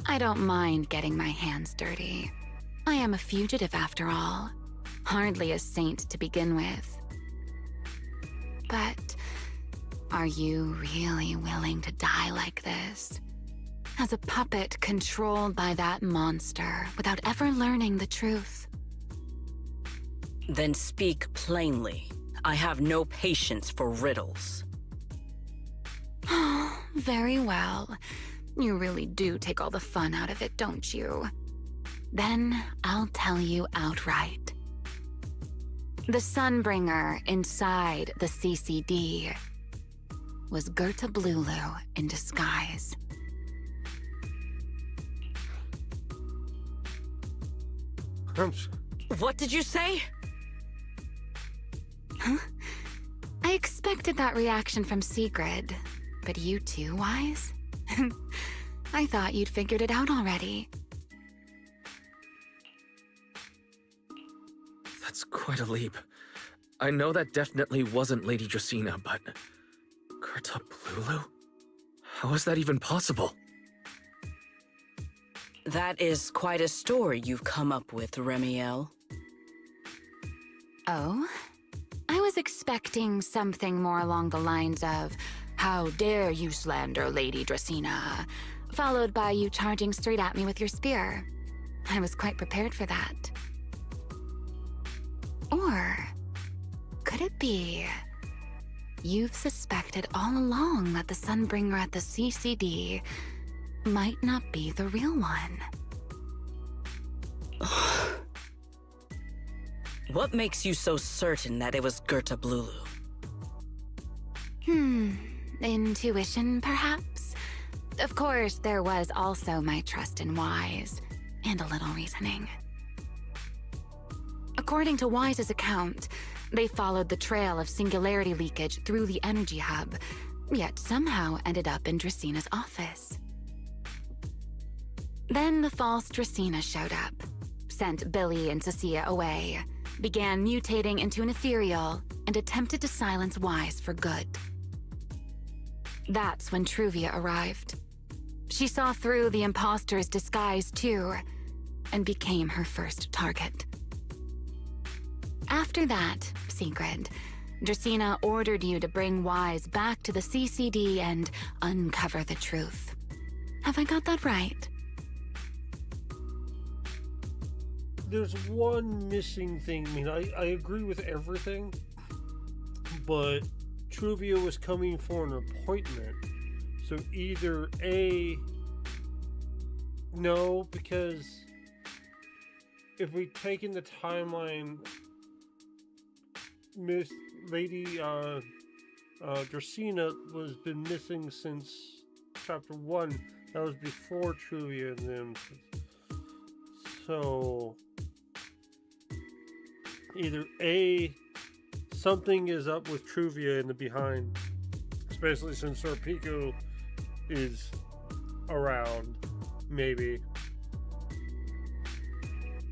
I don't mind getting my hands dirty. I am a fugitive after all. Hardly a saint to begin with. But are you really willing to die like this? As a puppet controlled by that monster without ever learning the truth?
Then speak plainly. I have no patience for riddles.
Very well. You really do take all the fun out of it, don't you? Then I'll tell you outright. The Sunbringer inside the CCD was Gerta Blulu in disguise.
What did you say?
Huh? I expected that reaction from Sigrid, but you too, Wise? I thought you'd figured it out already.
That's quite a leap. I know that definitely wasn't Lady Dracaena, but... Gerta Blulu? How is that even possible?
That is quite a story you've come up with, Remiel.
Oh? I was expecting something more along the lines of, "How dare you slander Lady Dracaena?" followed by you charging straight at me with your spear. I was quite prepared for that. Or could it be you've suspected all along that the Sunbringer at the CCD might not be the real one?
What makes you so certain that it was Gerta Blulu?
Intuition, perhaps? Of course, there was also my trust in Wise, and a little reasoning. According to Wise's account, they followed the trail of singularity leakage through the energy hub, yet somehow ended up in Draceena's office. Then the false Dracaena showed up, sent Billy and Cecilia away, began mutating into an ethereal, and attempted to silence Wise for good. That's when Truvia arrived. She saw through the imposter's disguise too, and became her first target. After that, Sigrid, Dracaena ordered you to bring Wise back to the CCD and uncover the truth. Have I got that right?
There's one missing thing. I mean, I agree with everything, but Truvia was coming for an appointment. So either A, no, because if we take in the timeline, Miss Lady Dracaena was been missing since chapter 1. That was before Truvia and them. So either A, something is up with Truvia in the behind, especially since Sir Pico is around, maybe.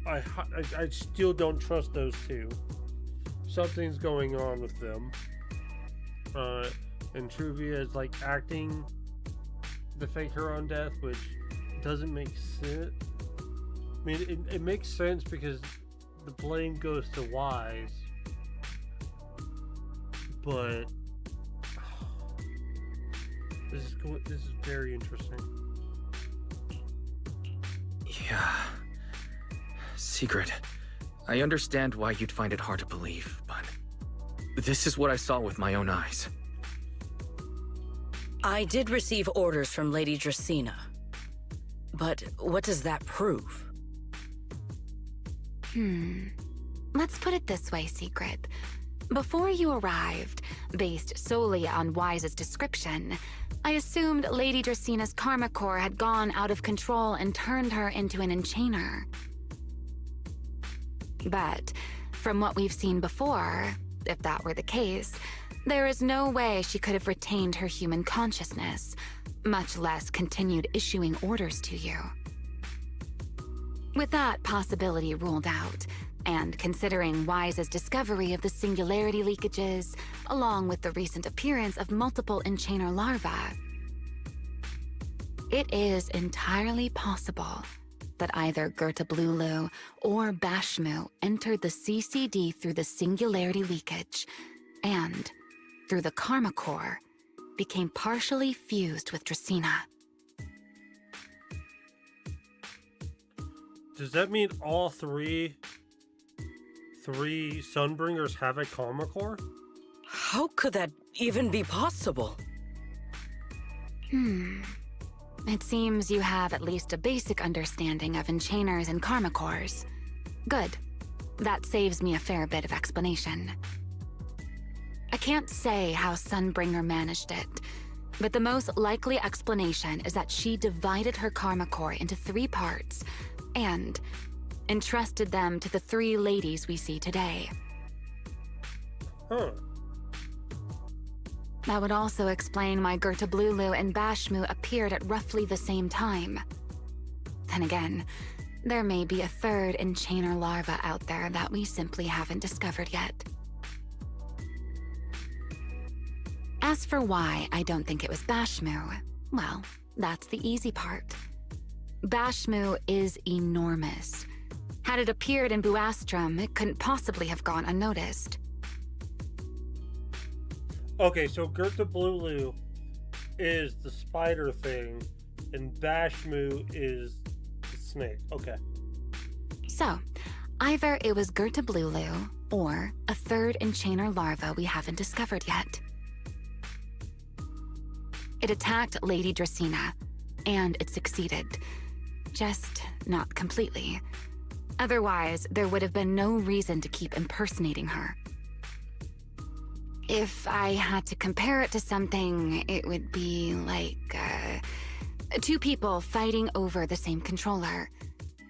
I still don't trust those two. Something's going on with them. And Truvia is like acting to fake her own death, which doesn't make sense. I mean, it makes sense because the blame goes to Wise, but this is very interesting.
Yeah. Secret. I understand why you'd find it hard to believe, but this is what I saw with my own eyes.
I did receive orders from Lady Dracena. But what does that prove?
Let's put it this way, Secret. Before you arrived, based solely on Wise's description, I assumed Lady Dracena's karma core had gone out of control and turned her into an enchainer. But from what we've seen before, if that were the case, there is no way she could have retained her human consciousness, much less continued issuing orders to you. With that possibility ruled out, and considering Wise's discovery of the singularity leakages, along with the recent appearance of multiple enchainer larvae, it is entirely possible that either Gerta Blulu or Bashmu entered the CCD through the singularity leakage, and, through the karma core, became partially fused with Dracena.
Does that mean all three Sunbringers have a karma core?
How could that even be possible?
It seems you have at least a basic understanding of enchainers and karma cores. Good. That saves me a fair bit of explanation. I can't say how Sunbringer managed it, but the most likely explanation is that she divided her karma core into 3 parts and entrusted them to the 3 ladies we see today.
Huh.
That would also explain why Gerta Blulu and Bashmu appeared at roughly the same time. Then again, there may be a 3rd enchainer larva out there that we simply haven't discovered yet. As for why I don't think it was Bashmu, well, that's the easy part. Bashmu is enormous. Had it appeared in Buastrum, it couldn't possibly have gone unnoticed.
Okay, so Gerta Blulu is the spider thing, and Bashmu is the snake. Okay.
So, either it was Gerta Blulu, or a 3rd enchainer larva we haven't discovered yet. It attacked Lady Dracena, and it succeeded. Just not completely. Otherwise, there would have been no reason to keep impersonating her. If I had to compare it to something, it would be like, 2 people fighting over the same controller.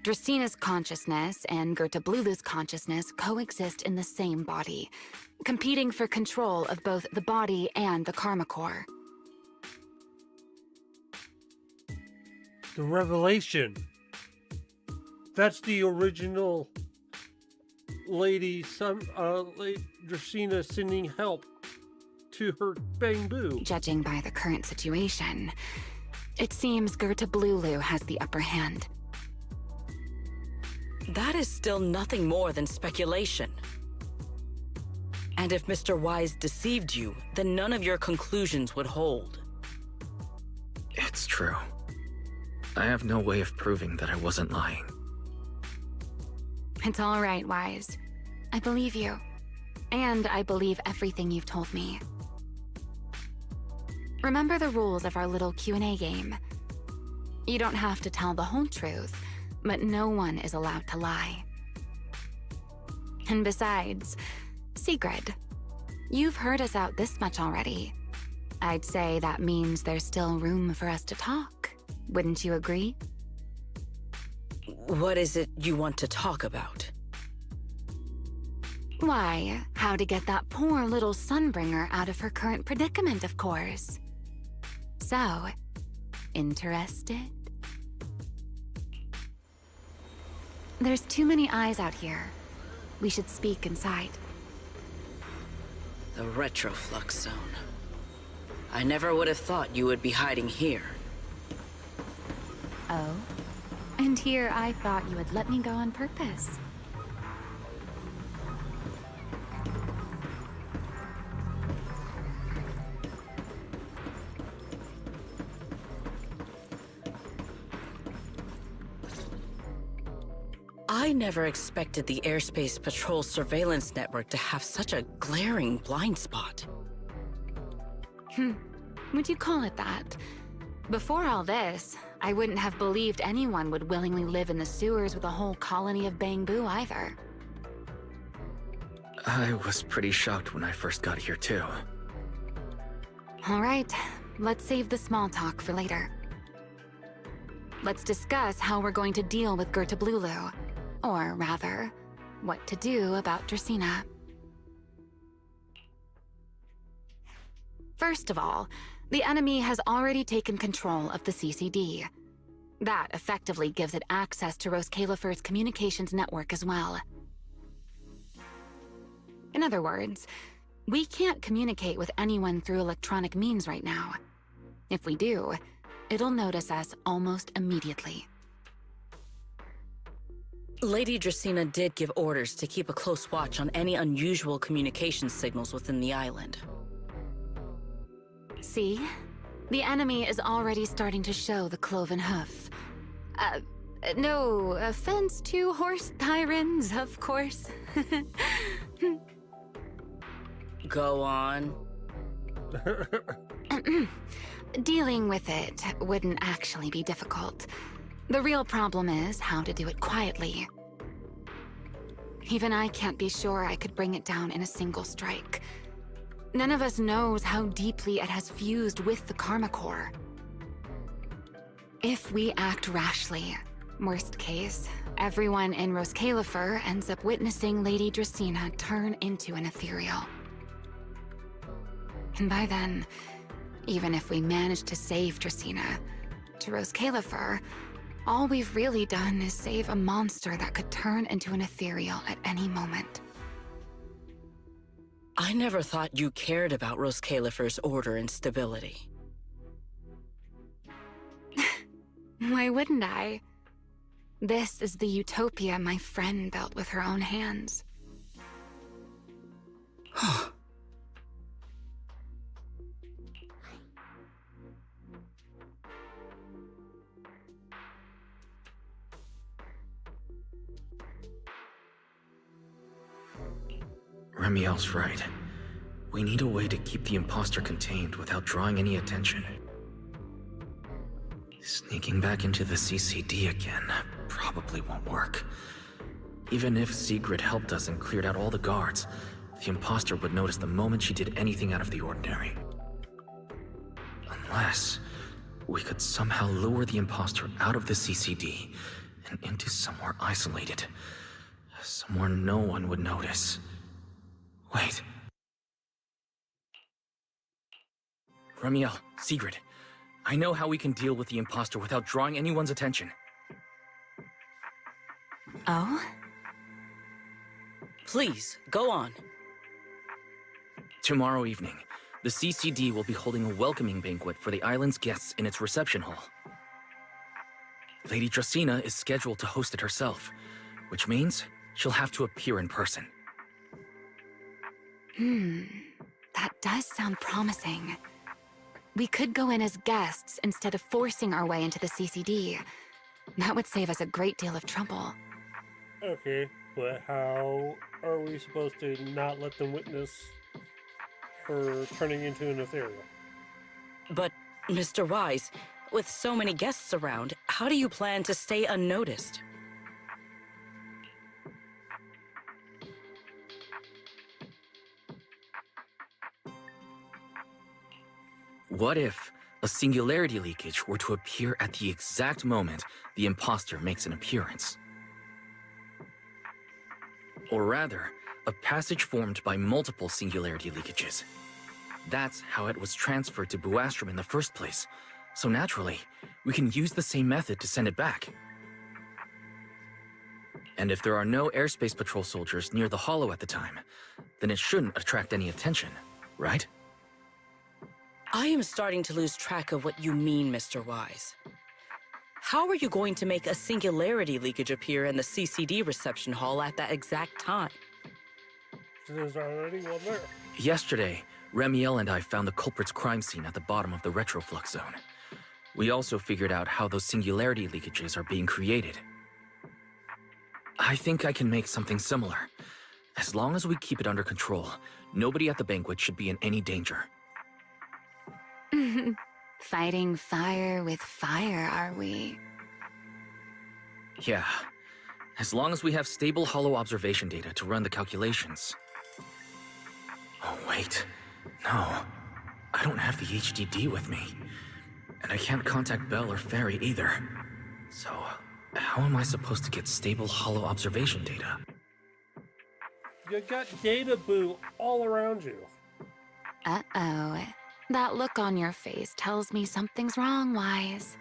Dracena's consciousness and Gerta Blulu's consciousness coexist in the same body, competing for control of both the body and the karma core.
The revelation. That's the original Lady Dracena sending help to her Bangbu.
Judging by the current situation, it seems Gerta Blulu has the upper hand.
That is still nothing more than speculation. And if Mr. Wise deceived you, then none of your conclusions would hold.
It's true. I have no way of proving that I wasn't lying.
It's all right, Wise. I believe you. And I believe everything you've told me. Remember the rules of our little Q&A game. You don't have to tell the whole truth, but no one is allowed to lie. And besides, Sigrid, you've heard us out this much already. I'd say that means there's still room for us to talk. Wouldn't you agree?
What is it you want to talk about?
Why, how to get that poor little Sunbringer out of her current predicament, of course. So, interested? There's too many eyes out here. We should speak inside.
The Retroflux Zone. I never would have thought you would be hiding here.
Oh? And here I thought you would let me go on purpose.
I never expected the Airspace Patrol surveillance network to have such a glaring blind spot.
Would you call it that? Before all this, I wouldn't have believed anyone would willingly live in the sewers with a whole colony of Bangbu either.
I was pretty shocked when I first got here too.
All right, let's save the small talk for later. Let's discuss how we're going to deal with Gerta Blulu. Or rather, what to do about Dracaena. First of all, the enemy has already taken control of the CCD. That effectively gives it access to Roskalifer's communications network as well. In other words, we can't communicate with anyone through electronic means right now. If we do, it'll notice us almost immediately.
Lady Dracaena did give orders to keep a close watch on any unusual communication signals within the island.
See? The enemy is already starting to show the cloven hoof. No offense to horse tyrants, of course.
Go on.
Dealing with it wouldn't actually be difficult. The real problem is how to do it quietly. Even I can't be sure I could bring it down in a single strike. None of us knows how deeply it has fused with the Karma Core. If we act rashly, worst case, everyone in Roskalifer ends up witnessing Lady Dracaena turn into an ethereal. And by then, even if we manage to save Dracaena, to Roskalifer, all we've really done is save a monster that could turn into an ethereal at any moment.
I never thought you cared about Roskalifer's order and stability.
Why wouldn't I? This is the utopia my friend built with her own hands.
Remiel's right. We need a way to keep the imposter contained without drawing any attention. Sneaking back into the CCD again probably won't work. Even if Sigrid helped us and cleared out all the guards, the imposter would notice the moment she did anything out of the ordinary. Unless we could somehow lure the imposter out of the CCD and into somewhere isolated. Somewhere no one would notice. Wait. Remiel, Sigrid, I know how we can deal with the imposter without drawing anyone's attention.
Oh?
Please, go on.
Tomorrow evening, the CCD will be holding a welcoming banquet for the island's guests in its reception hall. Lady Dracaena is scheduled to host it herself, which means she'll have to appear in person.
That does sound promising. We could go in as guests instead of forcing our way into the CCD. That would save us a great deal of trouble.
Okay, but how are we supposed to not let them witness her turning into an ethereal?
But, Mr. Wise, with so many guests around, how do you plan to stay unnoticed?
What if a singularity leakage were to appear at the exact moment the imposter makes an appearance? Or rather, a passage formed by multiple singularity leakages. That's how it was transferred to Buastrom in the first place, so naturally, we can use the same method to send it back. And if there are no airspace patrol soldiers near the hollow at the time, then it shouldn't attract any attention, right?
I am starting to lose track of what you mean, Mr. Wise. How are you going to make a singularity leakage appear in the CCD reception hall at that exact time?
There's already one there.
Yesterday, Remiel and I found the culprit's crime scene at the bottom of the retroflux zone. We also figured out how those singularity leakages are being created. I think I can make something similar. As long as we keep it under control, nobody at the banquet should be in any danger.
Fighting fire with fire, are we?
Yeah. As long as we have stable hollow observation data to run the calculations. Oh, wait. No. I don't have the HDD with me. And I can't contact Bell or Ferry either. So, how am I supposed to get stable hollow observation data?
You got data boo all around you.
Uh-oh. That look on your face tells me something's wrong, Wise.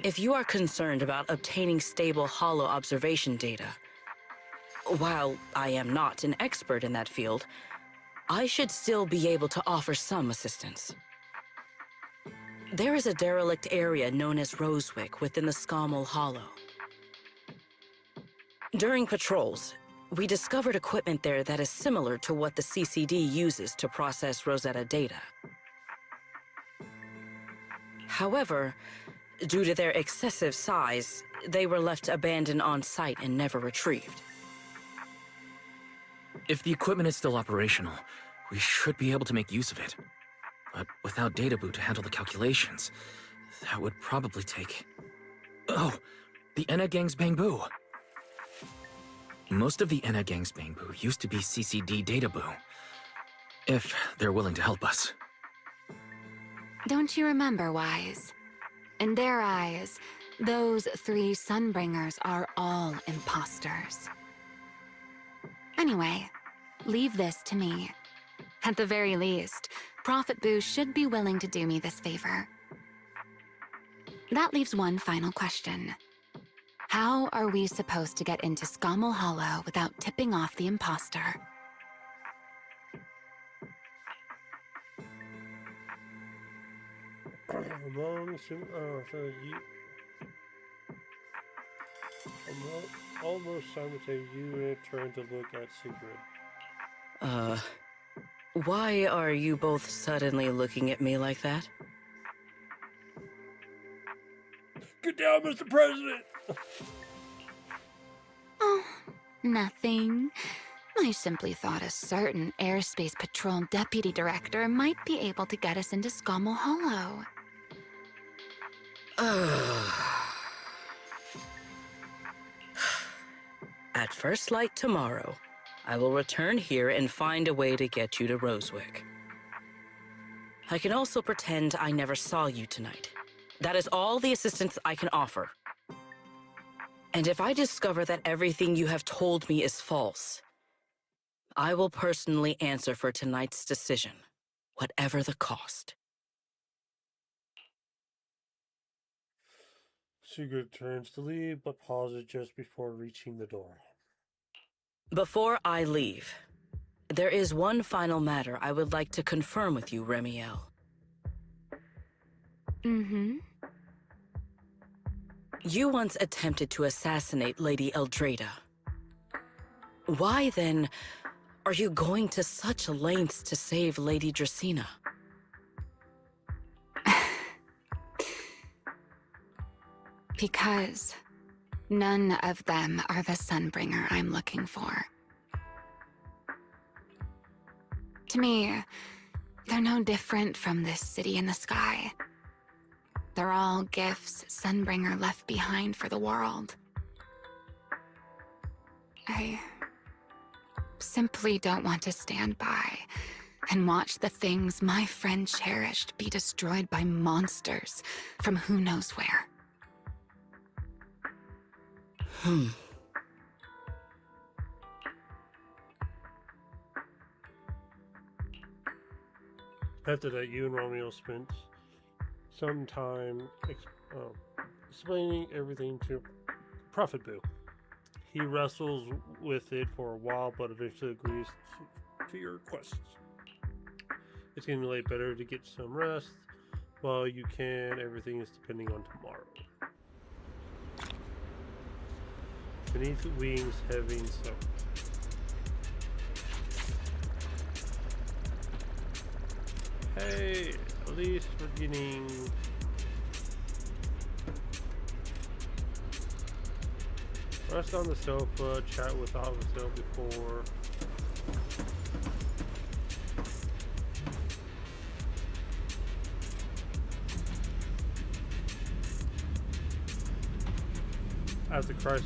If you are concerned about obtaining stable hollow observation data, while I am not an expert in that field, I should still be able to offer some assistance. There is a derelict area known as Rosewick within the Scommel Hollow. During patrols, we discovered equipment there that is similar to what the CCD uses to process Rosetta data. However, due to their excessive size, they were left abandoned on site and never retrieved.
If the equipment is still operational, we should be able to make use of it. But without data boot to handle the calculations, that would probably take... Oh, the Enna Gang's Bangbu. Most of the Enna Gang's Bangbu used to be CCD data boo. If they're willing to help us.
Don't you remember, Wise? In their eyes, those 3 Sunbringers are all imposters. Anyway, leave this to me. At the very least, Prophet Boo should be willing to do me this favor. That leaves one final question. How are we supposed to get into Scommel Hollow without tipping off the imposter?
Almost simultaneously, you turn to look at Sigrid.
Why are you both suddenly looking at me like that?
Get down, Mr. President!
Oh, nothing. I simply thought a certain airspace patrol deputy director might be able to get us into Scommel Hollow.
At first light tomorrow, I will return here and find a way to get you to Rosewick. I can also pretend I never saw you tonight. That is all the assistance I can offer. And if I discover that everything you have told me is false, I will personally answer for tonight's decision, whatever the cost.
Sigrid turns to leave, but pauses just before reaching the door.
Before I leave, there is one final matter I would like to confirm with you, Remiel.
Mm-hmm.
You once attempted to assassinate Lady Eldrada. Why, then, are you going to such lengths to save Lady Dracena?
Because none of them are the Sunbringer I'm looking for. To me, they're no different from this city in the sky. They're all gifts Sunbringer left behind for the world. I simply don't want to stand by and watch the things my friend cherished be destroyed by monsters from who knows where.
After that, you and Romeo spent some time explaining everything to Prophet Boo. He wrestles with it for a while, but eventually agrees to your requests. It's getting late, better to get some rest. Well, you can. Everything is depending on tomorrow. Beneath wings, having some. Hey, at least we're getting. Rest on the sofa, chat with Alvasel before. As a crisis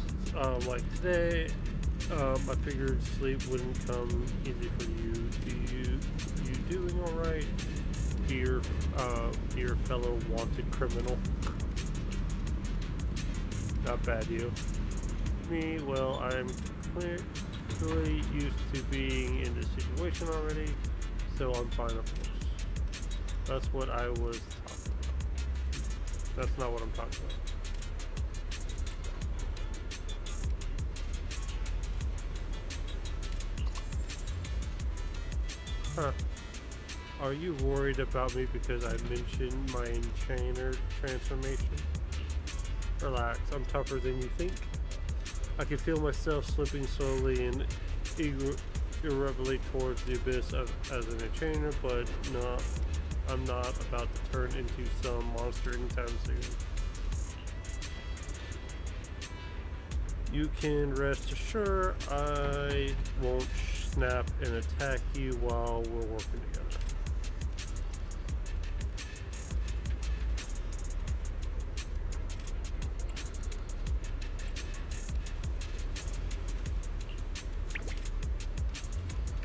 like today, I figured sleep wouldn't come easy for you. You doing all right, dear fellow wanted criminal? Not bad, you. Me, well, I'm clearly used to being in this situation already, so I'm fine, of course. That's what I was talking about. That's not what I'm talking about. Huh. Are you worried about me because I mentioned my enchainer transformation? Relax, I'm tougher than you think. I can feel myself slipping slowly and irreverently towards the abyss as an enchainer, but no, I'm not about to turn into some monster anytime soon. You can rest assured I won't snap and attack you while we're working together.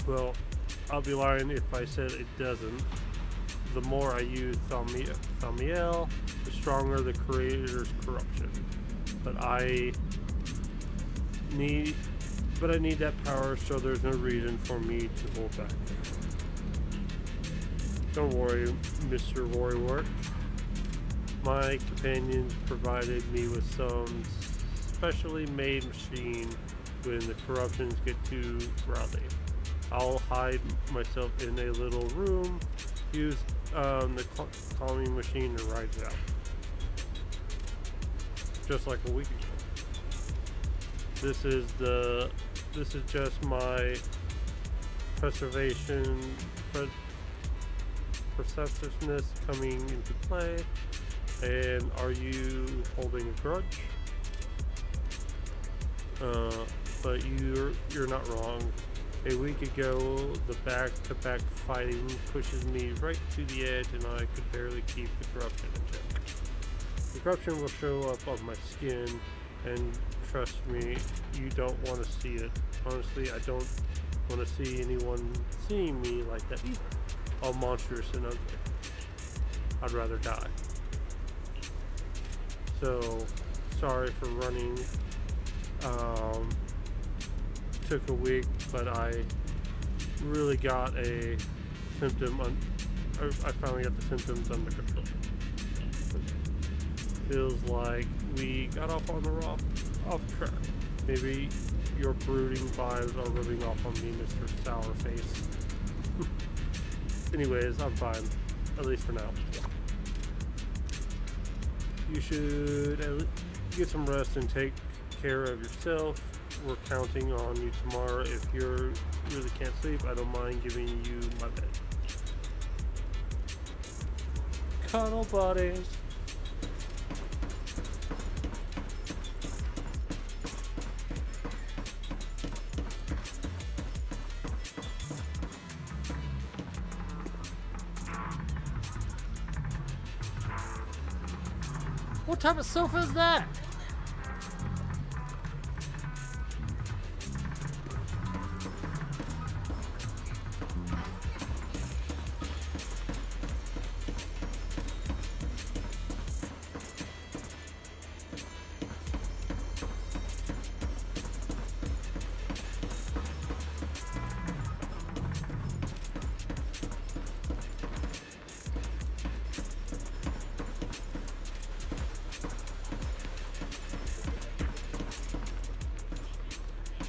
Well, I'll be lying if I said it doesn't. The more I use Thamiel, the stronger the creator's corruption. But I need that power, so there's no reason for me to hold back. Don't worry, Mr. Worrywork. My companions provided me with some specially made machine when the corruptions get too rowdy. I'll hide myself in a little room, use the calming machine to ride it out. Just like a week ago. This is just my perceptiveness coming into play. And are you holding a grudge? But you're not wrong. A week ago, the back-to-back fighting pushes me right to the edge, and I could barely keep the corruption in check. The corruption will show up on my skin, and trust me, you don't want to see it. Honestly, I don't want to see anyone seeing me like that either. All monstrous and ugly. I'd rather die. So, sorry for running. Took a week, but I really got a symptom I finally got the symptoms under control. Feels like we got off on the off track. Maybe your brooding vibes are rubbing off on me, Mr. Sourface. Anyways, I'm fine. At least for now. You should get some rest and take care of yourself. We're counting on you tomorrow. If you really can't sleep, I don't mind giving you my bed. Cuddle buddies. What type of sofa is that?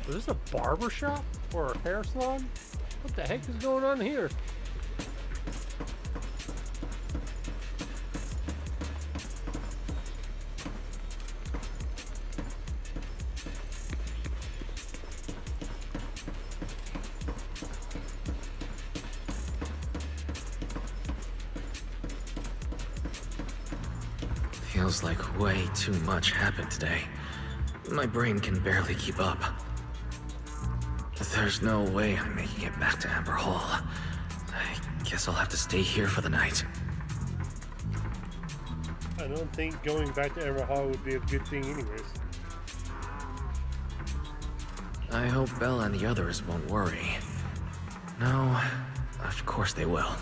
Is this a barber shop or a hair salon? What the heck is going on here?
Feels like way too much happened today. My brain can barely keep up. There's no way I'm making it back to Amber Hall. I guess I'll have to stay here for the night.
I don't think going back to Amber Hall would be a good thing anyways.
I hope Bella and the others won't worry. No, of course they will.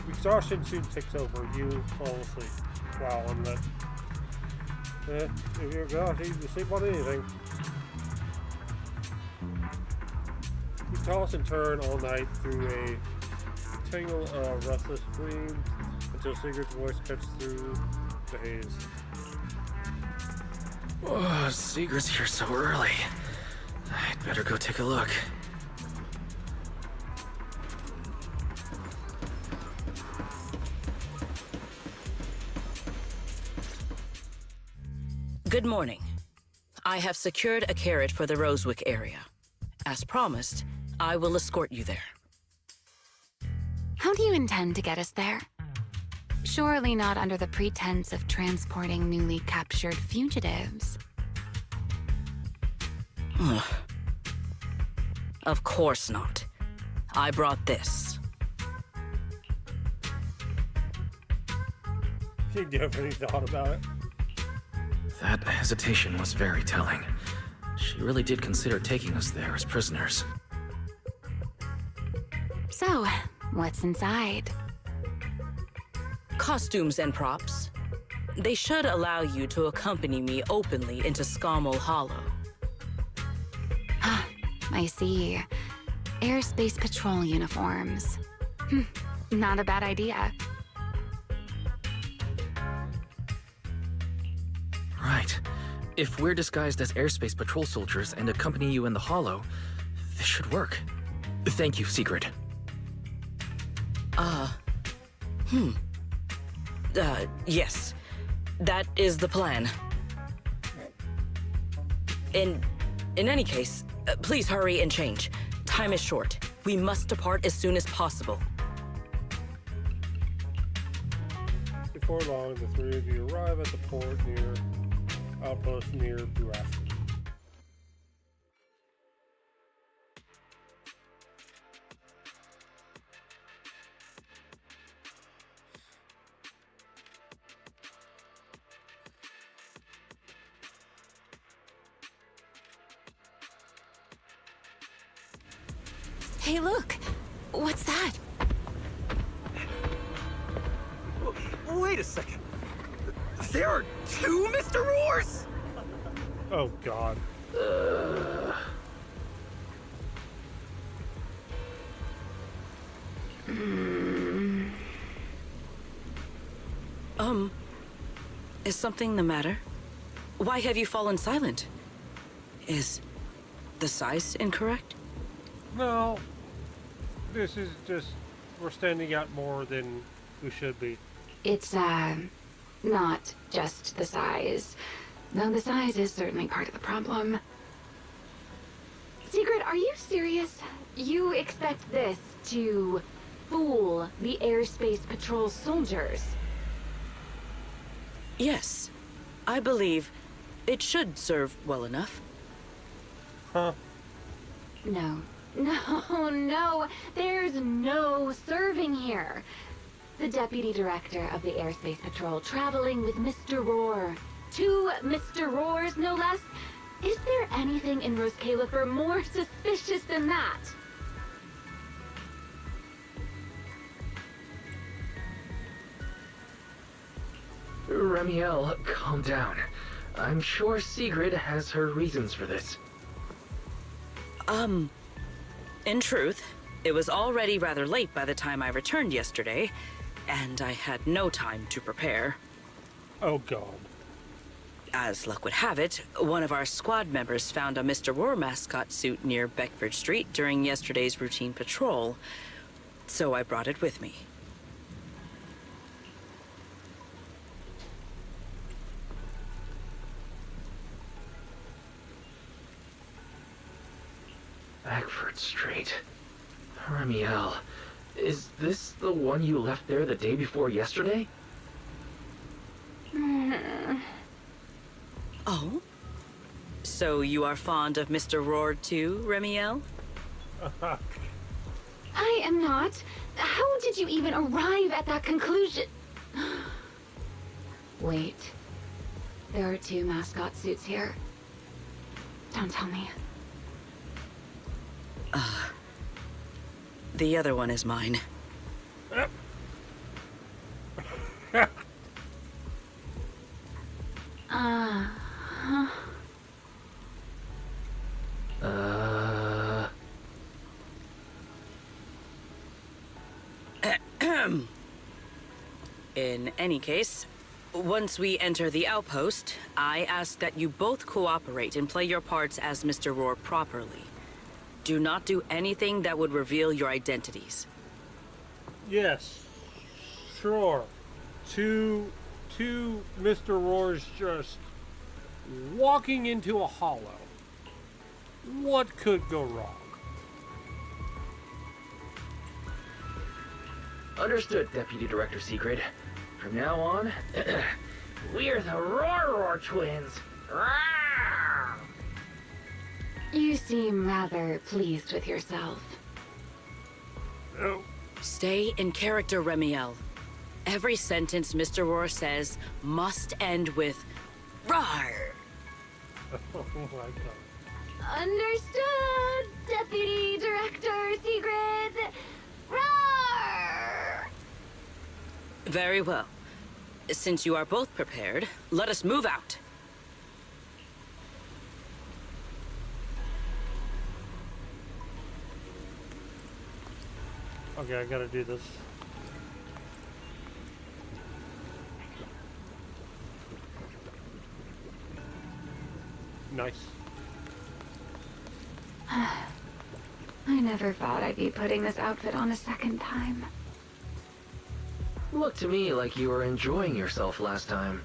Exhaustion soon takes over. You fall asleep. Wow, I'm not. If you're exhausted, you can sleep on anything. You toss and turn all night through a tangle of restless dreams until Sigurd's voice cuts through the haze.
Oh, Sigurd's here so early. I'd better go take a look.
Good morning. I have secured a carrot for the Rosewick area. As promised, I will escort you there.
How do you intend to get us there? Surely not under the pretense of transporting newly captured fugitives.
Of course not. I brought this.
You definitely thought about it.
That hesitation was very telling. She really did consider taking us there as prisoners.
So, what's inside?
Costumes and props. They should allow you to accompany me openly into Scommel Hollow.
I see. Airspace patrol uniforms. Not a bad idea.
Right. If we're disguised as airspace patrol soldiers and accompany you in the Hollow, this should work. Thank you, Sigrid.
Yes. That is the plan. In any case, please hurry and change. Time is short. We must depart as soon as possible.
Before long, the three of you arrive at the port near outpost near Buafra.
Hey, look! What's that?
Wait a second. There are two Mr. Roars?
Oh, God.
Is something the matter? Why have you fallen silent? Is the size incorrect?
No. This is just... we're standing out more than we should be.
It's, not just the size. Though the size is certainly part of the problem. Sigrid, are you serious? You expect this to fool the airspace patrol soldiers?
Yes. I believe it should serve well enough.
Huh?
No. No. There's no serving here. The deputy director of the airspace patrol traveling with Mr. Roar. Two Mr. Roars, no less. Is there anything in Rose Califer more suspicious than that?
Ramiel, calm down. I'm sure Sigrid has her reasons for this.
In truth, it was already rather late by the time I returned yesterday, and I had no time to prepare.
Oh, God.
As luck would have it, one of our squad members found a Mr. Roar mascot suit near Beckford Street during yesterday's routine patrol, so I brought it with me.
Blackford Street. Ramiel, is this the one you left there the day before yesterday?
Oh? So you are fond of Mr. Roar too, Ramiel?
I am not. How did you even arrive at that conclusion? Wait. There are 2 mascot suits here. Don't tell me.
The other one is mine. In any case, once we enter the outpost, I ask that you both cooperate and play your parts as Mr. Roar properly. Do not do anything that would reveal your identities.
Yes. Sure. Two Mr. Roars just walking into a hollow. What could go wrong?
Understood, Deputy Director Secret. From now on, we're the Roar twins. Rawr!
You seem rather pleased with yourself.
Oh.
Stay in character, Ramiel. Every sentence Mr. Roar says must end with "Rawr."
Oh my god.
Understood, Deputy Director Secret. Roar!
Very well. Since you are both prepared, let us move out.
Okay, I gotta do this. Nice.
I never thought I'd be putting this outfit on a second time.
Looked to me like you were enjoying yourself last time.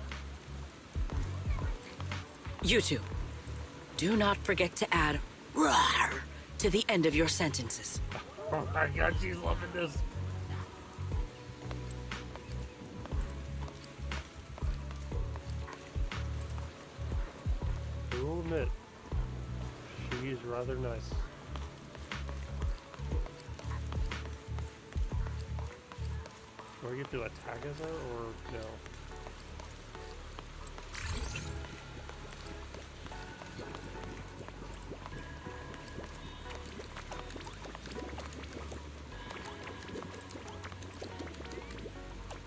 You two, do not forget to add "rawr" to the end of your sentences.
Oh my god, she's loving this. I will admit, she is rather nice. Do I get to attack as her, or no?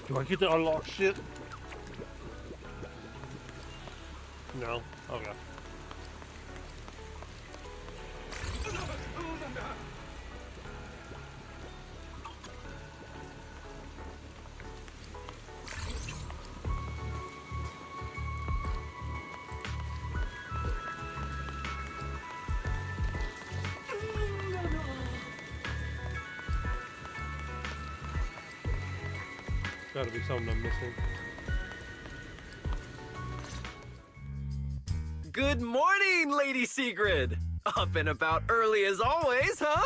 Do I get to unlock shit? No? Okay. Gotta be something I'm missing.
Good morning, Lady Sigrid! Up and about early as always, huh?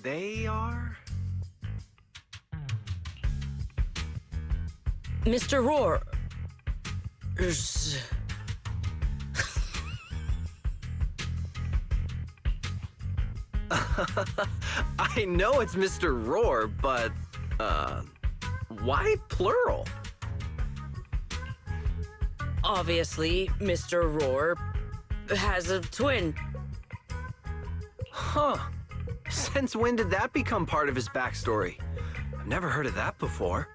They are?
Mr. Roar.
I know it's Mr. Roar, but, why plural?
Obviously, Mr. Roar has a twin.
Huh. Since when did that become part of his backstory? I've never heard of that before.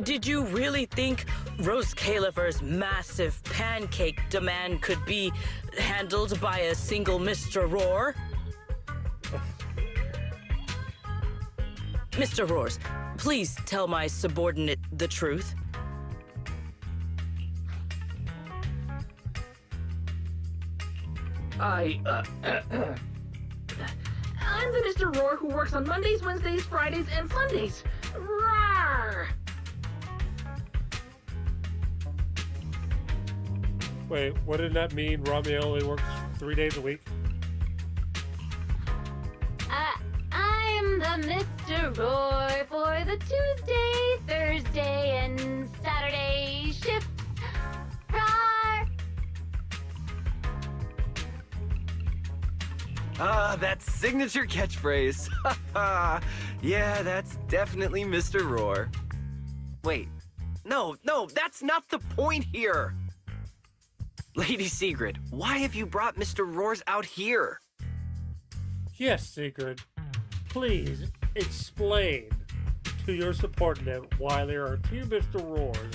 Did you really think Rose Califer's massive pancake demand could be handled by a single Mr. Roar? Mr. Roars, please tell my subordinate the truth.
I'm the Mr. Roar who works on Mondays, Wednesdays, Fridays, and Sundays. Rawr!
Wait, what did that mean? Rami only works 3 days a week?
I'm the Mr. Roar for the Tuesday, Thursday, and Saturday shifts. Roar!
Ah, that's signature catchphrase. Yeah, that's definitely Mr. Roar. Wait, no, that's not the point here. Lady Sigrid, why have you brought Mr. Roars out here?
Yes, Sigrid. Please explain to your subordinate why there are 2 Mr. Roars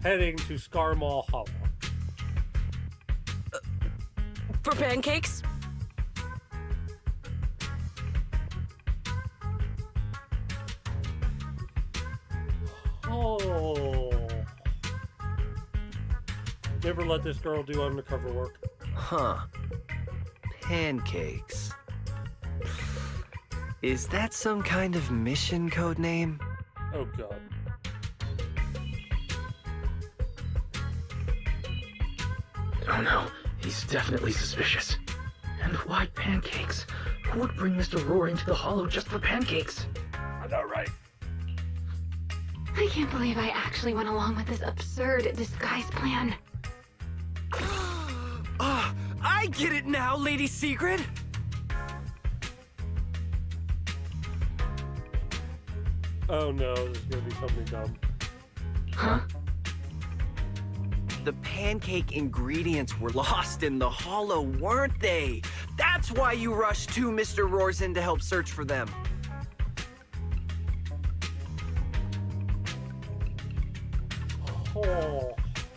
heading to Skarmal Hollow.
For pancakes?
Oh. Never let this girl do undercover work.
Huh. Pancakes. Is that some kind of mission code name?
Oh god.
Oh no, he's definitely suspicious. And why pancakes? Who would bring Mr. Roar into the hollow just for pancakes?
I know, right?
I can't believe I actually went along with this absurd disguise plan.
I get it now, Lady Sigrid!
Oh no, this is gonna be something dumb.
Huh? The pancake ingredients were lost in the hollow, weren't they? That's why you rushed 2 Mr. Roars in to help search for them.
Oh.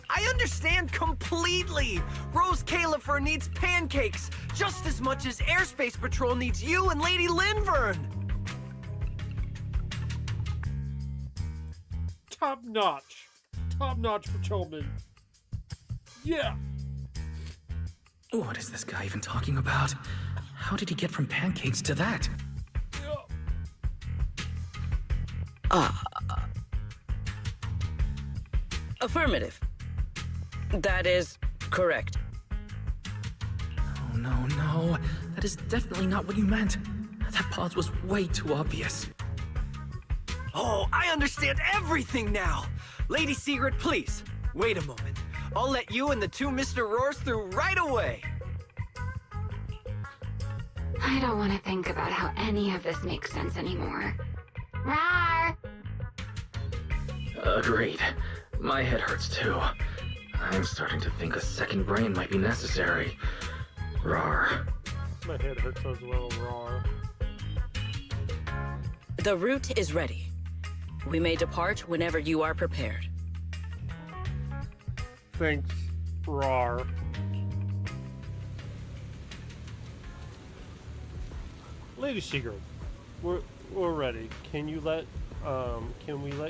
I understand completely! Rose Califer needs pancakes just as much as Airspace Patrol needs you and Lady Linvern!
Top notch. Top notch patrolman. Yeah.
What is this guy even talking about? How did he get from pancakes to that?
Affirmative. That is correct.
Oh no. That is definitely not what you meant. That pause was way too obvious.
Oh, I understand everything now! Lady Sigrid, please, wait a moment. I'll let you and the 2 Mr. Roars through right away!
I don't want to think about how any of this makes sense anymore. Rawr!
Agreed. My head hurts too. I'm starting to think a second brain might be necessary. Rawr.
My head hurts as well, rawr.
The route is ready. We may depart whenever you are prepared.
Thanks, rawr. Lady Sigrid, we're ready. Can we let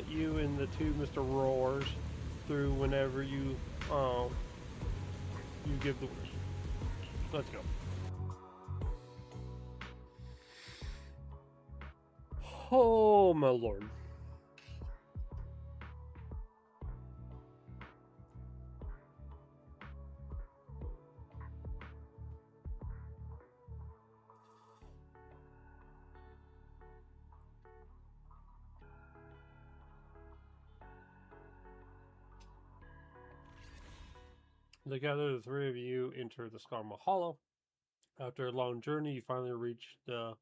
you and the 2 Mr. Roars through whenever you give the word? Let's go. Oh my lord. Together, the 3 of you enter the Skarma Hollow. After a long journey, you finally reach the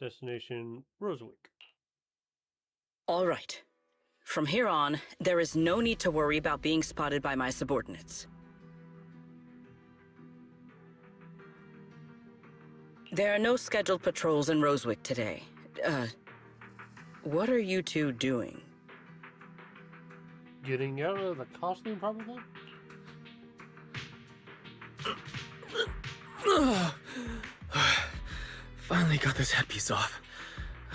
destination, Rosewick.
All right. From here on, there is no need to worry about being spotted by my subordinates. There are no scheduled patrols in Rosewick today. What are you 2 doing?
Getting out of the costume, probably?
Finally got this headpiece off.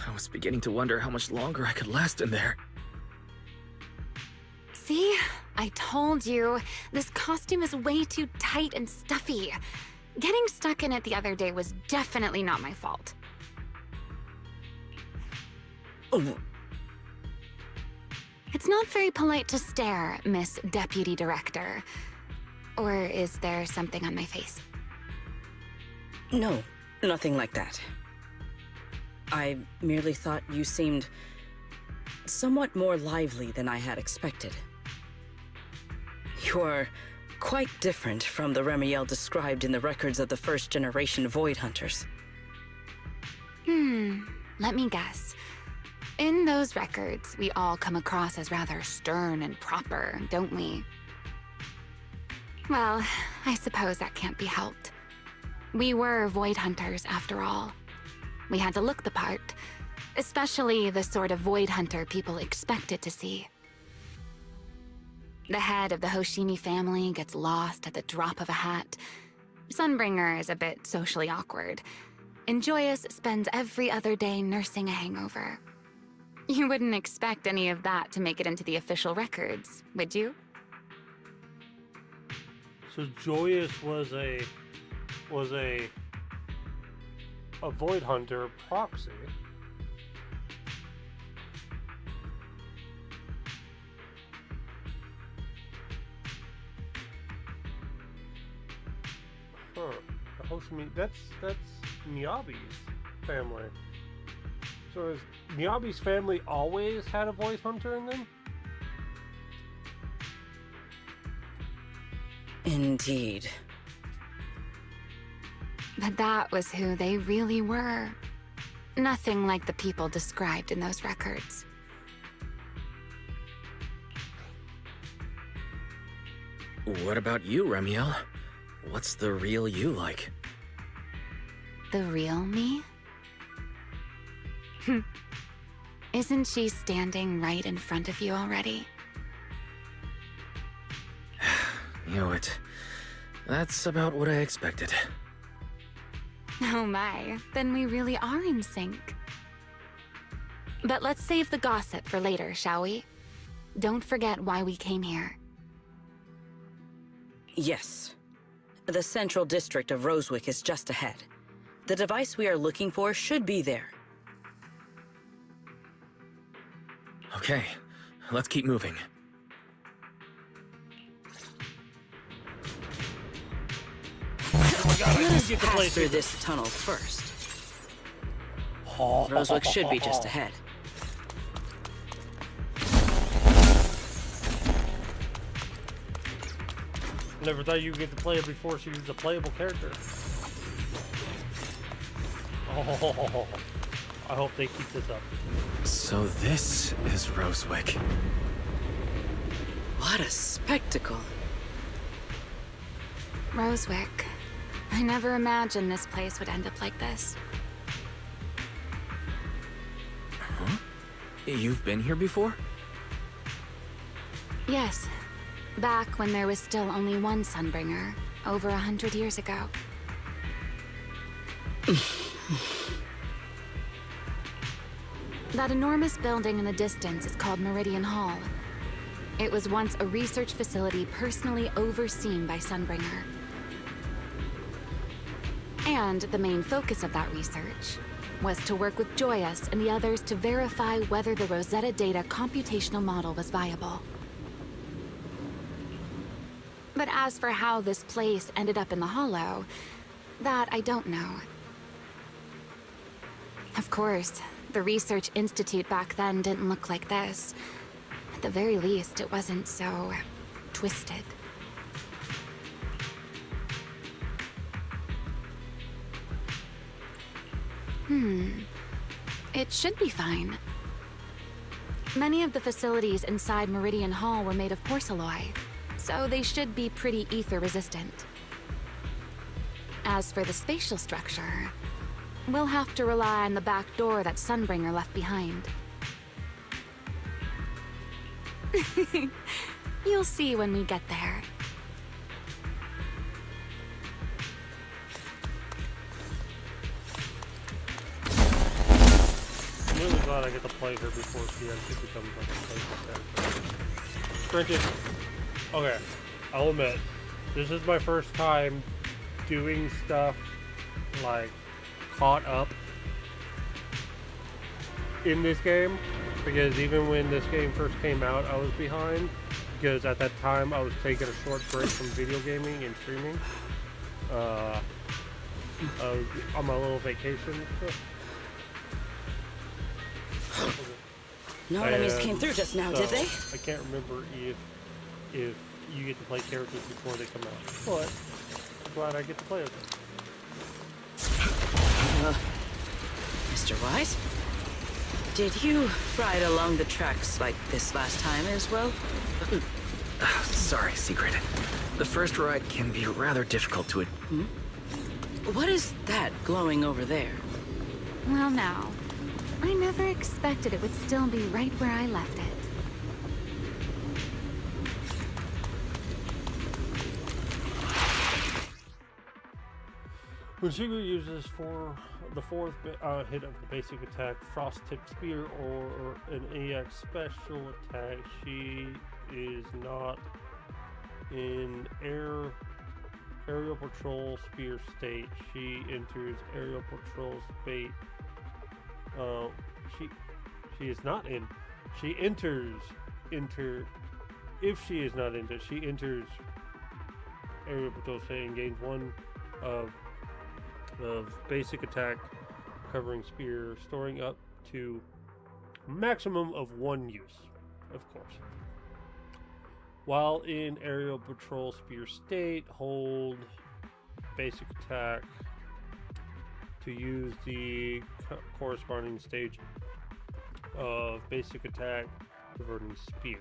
I was beginning to wonder how much longer I could last in there.
See? I told you. This costume is way too tight and stuffy. Getting stuck in it the other day was definitely not my fault.
Oh.
It's not very polite to stare, Miss Deputy Director. Or is there something on my face?
No, nothing like that. I merely thought you seemed somewhat more lively than I had expected. You're quite different from the Remiel described in the records of the first-generation Void Hunters.
Let me guess. In those records, we all come across as rather stern and proper, don't we? Well, I suppose that can't be helped. We were Void Hunters, after all. We had to look the part, especially the sort of Void Hunter people expected to see. The head of the Hoshimi family gets lost at the drop of a hat. Sunbringer is a bit socially awkward, and Joyous spends every other day nursing a hangover. You wouldn't expect any of that to make it into the official records, would you?
So Joyous was a Void Hunter proxy. Huh. The Hoshimi, that's Miyabi's family. So has Miyabi's family always had a Void Hunter in them?
Indeed.
But that was who they really were. Nothing like the people described in those records.
What about you, Remiel? What's the real you like?
The real me? Isn't she standing right in front of you already?
Knew it. That's about what I expected.
Oh my, then we really are in sync. But let's save the gossip for later, shall we? Don't forget why we came here.
Yes. The central district of Rosewick is just ahead. The device we are looking for should be there.
Okay, let's keep moving.
Let us pass through this tunnel first. Rosewick should be just ahead.
Never thought you would get to play her before she was a playable character. Oh, I hope they keep this up.
So this is Rosewick.
What a spectacle.
Rosewick. I never imagined this place would end up like this.
Huh? You've been here before?
Yes. Back when there was still only one Sunbringer, over 100 years ago. That enormous building in the distance is called Meridian Hall. It was once a research facility personally overseen by Sunbringer. And the main focus of that research was to work with Joyous and the others to verify whether the Rosetta Data computational model was viable. But as for how this place ended up in the Hollow, that I don't know. Of course, the Research Institute back then didn't look like this. At the very least, it wasn't so twisted. It should be fine. Many of the facilities inside Meridian Hall were made of porcelain, so they should be pretty ether-resistant. As for the spatial structure, we'll have to rely on the back door that Sunbringer left behind. You'll see when we get there.
I'm really glad I get to play her before she actually becomes like a playable character. Granted, okay, I'll admit, this is my first time doing stuff like caught up in this game, because even when this game first came out, I was behind. because at that time I was taking a short break from video gaming and streaming. On my little vacation.
No enemies came through just now, did they?
I can't remember if you get to play characters before they come out, but I'm glad I get to play with them.
Mr. Wise? Did you ride along the tracks like this last time as well?
Sorry, Secret. The first ride can be rather difficult to...
What is that glowing over there?
Well, now, I never expected it would still be right where I left it.
When Secret uses for the fourth hit of the basic attack, Frost Tip Spear, or an AX special attack, she is not in aerial patrol spear state. She enters aerial patrol state. She is not in. She enters. If she is not into, she enters aerial patrol state and gains one of basic attack, covering spear, storing up to maximum of 1 use, of course. While in aerial patrol spear state, hold basic attack to use the corresponding stage of basic attack, converting spear.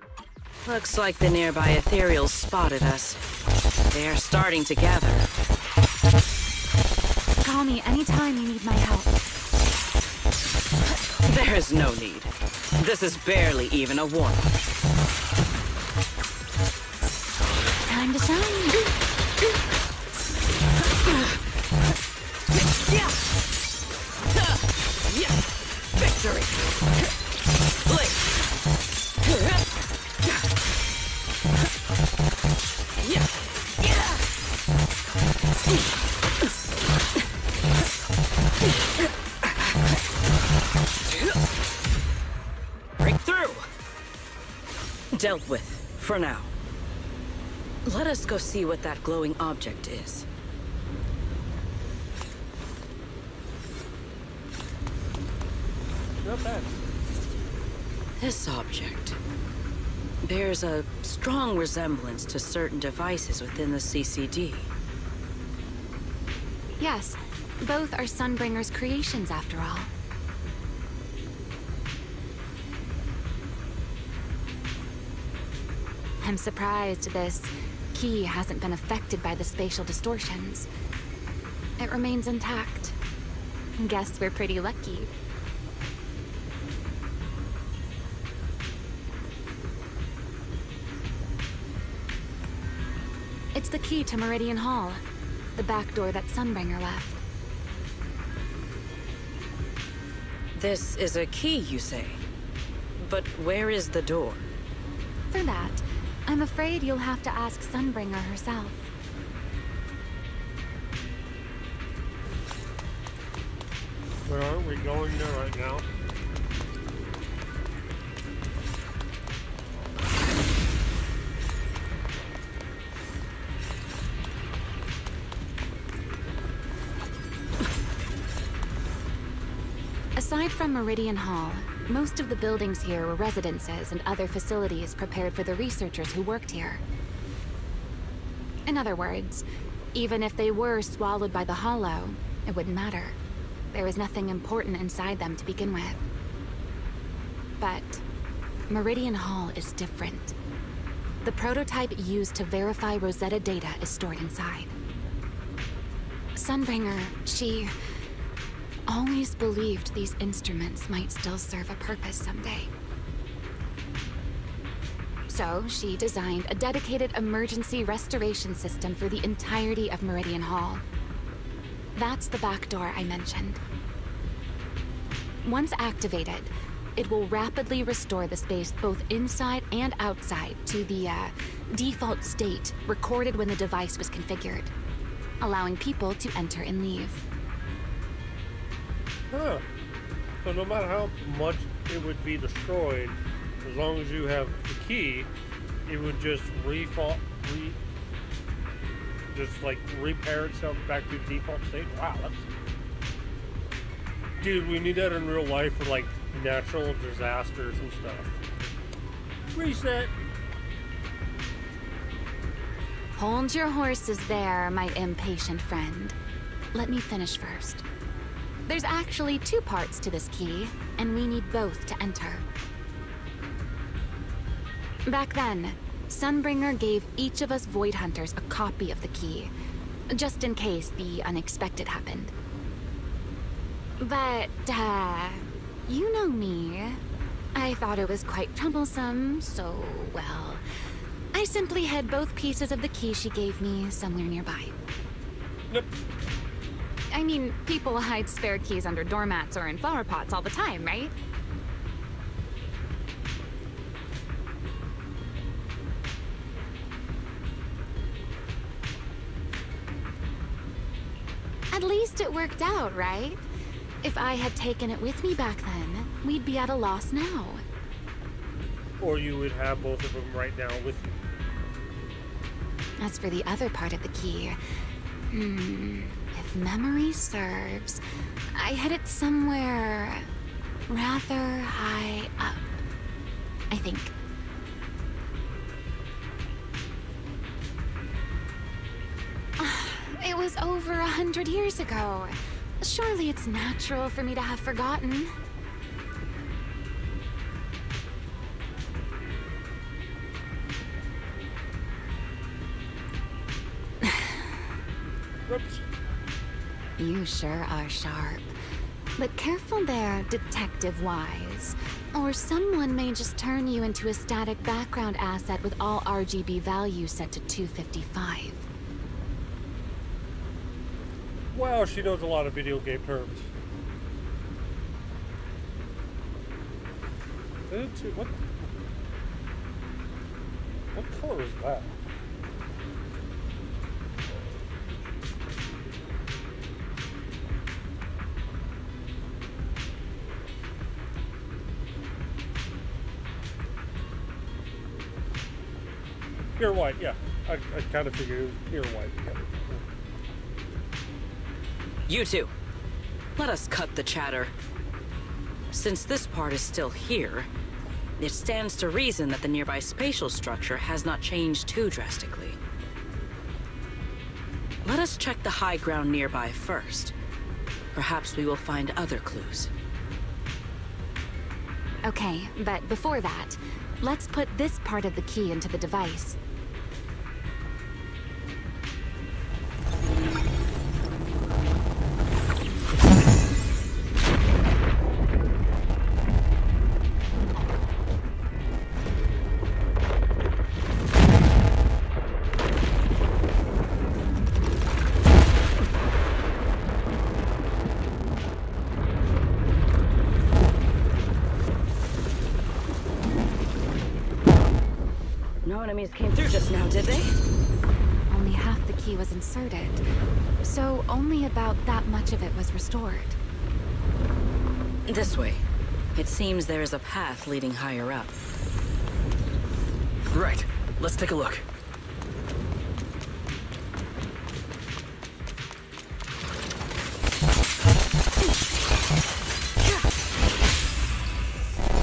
Looks like the nearby ethereals spotted us. They are starting to gather.
Call me anytime you need my help.
There is no need. This is barely even a warm-up.
Time to shine.
Victory! Breakthrough! Dealt with, for now. Let us go see what that glowing object is.
Not bad.
This object bears a strong resemblance to certain devices within the CCD.
Yes, both are Sunbringer's creations after all. I'm surprised this key hasn't been affected by the spatial distortions. It remains intact. Guess we're pretty lucky. It's the key to Meridian Hall, the back door that Sunbringer left.
This is a key, you say? But where is the door?
For that, I'm afraid you'll have to ask Sunbringer herself.
Where are we going there right now?
Aside from Meridian Hall, most of the buildings here were residences and other facilities prepared for the researchers who worked here. In other words, even if they were swallowed by the Hollow, it wouldn't matter. There was nothing important inside them to begin with. But Meridian Hall is different. The prototype used to verify Rosetta data is stored inside. Sunbringer, she always believed these instruments might still serve a purpose someday. So she designed a dedicated emergency restoration system for the entirety of Meridian Hall. That's the back door I mentioned. Once activated, it will rapidly restore the space both inside and outside to the default state recorded when the device was configured, allowing people to enter and leave.
Huh. So no matter how much it would be destroyed, as long as you have the key, it would just just like repair itself back to default state. Wow, that's... Dude, we need that in real life for like natural disasters and stuff. Reset.
Hold your horses there, my impatient friend. Let me finish first. There's actually 2 parts to this key, and we need both to enter. Back then, Sunbringer gave each of us Void Hunters a copy of the key, just in case the unexpected happened. But, you know me. I thought it was quite troublesome, so, well, I simply hid both pieces of the key she gave me somewhere nearby.
Yep.
I mean, people hide spare keys under doormats or in flower pots all the time, right? At least it worked out, right? If I had taken it with me back then, we'd be at a loss now.
Or you would have both of them right now with you.
As for the other part of the key, if memory serves, I hid it somewhere rather high up, I think. It was over 100 years ago. Surely it's natural for me to have forgotten.
Whoops.
You sure are sharp. But careful there, Detective Wise. Or someone may just turn you into a static background asset with all RGB values set to 255.
Wow, she knows a lot of video game terms. What color is that? Pure white, yeah. I kind of figured it was pure white. Yeah.
You two, let us cut the chatter. Since this part is still here, it stands to reason that the nearby spatial structure has not changed too drastically. Let us check the high ground nearby first. Perhaps we will find other clues.
Okay, but before that, let's put this part of the key into the device.
No enemies came through just now, did they?
Only half the key was inserted, so only about that much of it was restored.
This way. It seems there is a path leading higher up.
Right. Let's take a look.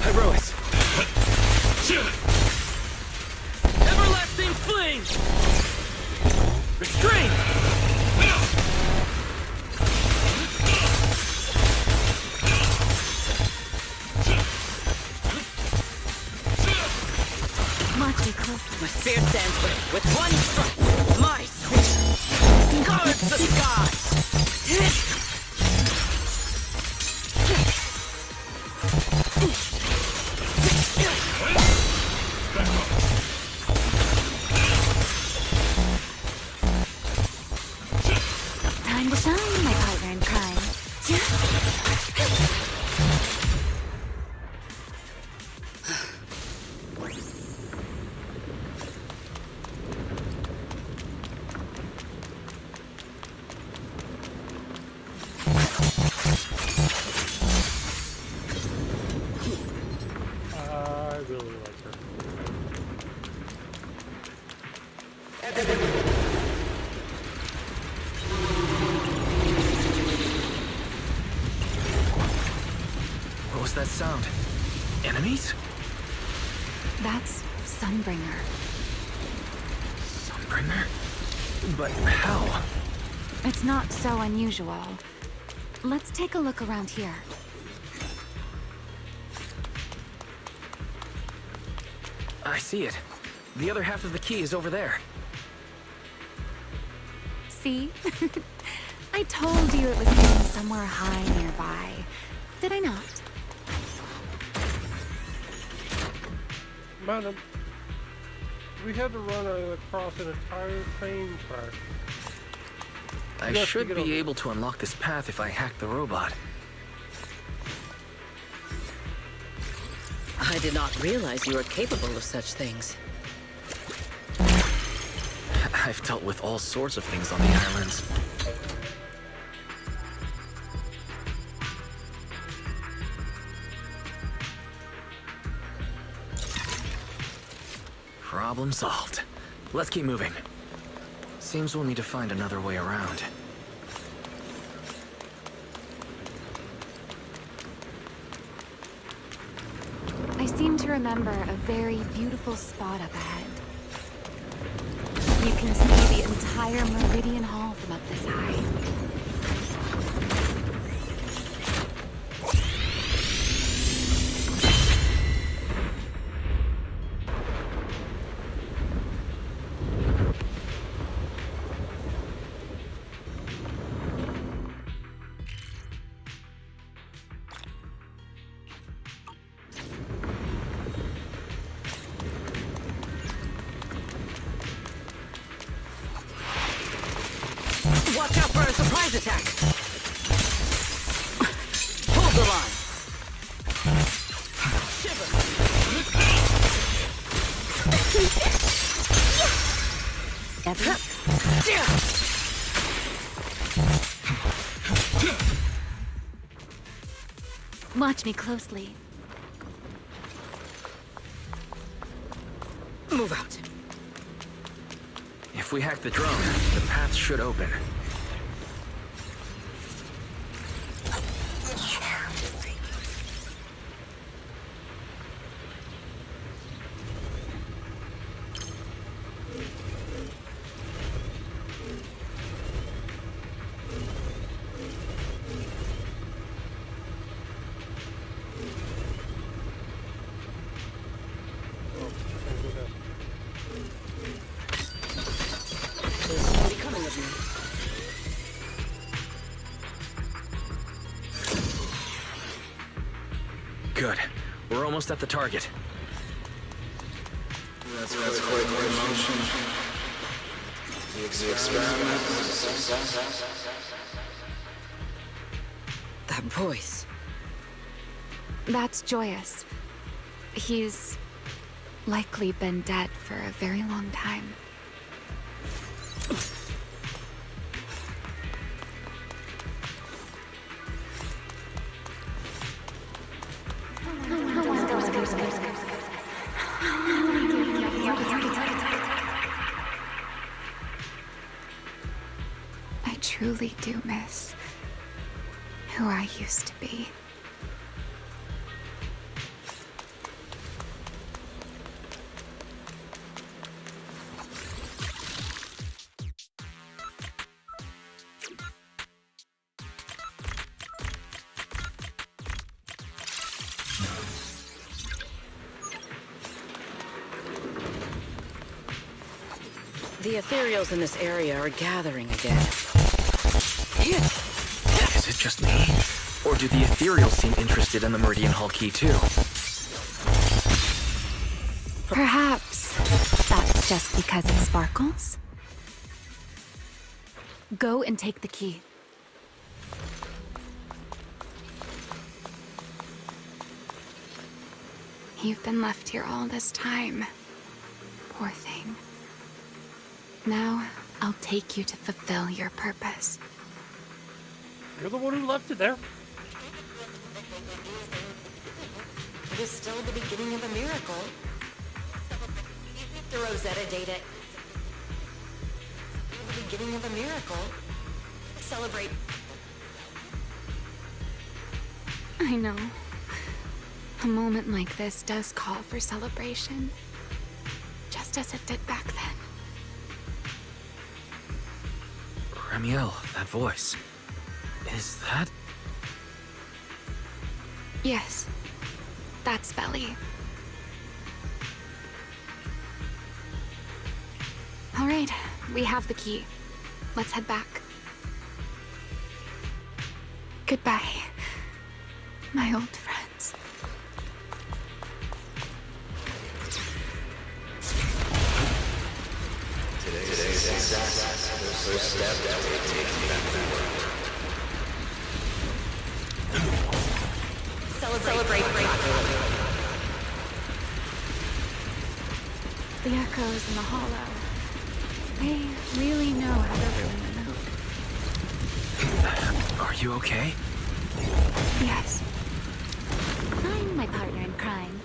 Herois! Everlasting flame! Restrain!
Watch me closely.
My spear stands with one strike. My spear guards the skies.
Time to shine, my partner in crime.
I really like
enemies?
That's Sunbringer.
Sunbringer? But how?
It's not so unusual. Let's take a look around here.
I see it. The other half of the key is over there.
See? I told you it was hidden somewhere high nearby. Did I not?
Madam, we had to run across an entire train track.
I should be able to unlock this path if I hack the robot.
I did not realize you were capable of such things.
I've dealt with all sorts of things on the islands. Problem solved. Let's keep moving. Seems we'll need to find another way around.
I seem to remember a very beautiful spot up ahead. You can see the entire Meridian Hall from up this high.
Watch out for a surprise attack! Hold the line!
Watch me closely.
Move out.
If we hack the drone, the path should open. Good. We're almost at the target.
That's quite the emotion. The experiment was a success.
That voice.
That's Joyous. He's likely been dead for a very long time. I truly do miss who I used to be.
The ethereals in this area are gathering again.
Is it just me? Or do the ethereals seem interested in the Meridian Hall key too?
Perhaps that's just because it sparkles? Go and take the key. You've been left here all this time. Poor thing. Now, I'll take you to fulfill your purpose.
You're the one who left it there.
It is still the beginning of a miracle. The Rosetta data. The beginning of a miracle. Celebrate.
I know. A moment like this does call for celebration. Just as it did back then.
Ramiel, that voice. Is that...
Yes. That's Belly. All right, we have the key. Let's head back. Goodbye, my old friends.
Today's success, the first step that we take back to work.
Celebrate.
The echoes in the hollow. They really know how to ruin a note.
Are you okay?
Yes. I'm my partner in crime.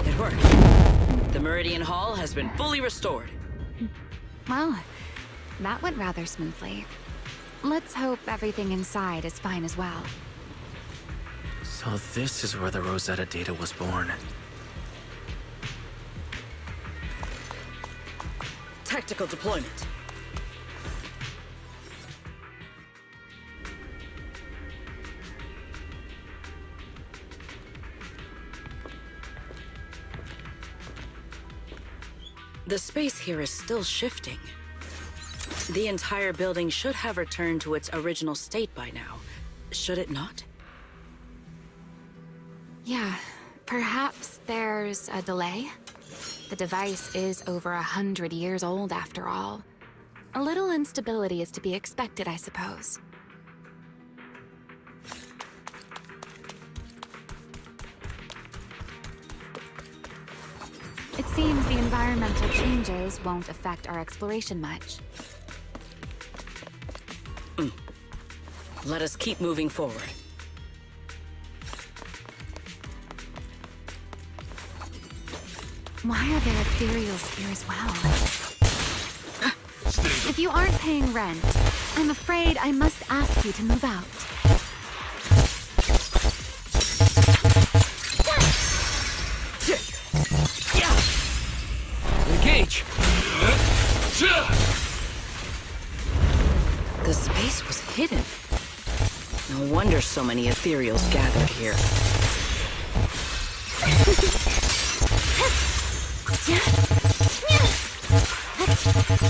It worked. The Meridian Hall has been fully restored.
Well, that went rather smoothly. Let's hope everything inside is fine as well.
So this is where the Rosetta data was born.
Tactical deployment. The space here is still shifting. The entire building should have returned to its original state by now, should it not?
Yeah, perhaps there's a delay. The device is over 100 years old after all. A little instability is to be expected, I suppose. It seems the environmental changes won't affect our exploration much.
Let us keep moving forward.
Why are there ethereals here as well? If you aren't paying rent, I'm afraid I must ask you to move out.
Engage!
The space was hidden. No wonder so many ethereals gathered here.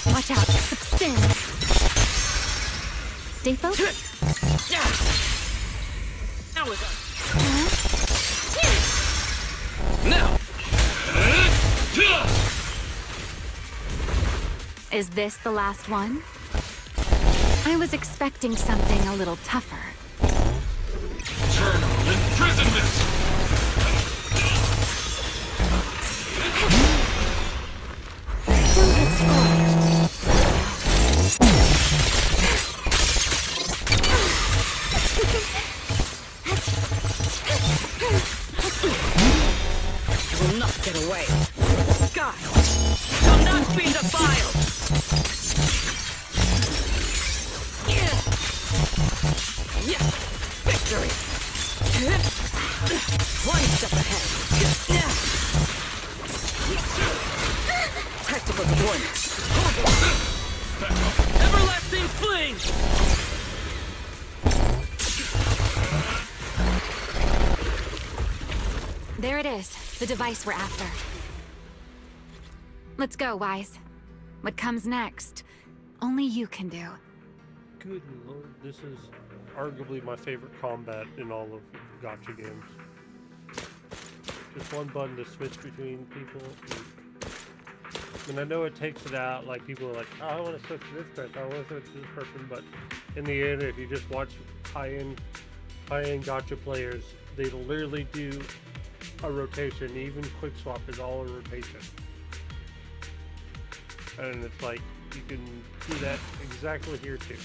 Watch out, spin. Stay focused.
Now we're done.
Now!
Is this the last one? I was expecting something a little tougher.
Eternal imprisonment!
Don't get scored.
You will not get away. The sky shall not be defiled. Victory! One step ahead. Tactical deployment.
Everlasting fling!
There it is, the device we're after. Let's go, Wise. What comes next, only you can do.
Good lord, this is arguably my favorite combat in all of gacha games. just one button to switch between people. And I know it takes it out. Like people are like, oh, I want to switch to this person. I want to switch to this person. But in the end, if you just watch high-end gacha players, they literally do a rotation. Even quick swap is all a rotation. And it's like you can do that exactly here too.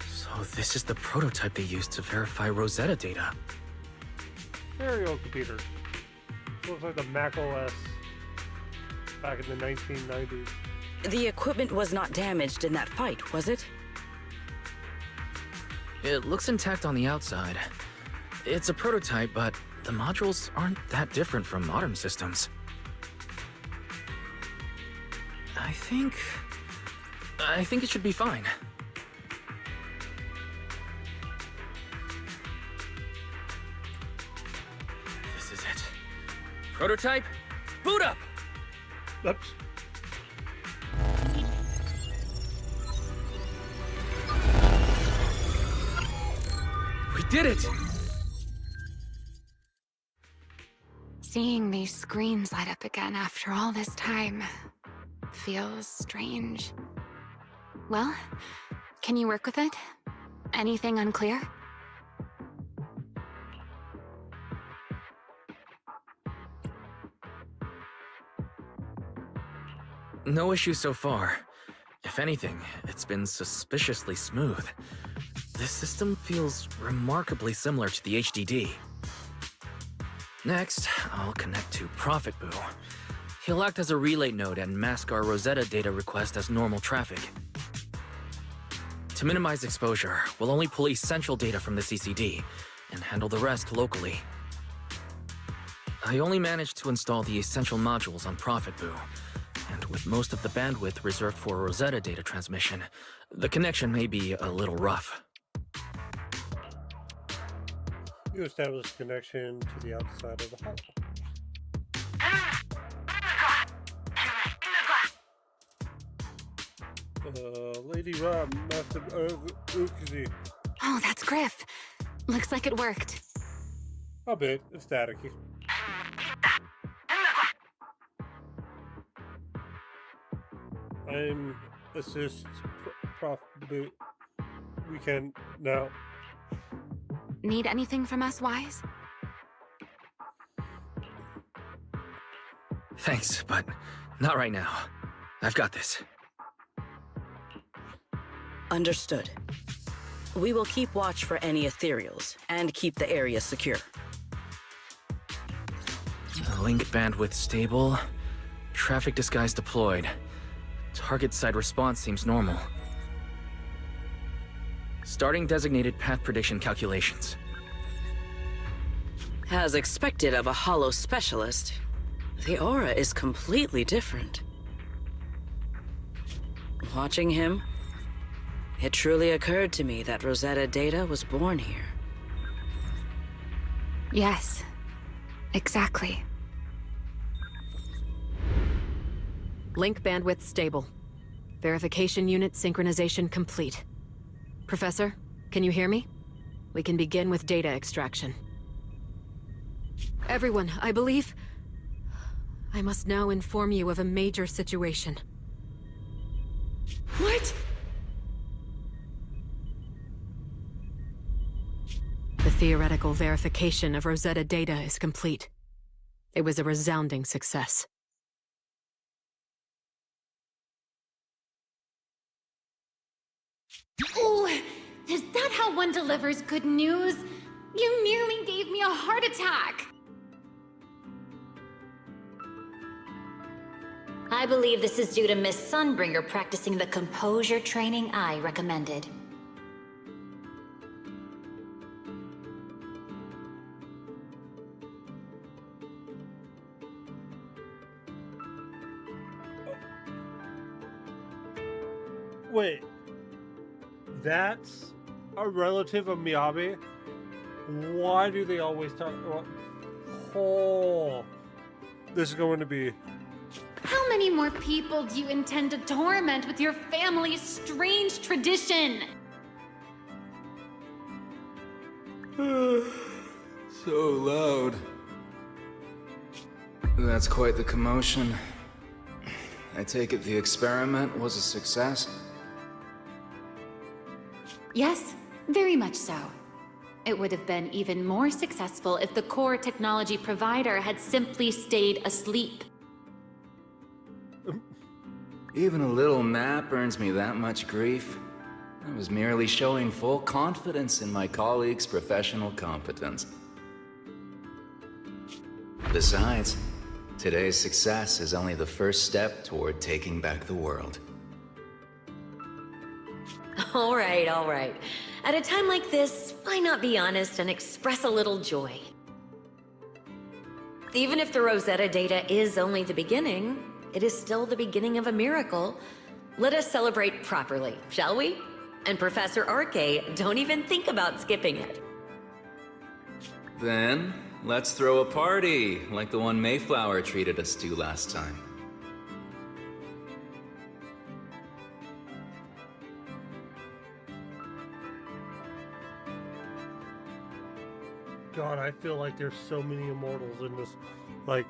So this is the prototype they used to verify Rosetta data.
Very old computer. Looks like the Mac OS back in the 1990s.
The equipment was not damaged in that fight, was it?
It looks intact on the outside. It's a prototype, but the modules aren't that different from modern systems. I think it should be fine. This is it. Prototype, boot up!
Oops.
We did it!
Seeing these screens light up again after all this time feels strange. Well, can you work with it? Anything unclear?
No issue so far. If anything, it's been suspiciously smooth. This system feels remarkably similar to the HDD. Next, I'll connect to Prophet Boo. He'll act as a relay node and mask our Rosetta data request as normal traffic. To minimize exposure, we'll only pull essential data from the CCD and handle the rest locally. I only managed to install the essential modules on Prophet Boo, and with most of the bandwidth reserved for Rosetta data transmission, the connection may be a little rough.
You establish a connection to the outside of the hull. Lady Rob, Master Ukizi.
Oh, that's Griff. Looks like it worked.
A bit. It's staticky. I'm assist Prof Boot. We can now.
Need anything from us, Wise?
Thanks, but not right now. I've got this.
Understood. We will keep watch for any ethereals and keep the area secure.
Link bandwidth stable. Traffic disguise deployed. Target side response seems normal. Starting designated path prediction calculations.
As expected of a hollow specialist, the aura is completely different. Watching him, it truly occurred to me that Rosetta data was born here.
Yes, exactly.
Link bandwidth stable. Verification unit synchronization complete. Professor, can you hear me? We can begin with data extraction. Everyone, I believe... I must now inform you of a major situation. What? The theoretical verification of Rosetta data is complete. It was a resounding success.
Oh, is that how one delivers good news? You nearly gave me a heart attack!
I believe this is due to Miss Sunbringer practicing the composure training I recommended.
Wait. That's a relative of Miyabi? Why do they always talk? Oh, this is going to be.
How many more people do you intend to torment with your family's strange tradition?
So loud. That's quite the commotion. I take it the experiment was a success?
Yes, very much so. It would have been even more successful if the core technology provider had simply stayed asleep.
Even a little nap earns me that much grief. I was merely showing full confidence in my colleagues' professional competence. Besides, today's success is only the first step toward taking back the world.
All right, all right. At a time like this, why not be honest and express a little joy? Even if the Rosetta data is only the beginning, it is still the beginning of a miracle. Let us celebrate properly, shall we? And Professor Arke, don't even think about skipping it.
Then, let's throw a party, like the one Mayflower treated us to last time.
God, I feel like there's so many immortals in this. Like,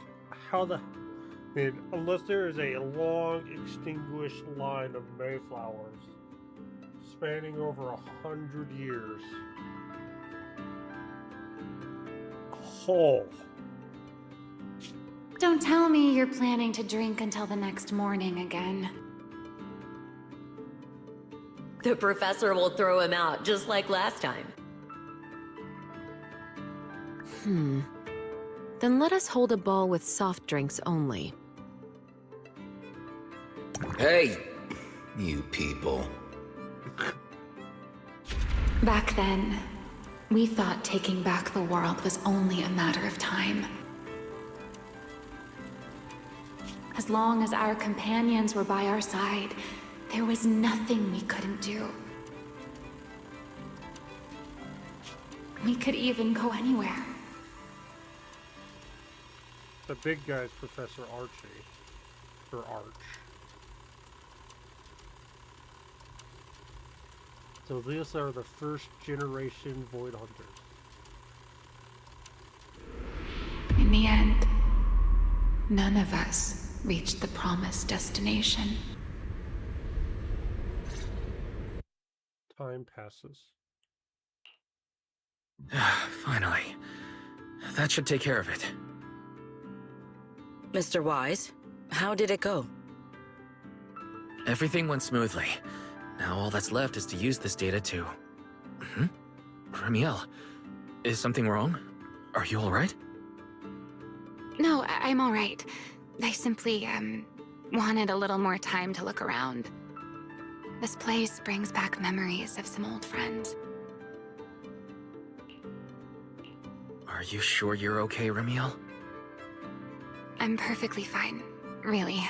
how the... I mean, unless there is a long, extinguished line of Mayflowers spanning over 100 years. Oh.
Don't tell me you're planning to drink until the next morning again.
The professor will throw him out, just like last time.
Then let us hold a ball with soft drinks only.
Hey, you people.
Back then, we thought taking back the world was only a matter of time. As long as our companions were by our side, there was nothing we couldn't do. We could even go anywhere.
The big guy's Professor Archie. Or Arch. So these are the first generation Void Hunters.
In the end, none of us reached the promised destination.
Time passes.
Finally. That should take care of it.
Mr. Wise, how did it go?
Everything went smoothly. Now all that's left is to use this data to... Ramiel, is something wrong? Are you alright?
No, I'm all right. I simply, wanted a little more time to look around. This place brings back memories of some old friends.
Are you sure you're okay, Ramiel?
I'm perfectly fine, really.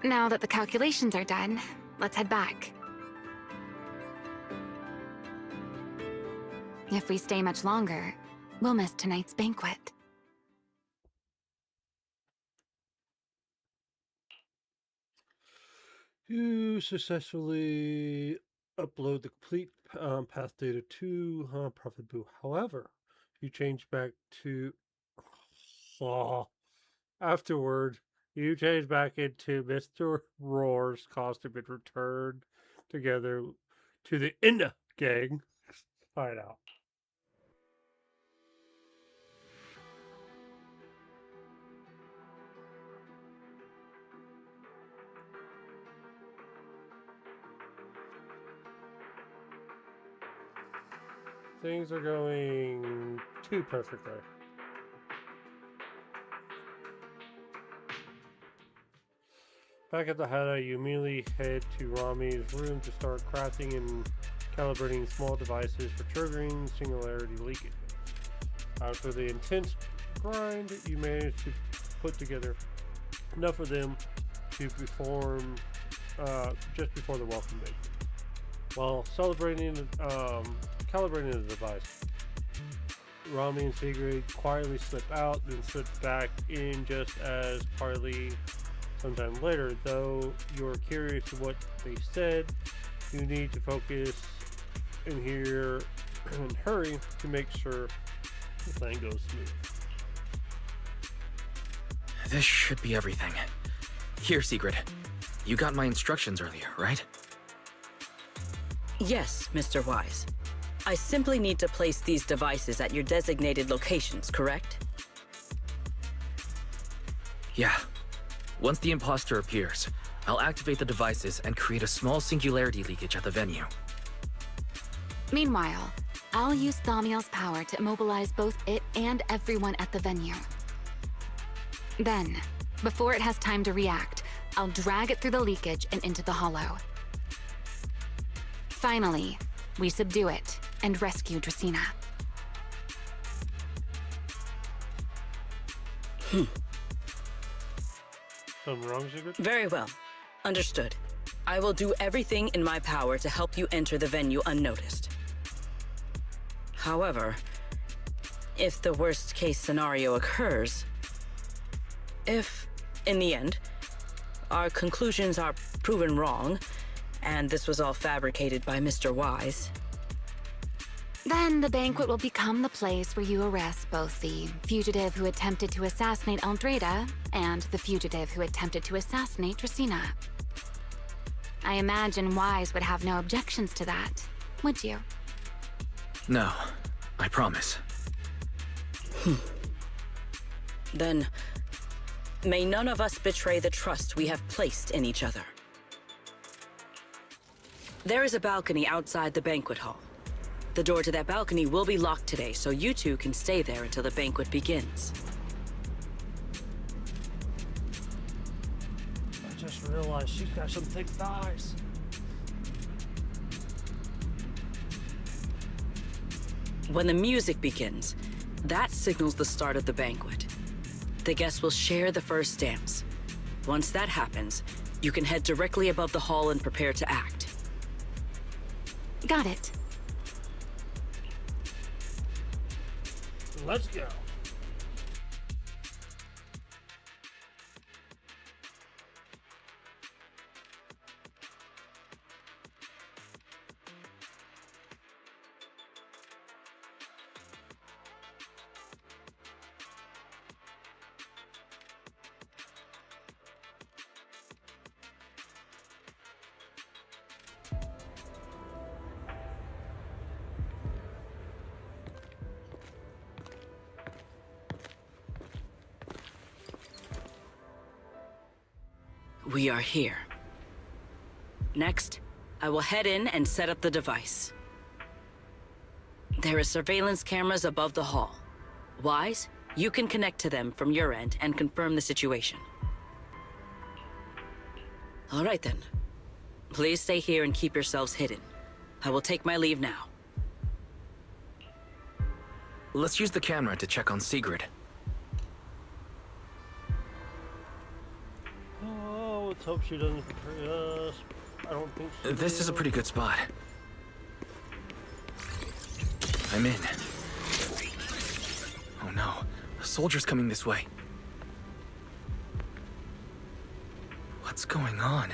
Now that the calculations are done, let's head back. If we stay much longer, we'll miss tonight's banquet.
You successfully upload the complete path data to Prophet Boo. However, you change back to... afterward, you change back into Mr. Roar's costume and return together to the Inna gang. Find out. Things are going too perfectly. Back at the hideout, you immediately head to Rami's room to start crafting and calibrating small devices for triggering singularity leakage. After the intense grind, you manage to put together enough of them to perform just before the welcome banquet. While calibrating the device, Rami and Sigrid quietly slip out, then slip back in just as quietly sometime later. Though you're curious to what they said, you need to focus and hear and hurry to make sure the thing goes smooth.
This should be everything. Here, Secret. You got my instructions earlier, right?
Yes, Mr. Wise. I simply need to place these devices at your designated locations, correct?
Yeah. Once the imposter appears, I'll activate the devices and create a small singularity leakage at the venue.
Meanwhile, I'll use Thaumiel's power to immobilize both it and everyone at the venue. Then, before it has time to react, I'll drag it through the leakage and into the hollow. Finally, we subdue it and rescue Dracena.
Something wrong, Secret?
Very well. Understood. I will do everything in my power to help you enter the venue unnoticed. However, if the worst-case scenario occurs, if, in the end, our conclusions are proven wrong, and this was all fabricated by Mr. Wise,
then the banquet will become the place where you arrest both the fugitive who attempted to assassinate Aldrada and the fugitive who attempted to assassinate Dracena. I imagine Wise would have no objections to that, would you?
No, I promise.
Then, may none of us betray the trust we have placed in each other. There is a balcony outside the banquet hall. The door to that balcony will be locked today, so you two can stay there until the banquet begins.
I just realized she's got some thick thighs.
When the music begins, that signals the start of the banquet. The guests will share the first dance. Once that happens, you can head directly above the hall and prepare to act.
Got it.
Let's go.
We are here. Next, I will head in and set up the device. There are surveillance cameras above the hall. Wise, you can connect to them from your end and confirm the situation. All right then. Please stay here and keep yourselves hidden. I will take my leave now.
Let's use the camera to check on Sigrid.
Oh, let's hope she doesn't betray us. I don't think so.
This is a pretty good spot. I'm in. Oh no, a soldier's coming this way. What's going on?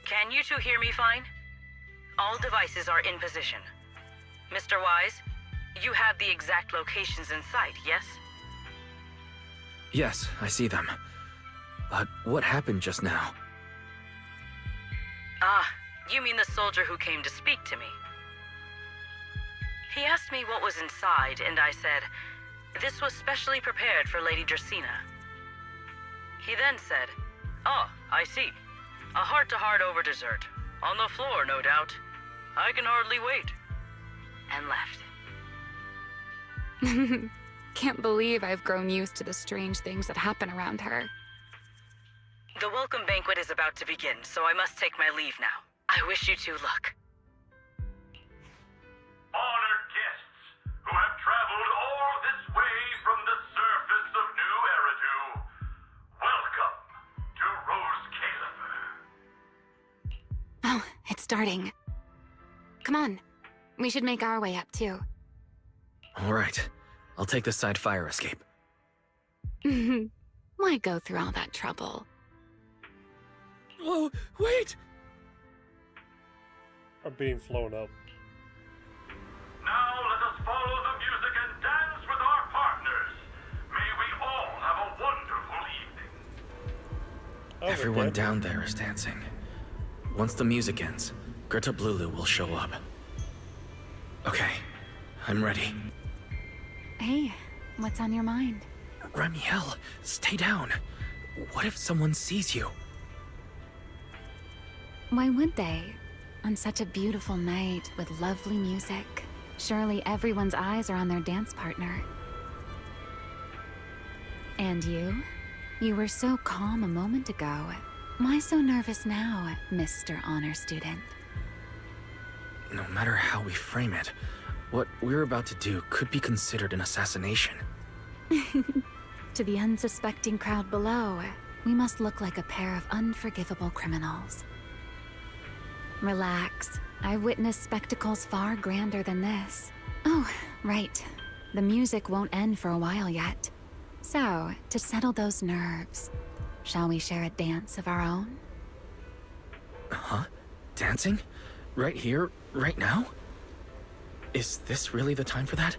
Can you two hear me fine? All devices are in position. Mr. Wise, you have the exact locations in sight, yes?
Yes, I see them. But what happened just now?
Ah, you mean the soldier who came to speak to me? He asked me what was inside, and I said, this was specially prepared for Lady Dracena. He then said, oh, I see. A heart-to-heart over dessert. On the floor, no doubt. I can hardly wait. And left.
Can't believe I've grown used to the strange things that happen around her.
The welcome banquet is about to begin, so I must take my leave now. I wish you two luck.
Honored guests who have traveled all this way from the surface of New Eridu, welcome to Rose Caliber.
Oh, it's starting. Come on. We should make our way up, too.
All right, I'll take the side fire escape.
Why go through all that trouble?
Oh, wait!
are being flown up.
Now let us follow the music and dance with our partners. May we all have a wonderful evening.
Everyone down there is dancing. Once the music ends, Greta Blulu will show up. Okay, I'm ready.
Hey, what's on your mind?
Ramiel, stay down. What if someone sees you?
Why would they? On such a beautiful night with lovely music, surely everyone's eyes are on their dance partner. And you? You were so calm a moment ago. Why so nervous now, Mr. Honor Student?
No matter how we frame it, what we're about to do could be considered an assassination.
To the unsuspecting crowd below, we must look like a pair of unforgivable criminals. Relax. I've witnessed spectacles far grander than this. Oh, right. The music won't end for a while yet. So, to settle those nerves, shall we share a dance of our own?
Huh? Dancing? Right here, right now? Is this really the time for that?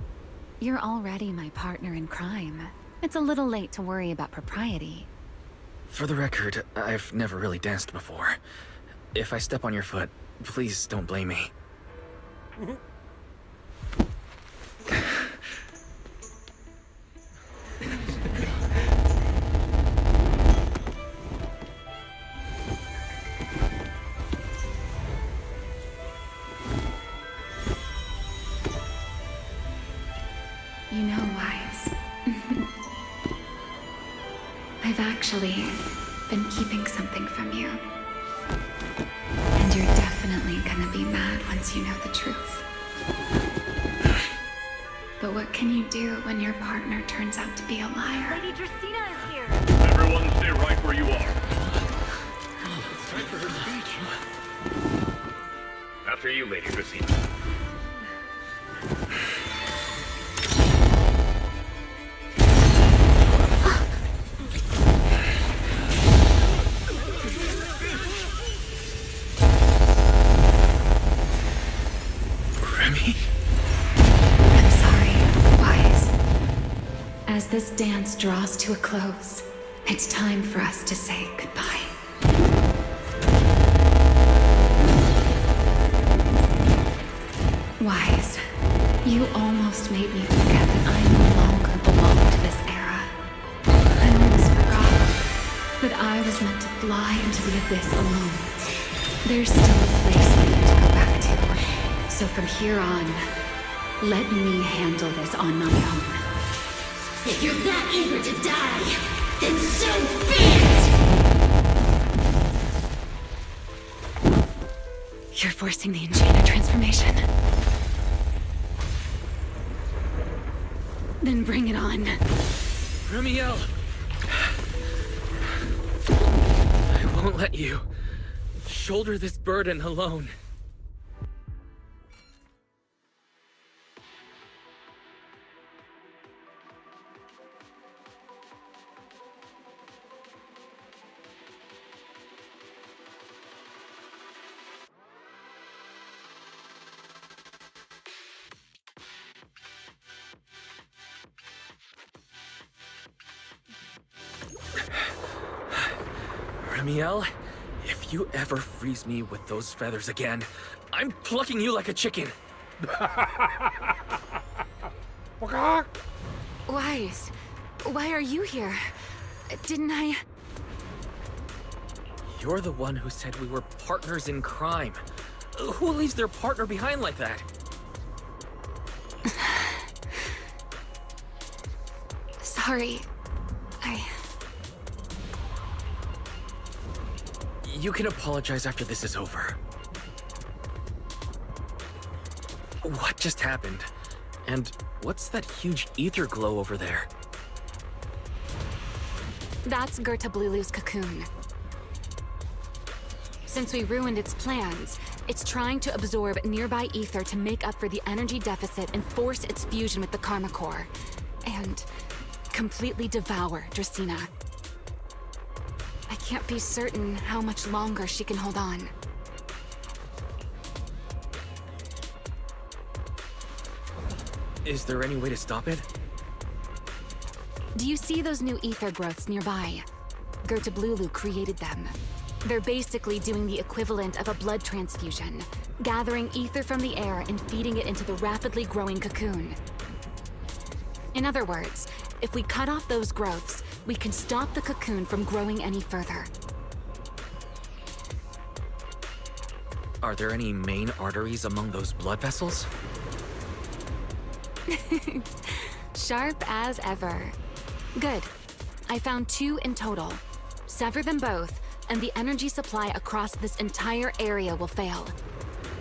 You're already my partner in crime. It's a little late to worry about propriety.
For the record, I've never really danced before. If I step on your foot, please don't blame me.
You know, Wise. I've actually been keeping something from you. And you're definitely gonna be mad once you know the truth. But what can you do when your partner turns out to be a liar?
Lady Dracaena is here.
Everyone stay right where you are.
It's time for her speech.
After you, Lady Dracaena.
I'm sorry, Wise. As this dance draws to a close, it's time for us to say goodbye. Wise, you almost made me forget that I no longer belong to this era. I almost forgot that I was meant to fly into the abyss alone. There's still a place for me to go back to. So from here on, let me handle this on my own.
If you're that eager to die, then so be it!
You're forcing the Enchanter transformation. Then bring it on.
Ramiel! I won't let you shoulder this burden alone. Ramiel, if you ever freeze me with those feathers again, I'm plucking you like a chicken.
Wise, why are you here? Didn't I...
You're the one who said we were partners in crime. Who leaves their partner behind like that?
Sorry.
You can apologize after this is over. What just happened? And what's that huge ether glow over there?
That's Gerta Blulu's cocoon. Since we ruined its plans, it's trying to absorb nearby ether to make up for the energy deficit and force its fusion with the Karma Core. And completely devour Dracaena. I can't be certain how much longer she can hold on.
Is there any way to stop it?
Do you see those new ether growths nearby? Gertablulu created them. They're basically doing the equivalent of a blood transfusion, gathering ether from the air and feeding it into the rapidly growing cocoon. In other words, if we cut off those growths, we can stop the cocoon from growing any further.
Are there any main arteries among those blood vessels?
Sharp as ever. Good. I found 2 in total. Sever them both, and the energy supply across this entire area will fail.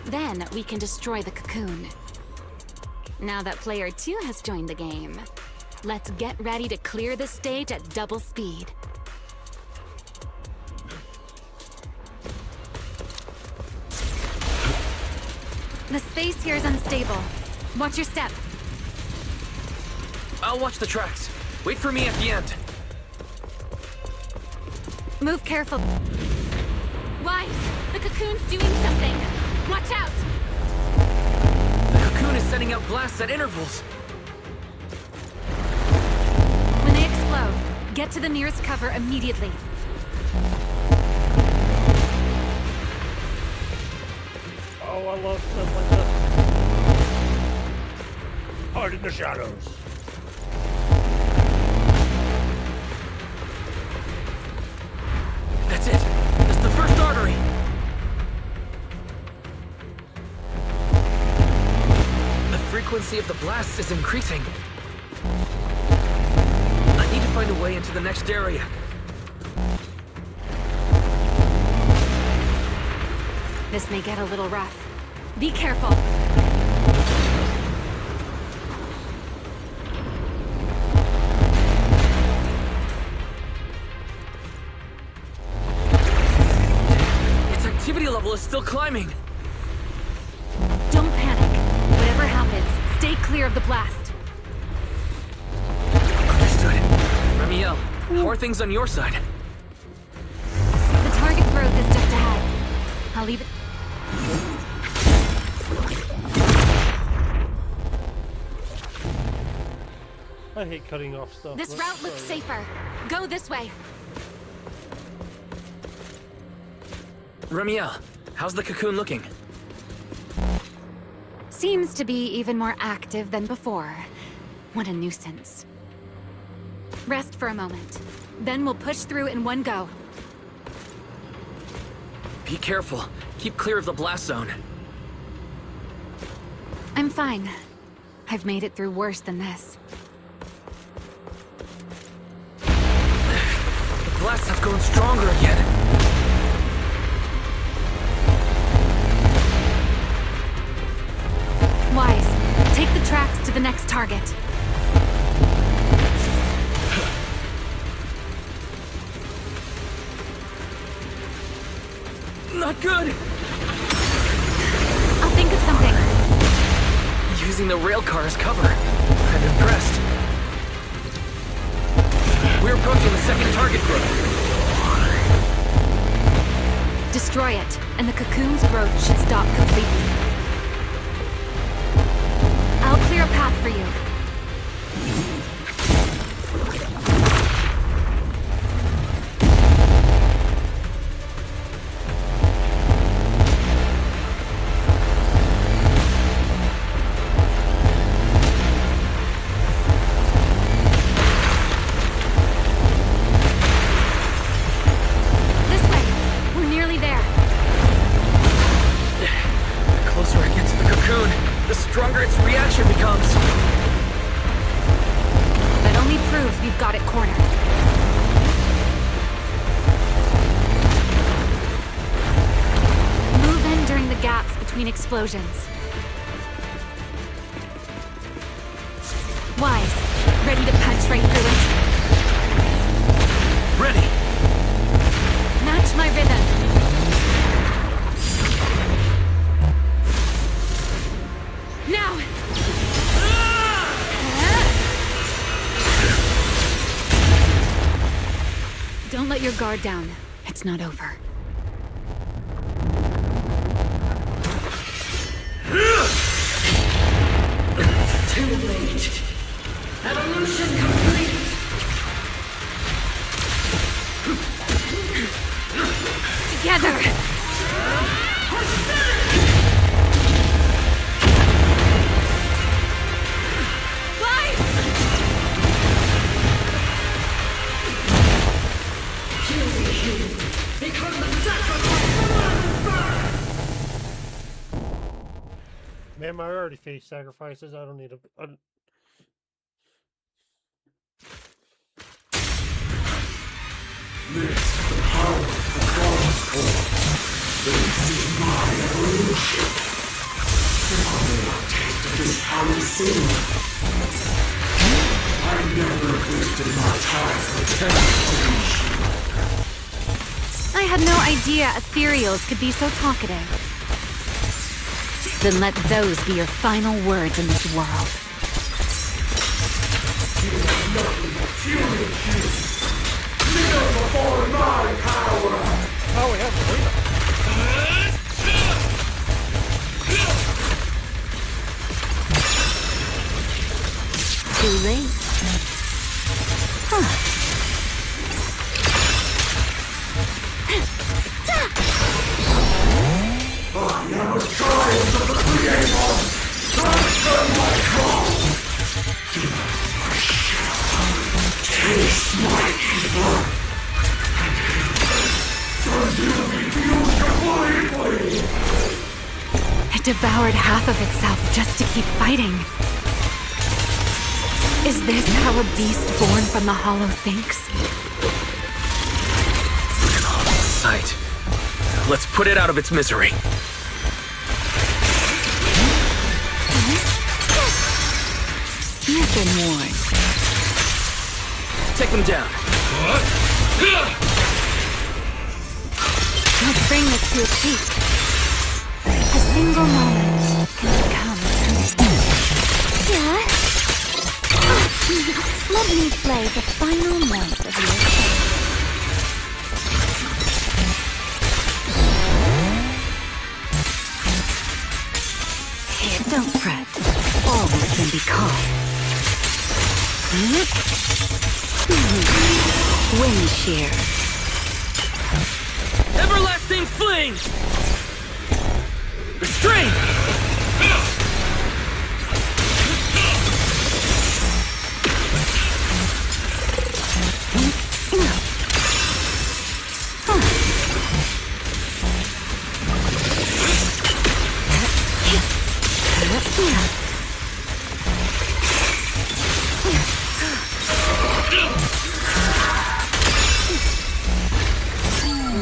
Then we can destroy the cocoon. Now that player 2 has joined the game, let's get ready to clear the stage at double speed. The space here is unstable. Watch your step.
I'll watch the tracks. Wait for me at the end.
Move careful. Wise, the cocoon's doing something. Watch out!
The cocoon is sending out blasts at intervals.
When they explode, get to the nearest cover immediately.
Oh, I love stuff like this. Hard in the shadows.
That's it. That's the first artery. The frequency of the blasts is increasing. I need to find a way into the next area.
This may get a little rough. Be careful.
Its activity level is still climbing.
Don't panic. Whatever happens, stay clear of the blast.
Understood. Ramiel, how are things on your side?
The target growth is just ahead. I'll leave it.
I hate cutting off stuff.
This route looks safer. Go this way.
Ramiel, how's the cocoon looking?
Seems to be even more active than before. What a nuisance. Rest for a moment. Then we'll push through in one go.
Be careful. Keep clear of the blast zone.
I'm fine. I've made it through worse than this.
The blasts have grown stronger again.
Wise, take the tracks to the next target.
Not good!
I'll think of something.
Using the rail car as cover. I'm impressed. We're approaching the second target group.
Destroy it, and the cocoon's growth should stop completely. I'll clear a path for you. Explosions. Wise, ready to punch right through it.
Ready.
Match my rhythm. Now. Don't let your guard down. It's not over.
Too
Activate. Evolution complete.
Together!
Become the sacrifice.
Man, I already faced sacrifices. I don't need a
This power of this is my evolution. This how we see. I never wasted my time for
I had no idea ethereals could be so talkative. Then let those be your final words in this world.
Kneel before my power.
Oh, we have
Too late. Huh.
I am a child of the Creator. Transfer my crown. Taste my evil. And you be completely.
It devoured half of itself just to keep fighting. Is this how a beast born from the Hollow thinks?
Sight. Let's put it out of its misery.
You've been warned.
Take them down.
Let's bring this to a peak. A single moment can become Yeah. Let me play the final note of your song. Here, don't fret. All can be calm. Wind shear.
Everlasting fling!
Restrain!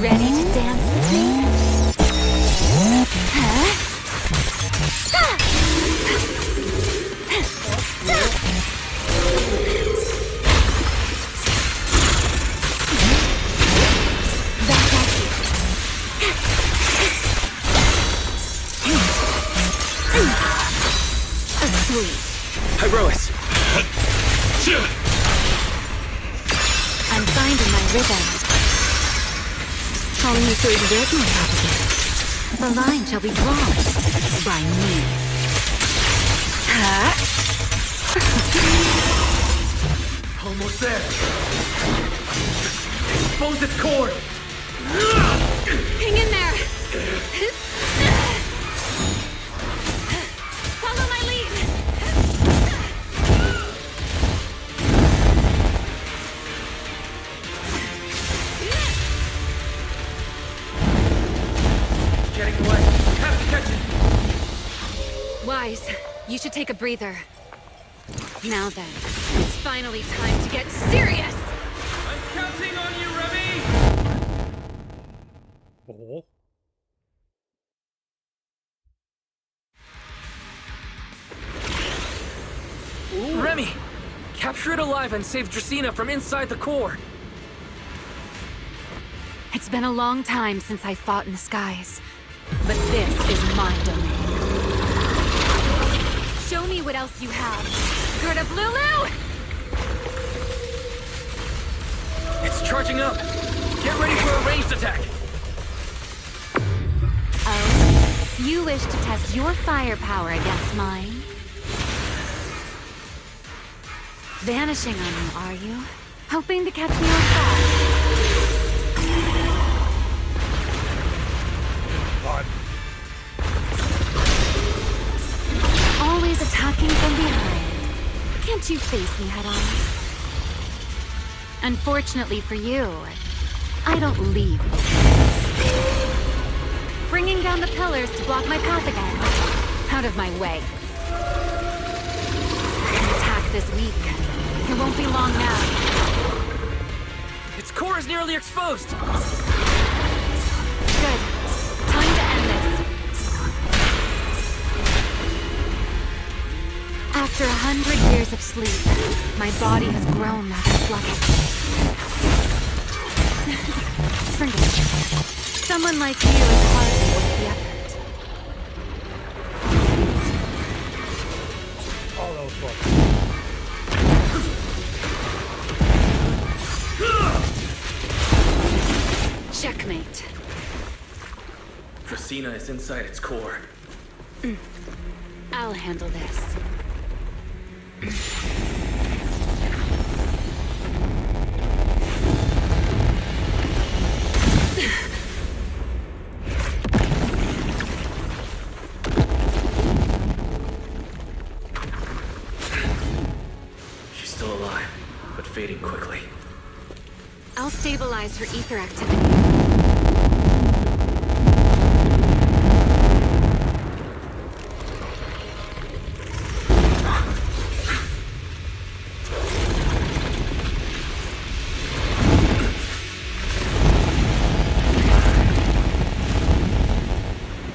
Ready to dance with me?
Hyrois.
I'm finding my rhythm. Only to exert my propaganda. The line shall be drawn by me.
Almost there. Expose its cord.
Hang in there. Follow my lead.
Getting away. Have to catch it.
Wise, you should take a breather. Now then, it's finally time to get serious!
I'm counting on you, Remy!
Oh.
Remy! Capture it alive and save Dracaena from inside the core!
It's been a long time since I fought in the skies, but this is my domain. Show me what else you have. Gerda Blulu!
It's charging up! Get ready for a ranged attack!
Oh, you wish to test your firepower against mine? Vanishing on me, are you? Hoping to catch me off guard? Always attacking from behind. Can't you face me head on? Unfortunately for you, I don't leave. Bringing down the pillars to block my path again. Out of my way. An attack this week. It won't be long now.
Its core is nearly exposed!
Good. Time to end this. After 100 years of sleep, my body has grown rather sluggish. Forget it. Someone like you is hardly worth the effort.
Oh, that was fun.
Checkmate.
Dracaena is inside its core.
I'll handle this.
She's still alive, but fading quickly.
I'll stabilize her ether activity.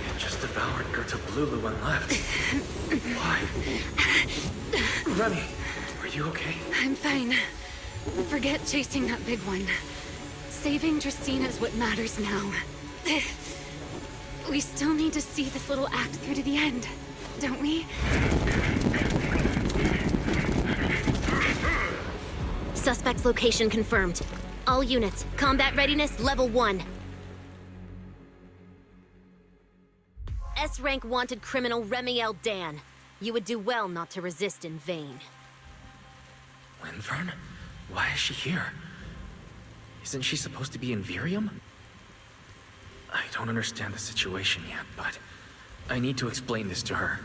It just devoured Gerta Blulu and left. Why? Remy, are you okay?
I'm fine. Forget chasing that big one. Saving Dracaena is what matters now. We still need to see this little act through to the end, don't we?
Suspect's location confirmed. All units, combat readiness level 1. S-rank wanted criminal Remiel Dan. You would do well not to resist in vain.
Linvern? Why is she here? Isn't she supposed to be in Virium? I don't understand the situation yet, but I need to explain this to her.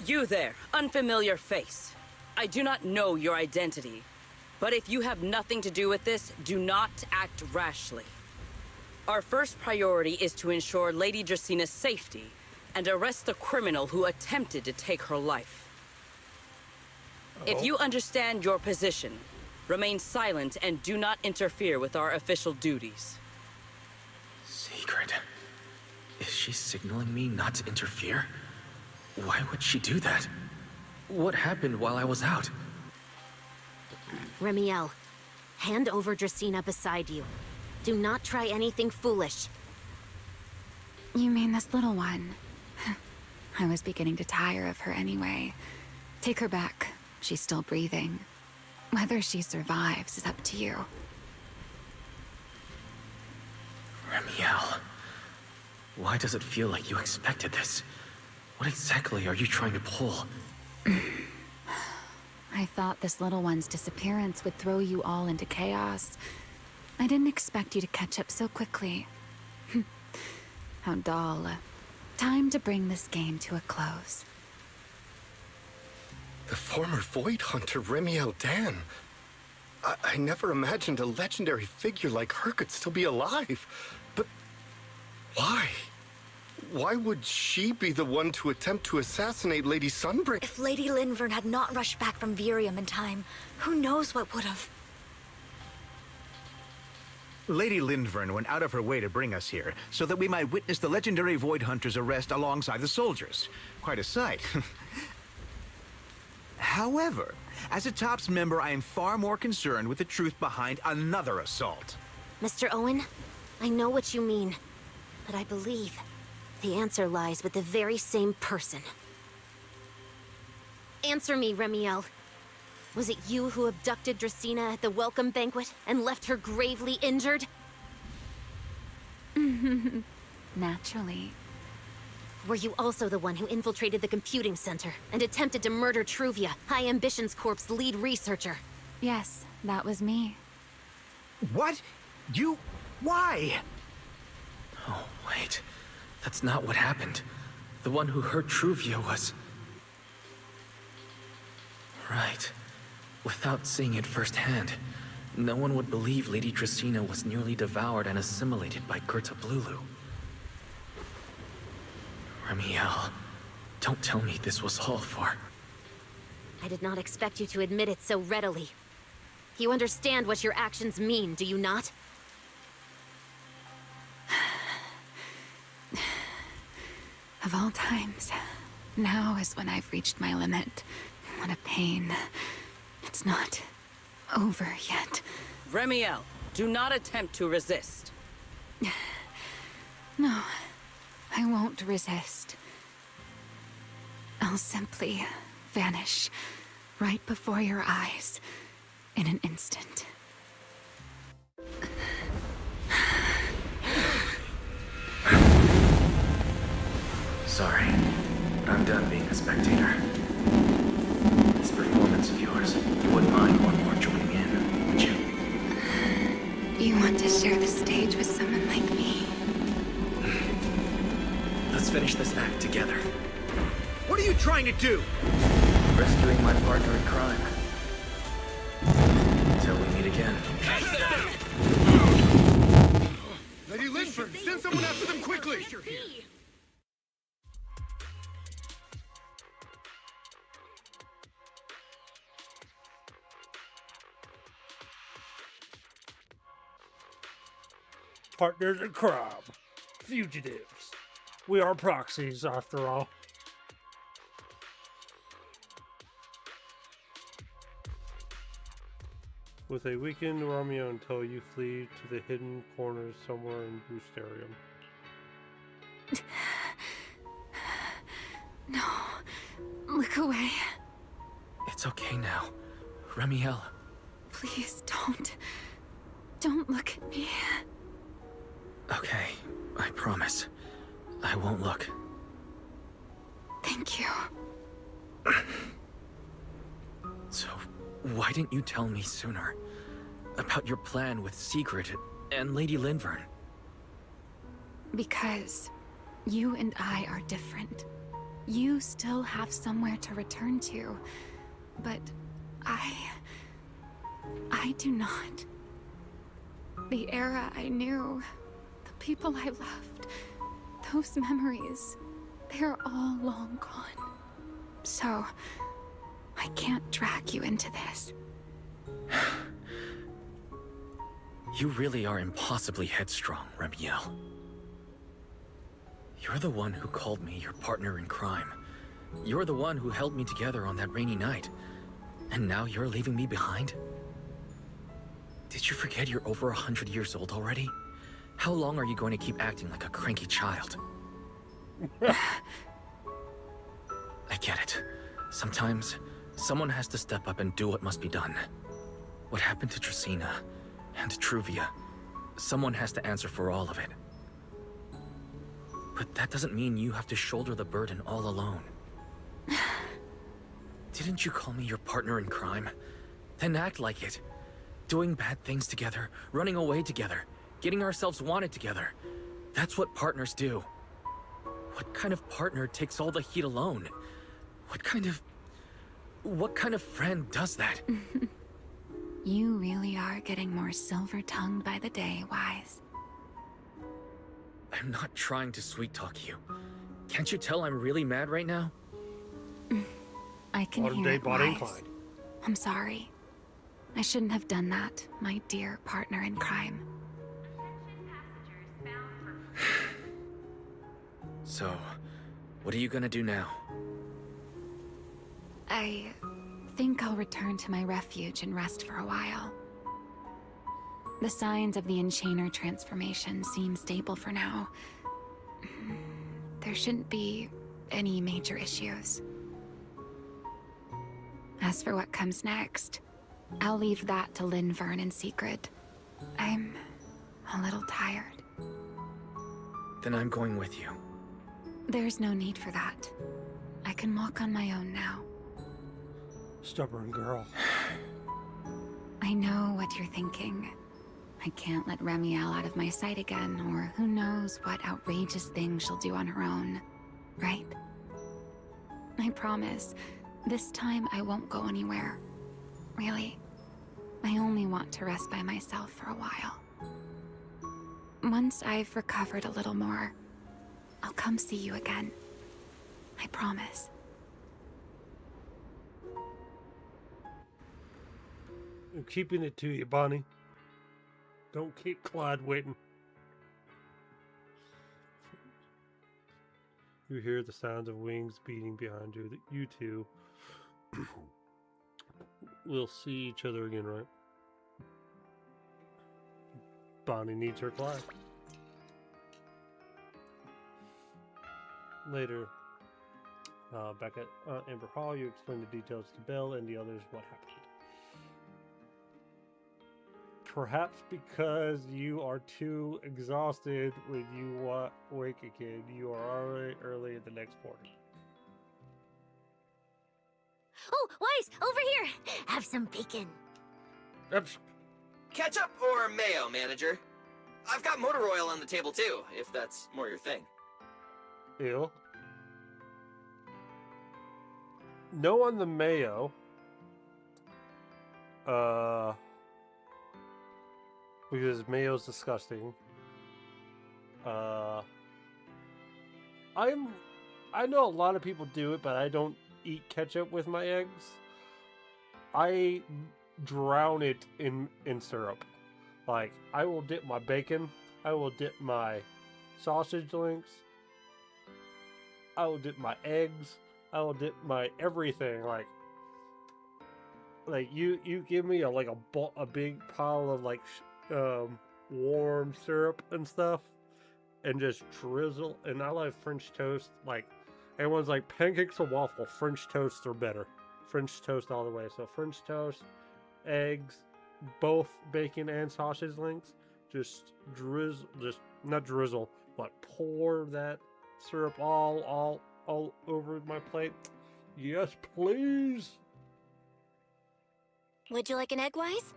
You there, unfamiliar face. I do not know your identity, but if you have nothing to do with this, do not act rashly. Our first priority is to ensure Lady Draceena's safety and arrest the criminal who attempted to take her life. If you understand your position, remain silent and do not interfere with our official duties.
Secret? Is she signaling me not to interfere? Why would she do that? What happened while I was out?
Remiel, hand over Dracaena beside you. Do not try anything foolish.
You mean this little one? I was beginning to tire of her anyway. Take her back. She's still breathing. Whether she survives is up to you.
Remiel, why does it feel like you expected this? What exactly are you trying to pull?
I thought this little one's disappearance would throw you all into chaos. I didn't expect you to catch up so quickly. How dull. Time to bring this game to a close.
The former Void Hunter Remiel Dan. I never imagined a legendary figure like her could still be alive. But why? Why would she be the one to attempt to assassinate Lady Sunbringer?
If Lady Linvern had not rushed back from Virium in time, who knows what would have...
Lady Linvern went out of her way to bring us here, so that we might witness the legendary Void Hunter's arrest alongside the soldiers. Quite a sight. However, as a TOPS member, I am far more concerned with the truth behind another assault.
Mr. Owen, I know what you mean, but I believe the answer lies with the very same person. Answer me, Remiel. Was it you who abducted Dracaena at the welcome banquet and left her gravely injured?
Naturally.
Were you also the one who infiltrated the computing center and attempted to murder Truvia, High Ambitions Corp's lead researcher?
Yes, that was me.
What? You... why?
Oh, wait. That's not what happened. The one who hurt Truvia was... Right. Without seeing it firsthand, no one would believe Lady Dracena was nearly devoured and assimilated by Gerta Blulu. Ramiel, don't tell me this was all for...
I did not expect you to admit it so readily. You understand what your actions mean, do you not?
Of all times, now is when I've reached my limit. What a pain. It's not over yet.
Remiel, do not attempt to resist.
No, I won't resist. I'll simply vanish right before your eyes in an instant.
Sorry, but I'm done being a spectator. This performance of yours, you wouldn't mind one more joining in, would you?
You want to share the stage with someone like me?
Let's finish this act together.
What are you trying to do?
Rescuing my partner in crime. Until we meet again.
Lady Linford, send someone after them quickly!
Partners in crime. Fugitives. We are proxies, after all. With a weakened Romeo until you flee to the hidden corners somewhere in Boosterium.
No. Look away.
It's okay now. Ramiel.
Please don't. Don't look at me.
Okay, I promise. I won't look.
Thank you.
So, why didn't you tell me sooner? About your plan with Sigrid and Lady Linvern?
Because you and I are different. You still have somewhere to return to, but I do not. The era I knew, the people I loved, those memories, they're all long gone. So, I can't drag you into this.
You really are impossibly headstrong, Ramiel. You're the one who called me your partner in crime. You're the one who held me together on that rainy night. And now you're leaving me behind? Did you forget you're over 100 years old already? How long are you going to keep acting like a cranky child? I get it. Sometimes, someone has to step up and do what must be done. What happened to Dracena and Truvia? Someone has to answer for all of it. But that doesn't mean you have to shoulder the burden all alone. Didn't you call me your partner in crime? Then act like it. Doing bad things together, running away together, getting ourselves wanted together. That's what partners do. What kind of partner takes all the heat alone? What kind of friend does that?
You really are getting more silver-tongued by the day, Wise.
I'm not trying to sweet-talk you. Can't you tell I'm really mad right now?
I can
Modern
hear
day
it,
body
Wise.
inclined.
I'm sorry. I shouldn't have done that, my dear partner in crime.
So, what are you gonna do now?
I think I'll return to my refuge and rest for a while. The signs of the Enchainer transformation seem stable for now. There shouldn't be any major issues. As for what comes next, I'll leave that to Linvern and Sigrid. I'm a little tired.
Then I'm going with you.
There's no need for that. I can walk on my own now.
Stubborn girl.
I know what you're thinking. I can't let Remiel out of my sight again, or who knows what outrageous thing she'll do on her own, right? I promise, this time I won't go anywhere. Really. I only want to rest by myself for a while. Once I've recovered a little more, I'll come see you again. I promise.
I'm keeping it to you, Bonnie. Don't keep Clyde waiting. You hear the sounds of wings beating behind you. You two will see each other again, right? Bonnie needs her Clyde. Later, back at Amber Hall, you explain the details to Belle and the others what happened. Perhaps because you are too exhausted when you wake again, you are already early in the next morning.
Oh, Weiss, over here! Have some bacon.
Ketchup or mayo, manager? I've got motor oil on the table too, if that's more your thing.
Ew. No on the mayo. Because mayo's disgusting. I know a lot of people do it, but I don't eat ketchup with my eggs. I drown it in syrup. Like, I will dip my bacon, I will dip my sausage links, I will dip my eggs, I will dip my everything. Like you give me a big pile of warm syrup and stuff, and just drizzle. And I like French toast. Like, everyone's like, pancakes or waffle, French toast are better. French toast all the way. So French toast, eggs, both bacon and sausage links. Just drizzle, not drizzle, but pour that syrup all over my plate. Yes, please.
Would you like an egg, Weiss?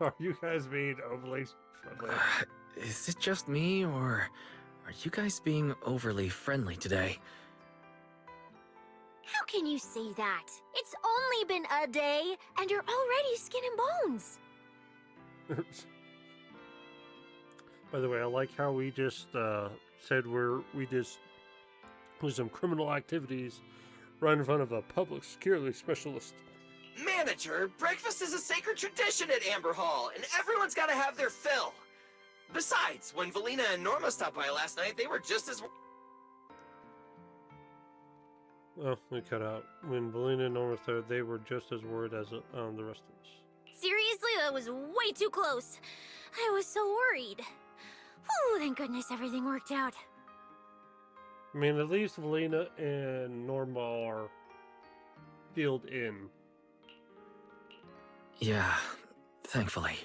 Are you guys being overly friendly?
Is it just me, or are you guys being overly friendly today?
How can you say that? It's only been a day, and you're already skin and bones.
By the way, I like how we just said we just do some criminal activities right in front of a public security specialist.
Manager, breakfast is a sacred tradition at Amber Hall, and everyone's got to have their fill. Besides, when Valina and Norma stopped by last night, they were just as...
Oh, we cut out. When Valina and Norma started, they were just as worried as the rest of us.
Seriously, that was way too close. I was so worried. Whew, thank goodness everything worked out.
I mean, at least Valina and Norma are filled in.
Yeah, thankfully.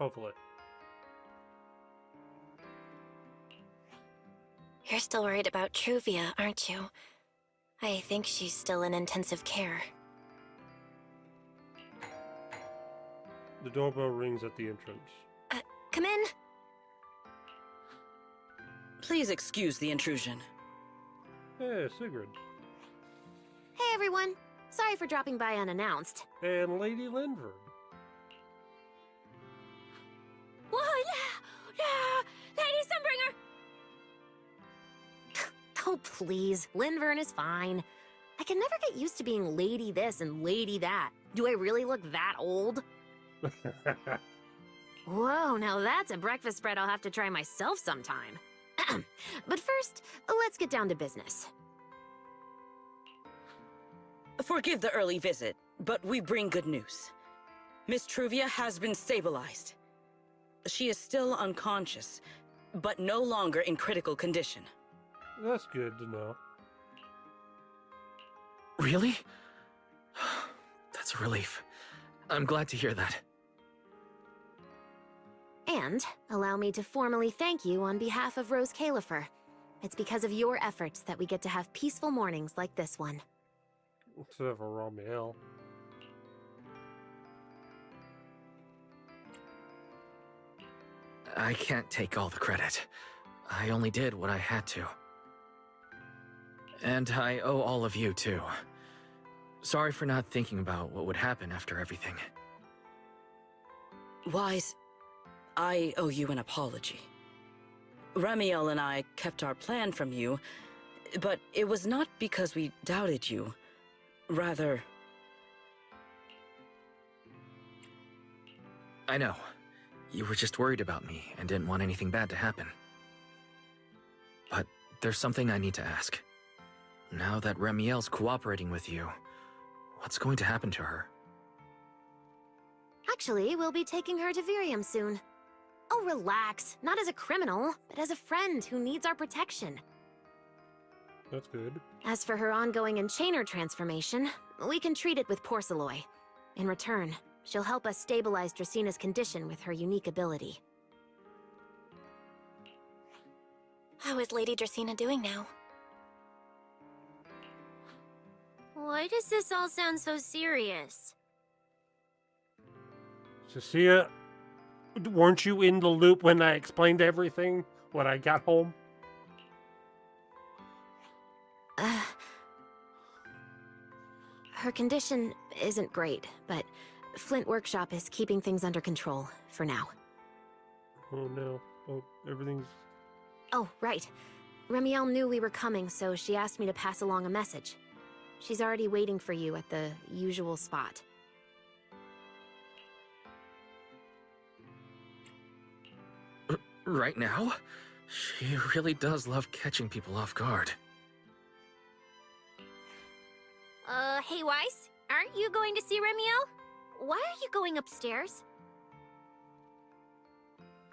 Hopefully.
You're still worried about Truvia, aren't you? I think she's still in intensive care.
The doorbell rings at the entrance.
Come in.
Please excuse the intrusion.
Hey, Sigrid.
Hey, everyone. Sorry for dropping by unannounced.
And Lady Lindford.
Whoa, Lady Sunbringer!
Oh, please. Lindvern is fine. I can never get used to being lady this and lady that. Do I really look that old? Whoa, now that's a breakfast spread I'll have to try myself sometime. But first, let's get down to business.
Forgive the early visit, but we bring good news. Miss Truvia has been stabilized. She is still unconscious, but no longer in critical condition.
That's good to know.
Really? That's a relief. I'm glad to hear that.
And allow me to formally thank you on behalf of Rose Califer. It's because of your efforts that we get to have peaceful mornings like this one.
Instead of a Romiel.
I can't take all the credit. I only did what I had to. And I owe all of you, too. Sorry for not thinking about what would happen after everything.
Wise, I owe you an apology. Remiel and I kept our plan from you, but it was not because we doubted you. Rather...
I know. You were just worried about me and didn't want anything bad to happen. But there's something I need to ask. Now that Remiel's cooperating with you, what's going to happen to her?
Actually, we'll be taking her to Virium soon. Oh, relax. Not as a criminal, but as a friend who needs our protection.
That's good.
As for her ongoing Enchainer transformation, we can treat it with Porceloy. In return, she'll help us stabilize Dracina's condition with her unique ability.
How is Lady Dracina doing now? Why does this all sound so serious?
Cecilia, weren't you in the loop when I explained everything when I got home?
Her condition isn't great, but Flint Workshop is keeping things under control for now.
Oh no. Oh, everything's...
Oh, right. Remiel knew we were coming, so she asked me to pass along a message. She's already waiting for you at the usual spot.
Right now? She really does love catching people off guard.
Hey Weiss, aren't you going to see Remiel? Why are you going upstairs?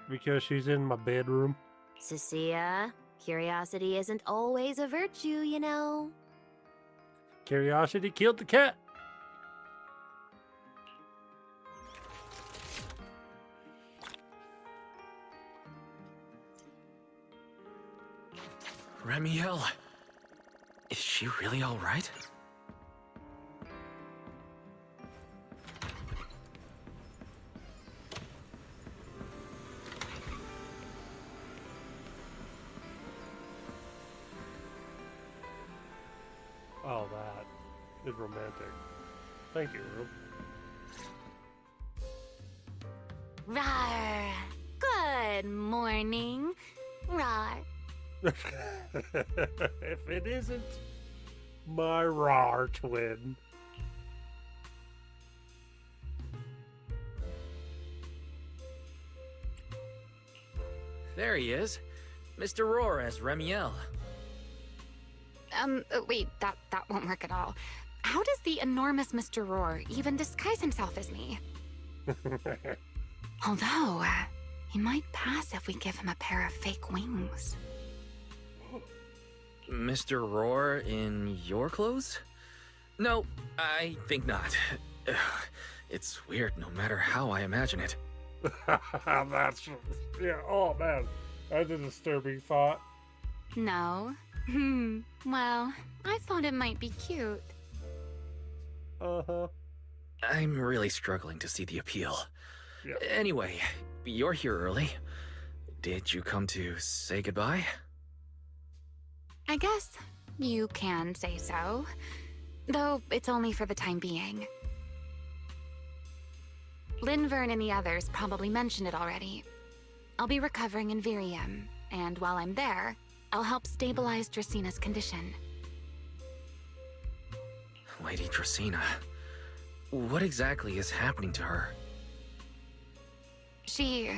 Because she's in my bedroom.
Cecilia, curiosity isn't always a virtue, you know.
Curiosity killed the cat.
Remiel, is she really all right?
Oh, that is romantic. Thank you, Rube.
Rawr. Good morning. Rawr.
If it isn't my rar twin.
There he is. Mr. Roar as Remiel.
Wait, that won't work at all. How does the enormous Mr. Roar even disguise himself as me? Although, he might pass if we give him a pair of fake wings.
Mr. Roar in your clothes? No, I think not. Ugh, it's weird no matter how I imagine it.
That's... Yeah, oh man. That's a disturbing thought.
No? Well, I thought it might be cute.
Uh-huh.
I'm really struggling to see the appeal.
Yeah.
Anyway, you're here early. Did you come to say goodbye?
I guess you can say so. Though it's only for the time being. Linvern and the others probably mentioned it already. I'll be recovering in Virium, and while I'm there, I'll help stabilize Dracina's condition.
Lady Dracina, what exactly is happening to her?
She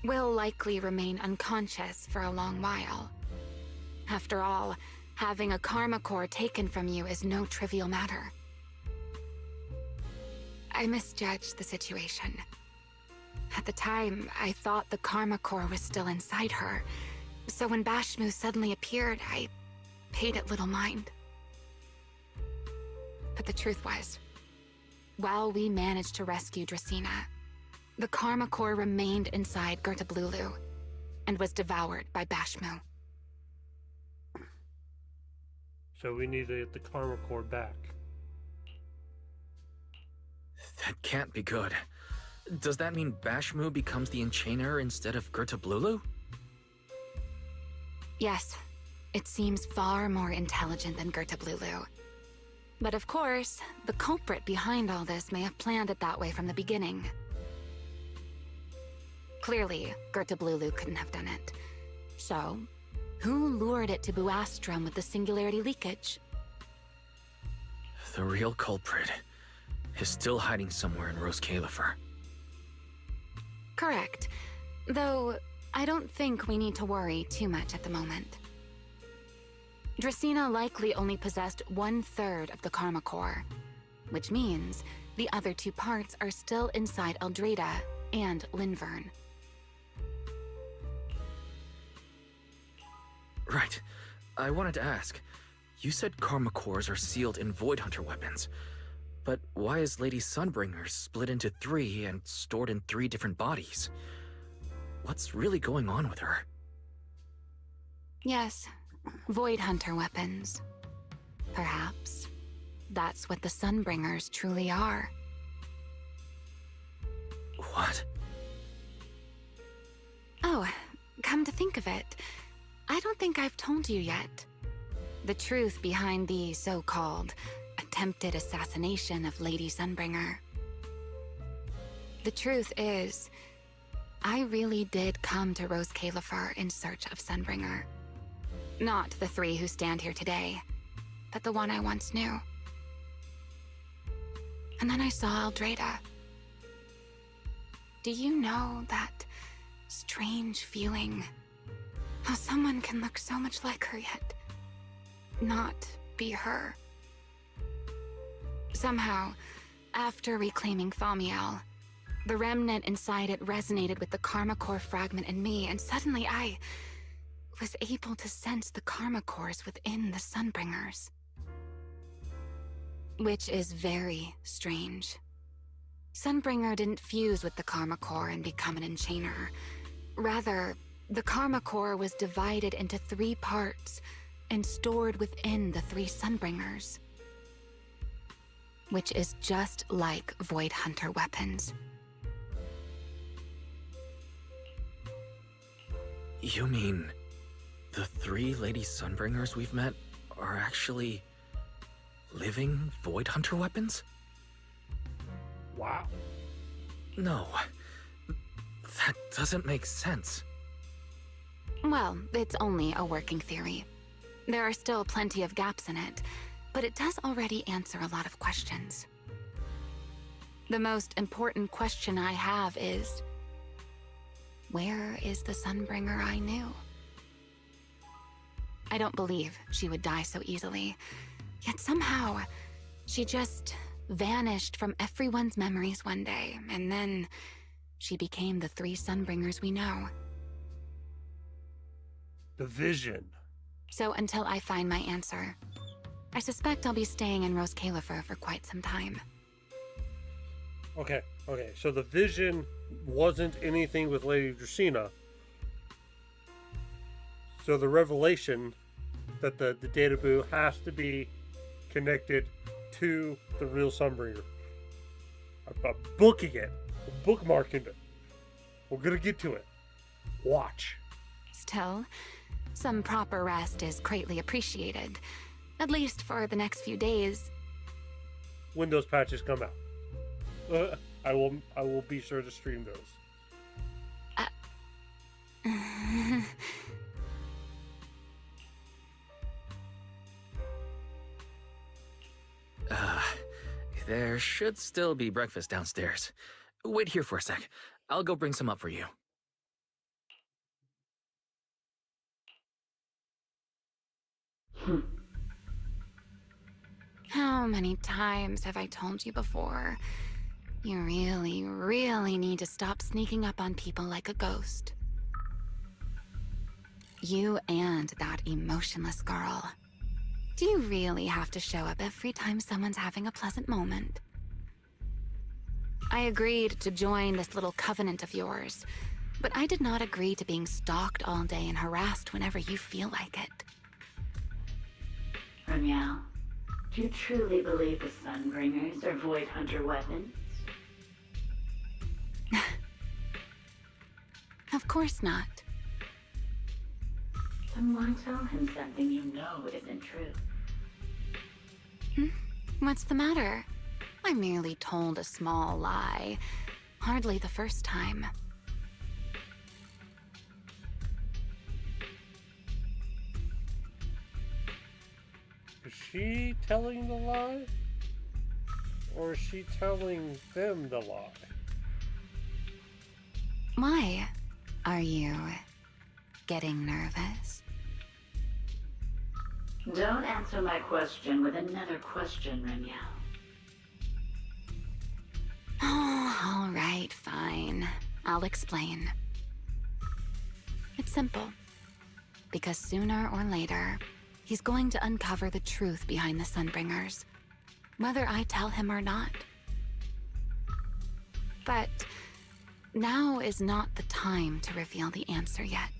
will likely remain unconscious for a long while. After all, having a karma core taken from you is no trivial matter. I misjudged the situation. At the time, I thought the karma core was still inside her, so when Bashmu suddenly appeared, I paid it little mind. But the truth was, while we managed to rescue Dracina, the Karma Core remained inside Gertablulu and was devoured by Bashmu.
So we need to get the Karma Core back.
That can't be good. Does that mean Bashmu becomes the Enchainer instead of Gertablulu?
Yes, it seems far more intelligent than Gertablulu. But of course, the culprit behind all this may have planned it that way from the beginning. Clearly, Gertablulu couldn't have done it. So, who lured it to Buastrom with the singularity leakage?
The real culprit is still hiding somewhere in Rose Califer.
Correct. Though, I don't think we need to worry too much at the moment. Dracena likely only possessed 1/3 of the Karma Core, which means the other 2 parts are still inside Eldrada and Linvern.
Right. I wanted to ask. You said Karma Cores are sealed in Void Hunter weapons. But why is Lady Sunbringer split into 3 and stored in 3 different bodies? What's really going on with her?
Yes, Void Hunter weapons. Perhaps that's what the Sunbringers truly are.
What?
Oh, come to think of it, I don't think I've told you yet. The truth behind the so-called attempted assassination of Lady Sunbringer. The truth is, I really did come to Rose Califer in search of Sunbringer. Not the 3 who stand here today, but the one I once knew. And then I saw Eldrada. Do you know that strange feeling? How someone can look so much like her yet not be her. Somehow, after reclaiming Thaumiel, the remnant inside it resonated with the Karma Core fragment in me, and suddenly I was able to sense the Karma Cores within the Sunbringers. Which is very strange. Sunbringer didn't fuse with the Karma Core and become an Enchainer. Rather, the Karma Core was divided into 3 parts and stored within the 3 Sunbringers. Which is just like Void Hunter weapons.
You mean the 3 Lady Sunbringers we've met are actually living Void Hunter weapons?
Wow.
No. That doesn't make sense.
Well, it's only a working theory. There are still plenty of gaps in it, but it does already answer a lot of questions. The most important question I have is, where is the Sunbringer I knew? I don't believe she would die so easily, yet somehow she just vanished from everyone's memories one day, and then she became the 3 Sunbringers we know.
The vision.
So until I find my answer, I suspect I'll be staying in Rose Califer for quite some time.
Okay. So the vision wasn't anything with Lady Dracena. So the revelation that the Databoo has to be connected to the real Sunbringer. I'm booking it. I'm bookmarking it. We're gonna get to it. Watch.
Still, some proper rest is greatly appreciated, at least for the next few days.
When those patches come out, I will be sure to stream those.
There should still be breakfast downstairs. Wait here for a sec. I'll go bring some up for you.
How many times have I told you before? You really, really need to stop sneaking up on people like a ghost. You and that emotionless girl. Do you really have to show up every time someone's having a pleasant moment? I agreed to join this little covenant of yours, but I did not agree to being stalked all day and harassed whenever you feel like it.
Remiel, do you truly believe the Sunbringers are Void Hunter weapons?
Of course not.
Then why tell him something you know isn't true?
What's the matter? I merely told a small lie. Hardly the first time.
Is she telling the lie? Or is she telling them the lie?
Why? Are you getting nervous?
Don't answer my question with another question, Remiel.
Oh, all right, fine. I'll explain. It's simple. Because sooner or later, he's going to uncover the truth behind the Sunbringers, whether I tell him or not. But now is not the time to reveal the answer yet.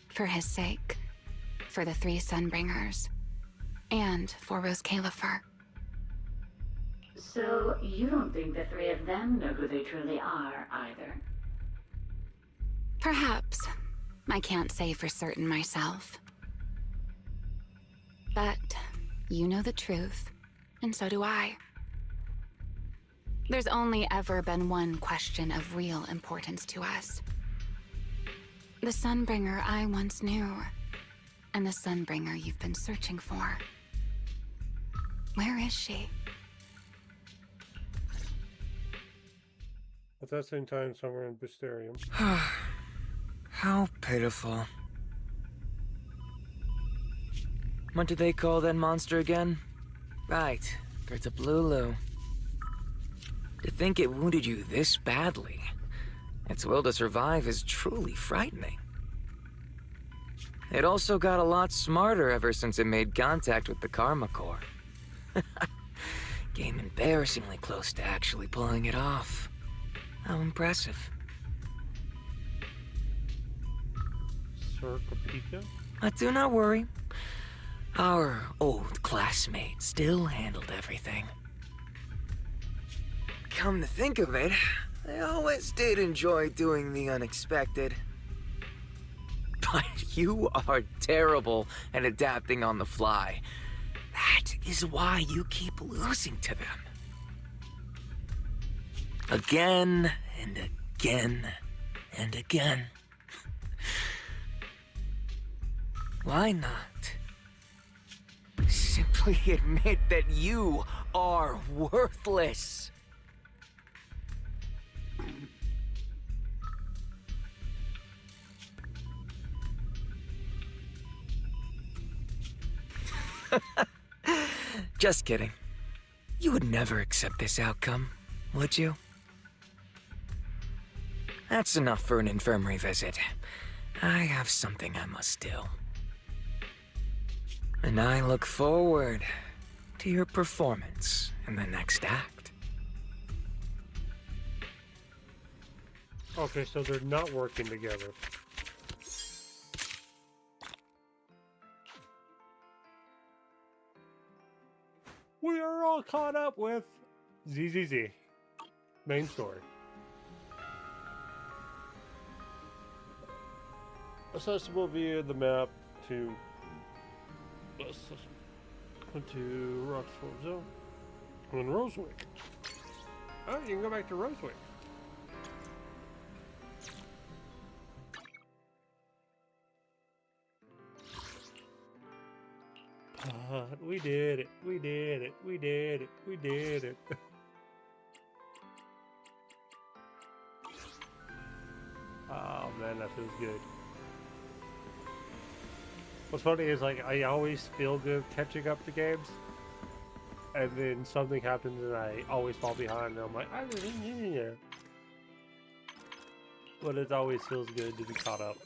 For his sake, for the 3 Sunbringers, and for Rose Califer.
So, you don't think the 3 of them know who they truly are, either?
Perhaps. I can't say for certain myself. But you know the truth, and so do I. There's only ever been one question of real importance to us. The Sunbringer I once knew, and the Sunbringer you've been searching for. Where is she?
At that same time, somewhere in Busterium.
How pitiful. What did they call that monster again? Right, Gerta Blulu. To think it wounded you this badly. Its will to survive is truly frightening. It also got a lot smarter ever since it made contact with the Karma Core. Came embarrassingly close to actually pulling it off. How impressive.
Sir Capika?
Do not worry. Our old classmate still handled everything. Come to think of it, I always did enjoy doing the unexpected. But you are terrible at adapting on the fly. That is why you keep losing to them. Again and again and again. Why not? Simply admit that you are worthless. Just kidding. You would never accept this outcome, would you? That's enough for an infirmary visit. I have something I must do. And I look forward to your performance in the next act.
Okay, so they're not working together. We are all caught up with ZZZ. Main story. Accessible via the map to Roxford Zone and Rosewick. Oh, you can go back to Rosewick. We did it. We did it. We did it. We did it. Oh man, that feels good. What's funny is, like, I always feel good catching up to games, and then something happens and I always fall behind, and I'm like, but it always feels good to be caught up.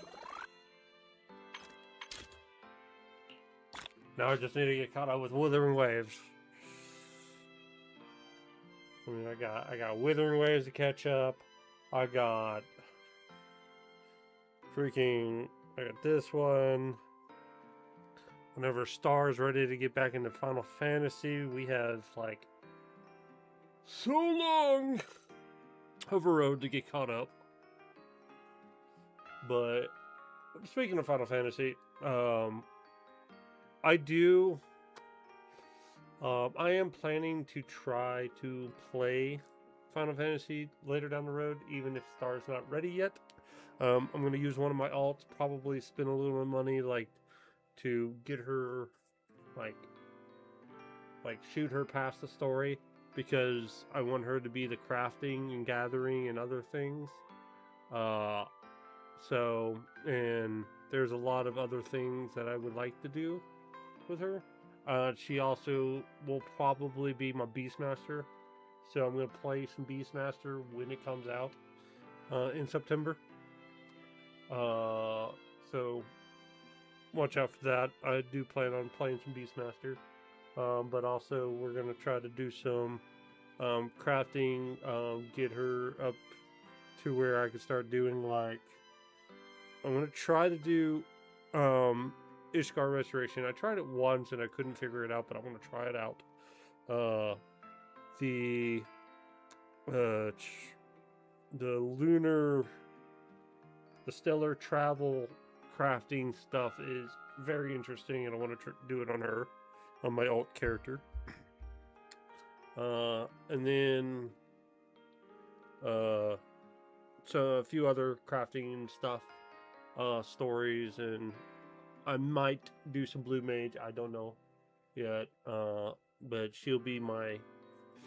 Now I just need to get caught up with Wuthering Waves. I mean, I got Withering Waves to catch up. I got this one. Whenever Star's ready to get back into Final Fantasy, we have like so long of a road to get caught up. But speaking of Final Fantasy, I am planning to try to play Final Fantasy later down the road, even if Star's not ready yet. I'm going to use one of my alts, probably spend a little money, like, to get her, like shoot her past the story, because I want her to be the crafting and gathering and other things. And there's a lot of other things that I would like to do with her. She also will probably be my Beastmaster, so I'm going to play some Beastmaster when it comes out in September. So watch out for that. I do plan on playing some Beastmaster, but also we're going to try to do some crafting, get her up to where I can start doing, like, I'm going to try to do Ishgard Restoration. I tried it once and I couldn't figure it out, but I'm going to try it out. The stellar travel crafting stuff is very interesting, and I want to do it on her, on my alt character. And then so a few other crafting stuff, stories, and I might do some Blue Mage. I don't know yet, but she'll be my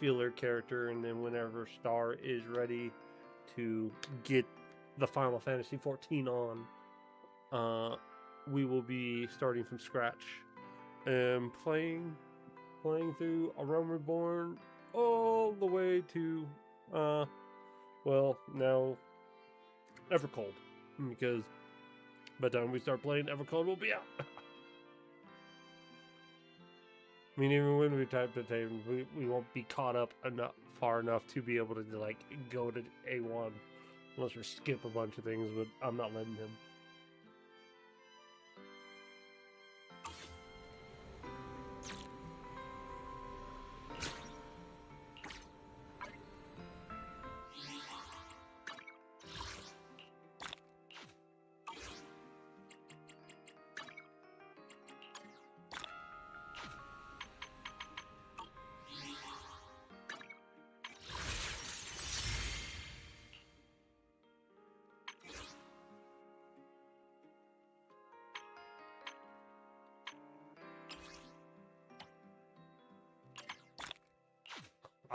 feeler character, and then whenever Star is ready to get the Final Fantasy 14 on, we will be starting from scratch and playing through A Realm Reborn all the way to well, now Evercold, because by the time we start playing, Evercold will be out. I mean, even when we type the table, we won't be caught up far enough to be able to, like, go to A1 unless we skip a bunch of things, but I'm not letting him.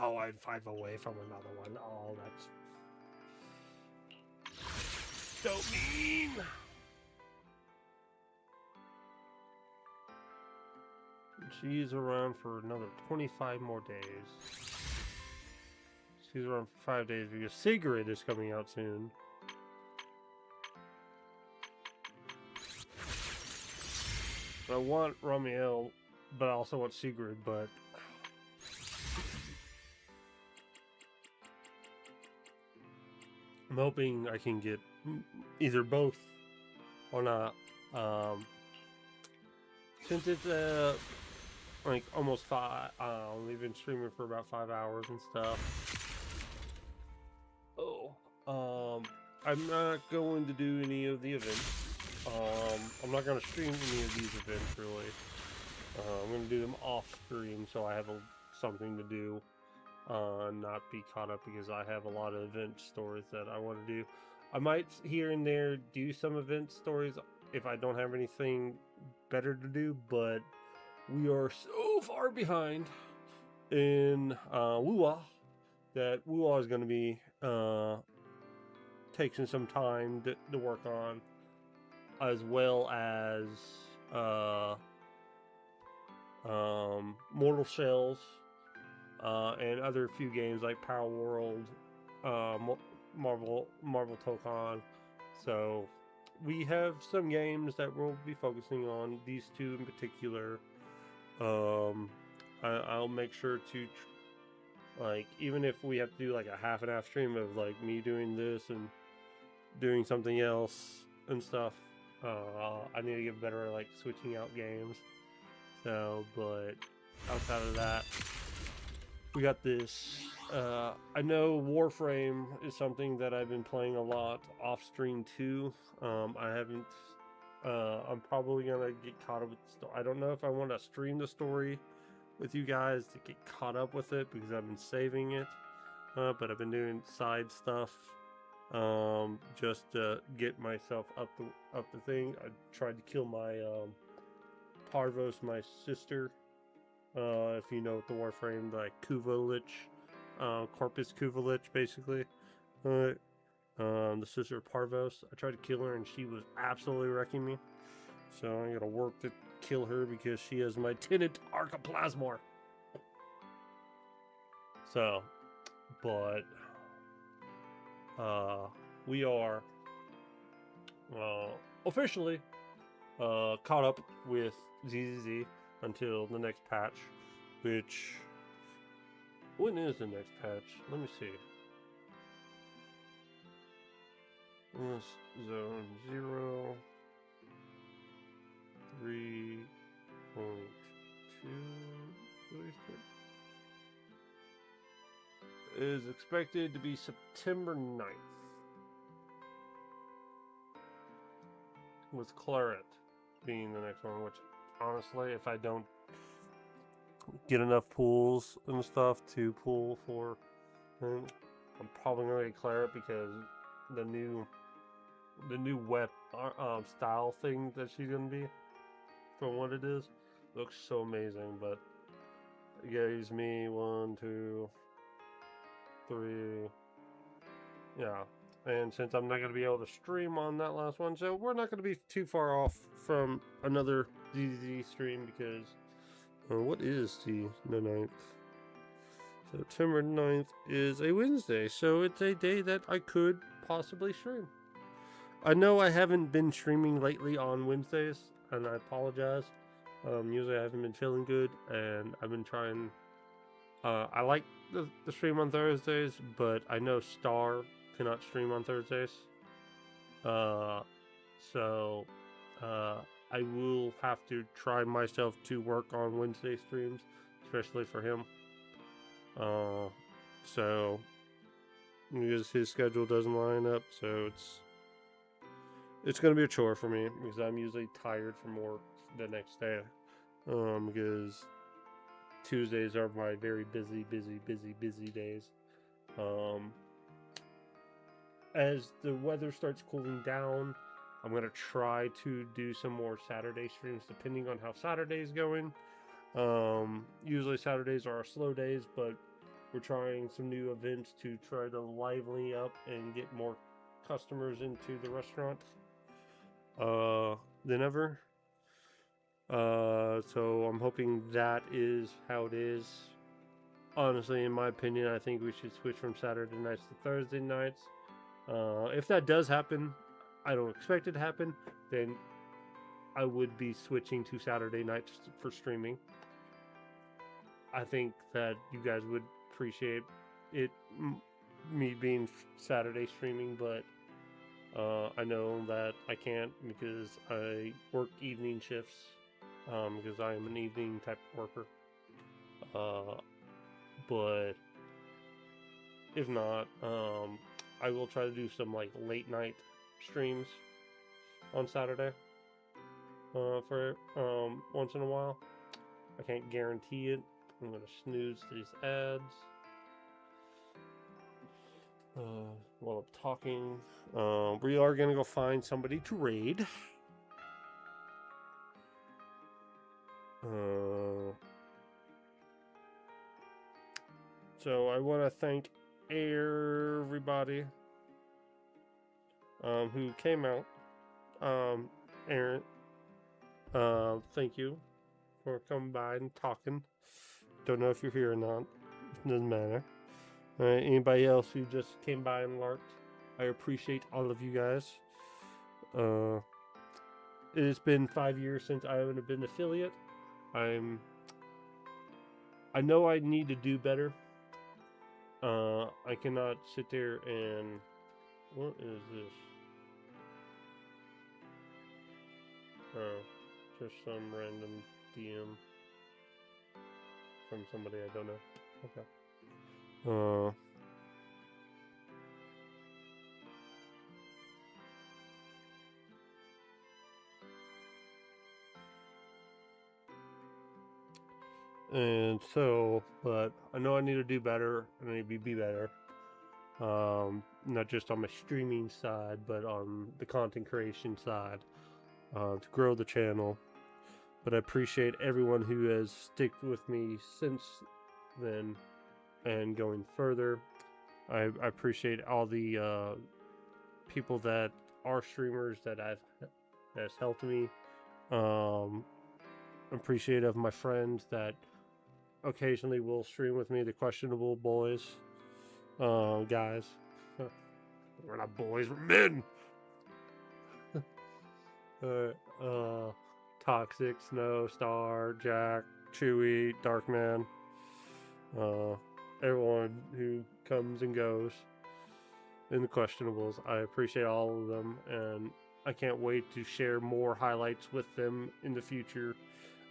Oh, I'm 5 away from another one. Oh, that's so mean. She's around for another 25 more days. She's around for 5 days because Sigrid is coming out soon. I want Ramiel, but I also want Sigrid, but I'm hoping I can get either both or not. Since it's like almost 5, we've been streaming for about 5 hours and stuff. I'm not going to do any of the events. I'm not going to stream any of these events, really. I'm going to do them off screen so I have something to do. Not be caught up because I have a lot of event stories that I want to do. I might here and there do some event stories if I don't have anything better to do, but we are so far behind in Wuwa that Wuwa is going to be taking some time to work on, as well as Mortal Shells. And other few games like Power World, Marvel Tokon. So we have some games that we'll be focusing on. These two in particular. I'll make sure to Like, even if we have to do like a half and half stream of like me doing this and doing something else and stuff, I need to get better at like switching out games. So, but outside of that, we got this. I know Warframe is something that I've been playing a lot off stream too. I haven't. I'm probably gonna get caught up with the story. I don't know if I want to stream the story with you guys to get caught up with it because I've been saving it. But I've been doing side stuff just to get myself up the thing. I tried to kill my Parvos, my sister. If you know the Warframe, like Kuvalich, Corpus Kuvalich, basically. The sister of Parvos. I tried to kill her and she was absolutely wrecking me. So I gotta work to kill her because she is my tenant Archiplasmor. So, but we are officially caught up with ZZZ until the next patch, which, when is the next patch? Let me see. Zone 0 3.2 is expected to be September 9th, with Claret being the next one, which honestly, if I don't get enough pools and stuff to pull for him, I'm probably gonna get Claret because the new style thing that she's gonna be, from what it is, looks so amazing. But it gives me 1, 2, 3, yeah. And since I'm not gonna be able to stream on that last one, so we're not gonna be too far off from another ZZ stream because what is the 9th? September 9th is a Wednesday, so it's a day that I could possibly stream. I know I haven't been streaming lately on Wednesdays, and I apologize. Usually I haven't been feeling good, and I've been trying. I like the stream on Thursdays, but I know Star cannot stream on Thursdays. So I will have to try myself to work on Wednesday streams, especially for him. So because his schedule doesn't line up, so it's gonna be a chore for me because I'm usually tired from work the next day. Because Tuesdays are my very busy days. As the weather starts cooling down, I'm gonna try to do some more Saturday streams depending on how Saturday's going. Usually Saturdays are our slow days, but we're trying some new events to try to lively up and get more customers into the restaurant than ever. So I'm hoping that is how it is. Honestly, in my opinion, I think we should switch from Saturday nights to Thursday nights. If that does happen, I don't expect it to happen, then I would be switching to Saturday nights for streaming. I think that you guys would appreciate it, me being Saturday streaming, but I know that I can't because I work evening shifts, because I am an evening type of worker. But if not, I will try to do some like late night streams on Saturday for once in a while. I can't guarantee it. I'm gonna snooze these ads while I'm talking. We are gonna go find somebody to raid. So I want to thank everybody who came out. Aaron, thank you for coming by and talking. Don't know if you're here or not. Doesn't matter. Anybody else who just came by and larked, I appreciate all of you guys. It's been 5 years since I haven't been an affiliate. I know I need to do better. I cannot sit there and... What is this? Oh, just some random DM from somebody I don't know. Okay. And so, but I know I need to do better. I need to be better. Not just on my streaming side, but on the content creation side, to grow the channel. But I appreciate everyone who has stuck with me since then and going further. I appreciate all the people that are streamers that's helped me. Appreciative of my friends that occasionally will stream with me, the questionable boys, guys. We're not boys, we're men. Toxic, Snow, Star, Jack, Chewy, Darkman, everyone who comes and goes in the questionables. I appreciate all of them, and I can't wait to share more highlights with them in the future.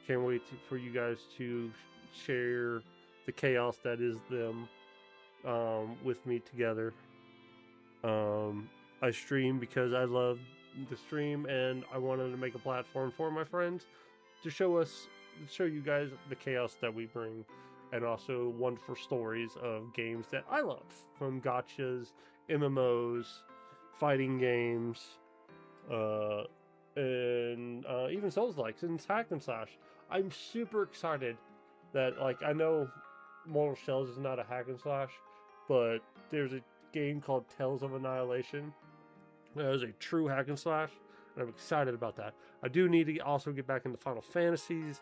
Can't wait for you guys to share the chaos that is them with me together. I stream because I love the stream, and I wanted to make a platform for my friends to show you guys the chaos that we bring, and also wonderful stories of games that I love, from gotchas, MMOs, fighting games, and even Souls-likes and hack and slash. I'm super excited that, like, I know Mortal Shells is not a hack and slash, but there's a game called Tales of Annihilation that is a true hack and slash, and I'm excited about that. I do need to also get back into Final Fantasies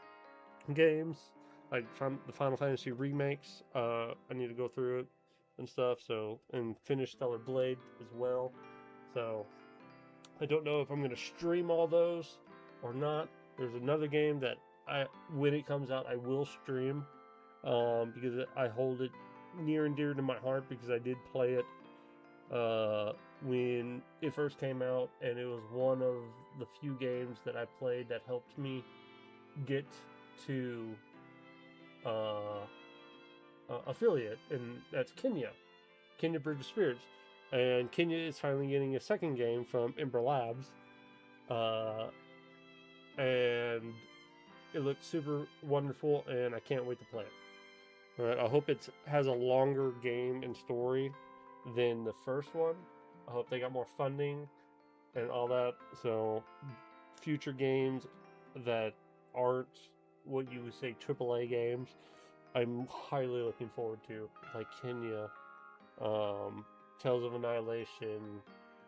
games, like the Final Fantasy remakes. I need to go through it and stuff, so, and finish Stellar Blade as well. So I don't know if I'm going to stream all those or not. There's another game that when it comes out, I will stream, because I hold it near and dear to my heart, because I did play it when it first came out, and it was one of the few games that I played that helped me get to affiliate, and that's Kenya Bridge of Spirits. And Kenya is finally getting a second game from Ember Labs, and it looks super wonderful, and I can't wait to play it. All right, I hope it has a longer game and story than the first one. I hope they got more funding and all that, so future games that aren't what you would say AAA games, I'm highly looking forward to, like Kenya, Tales of Annihilation,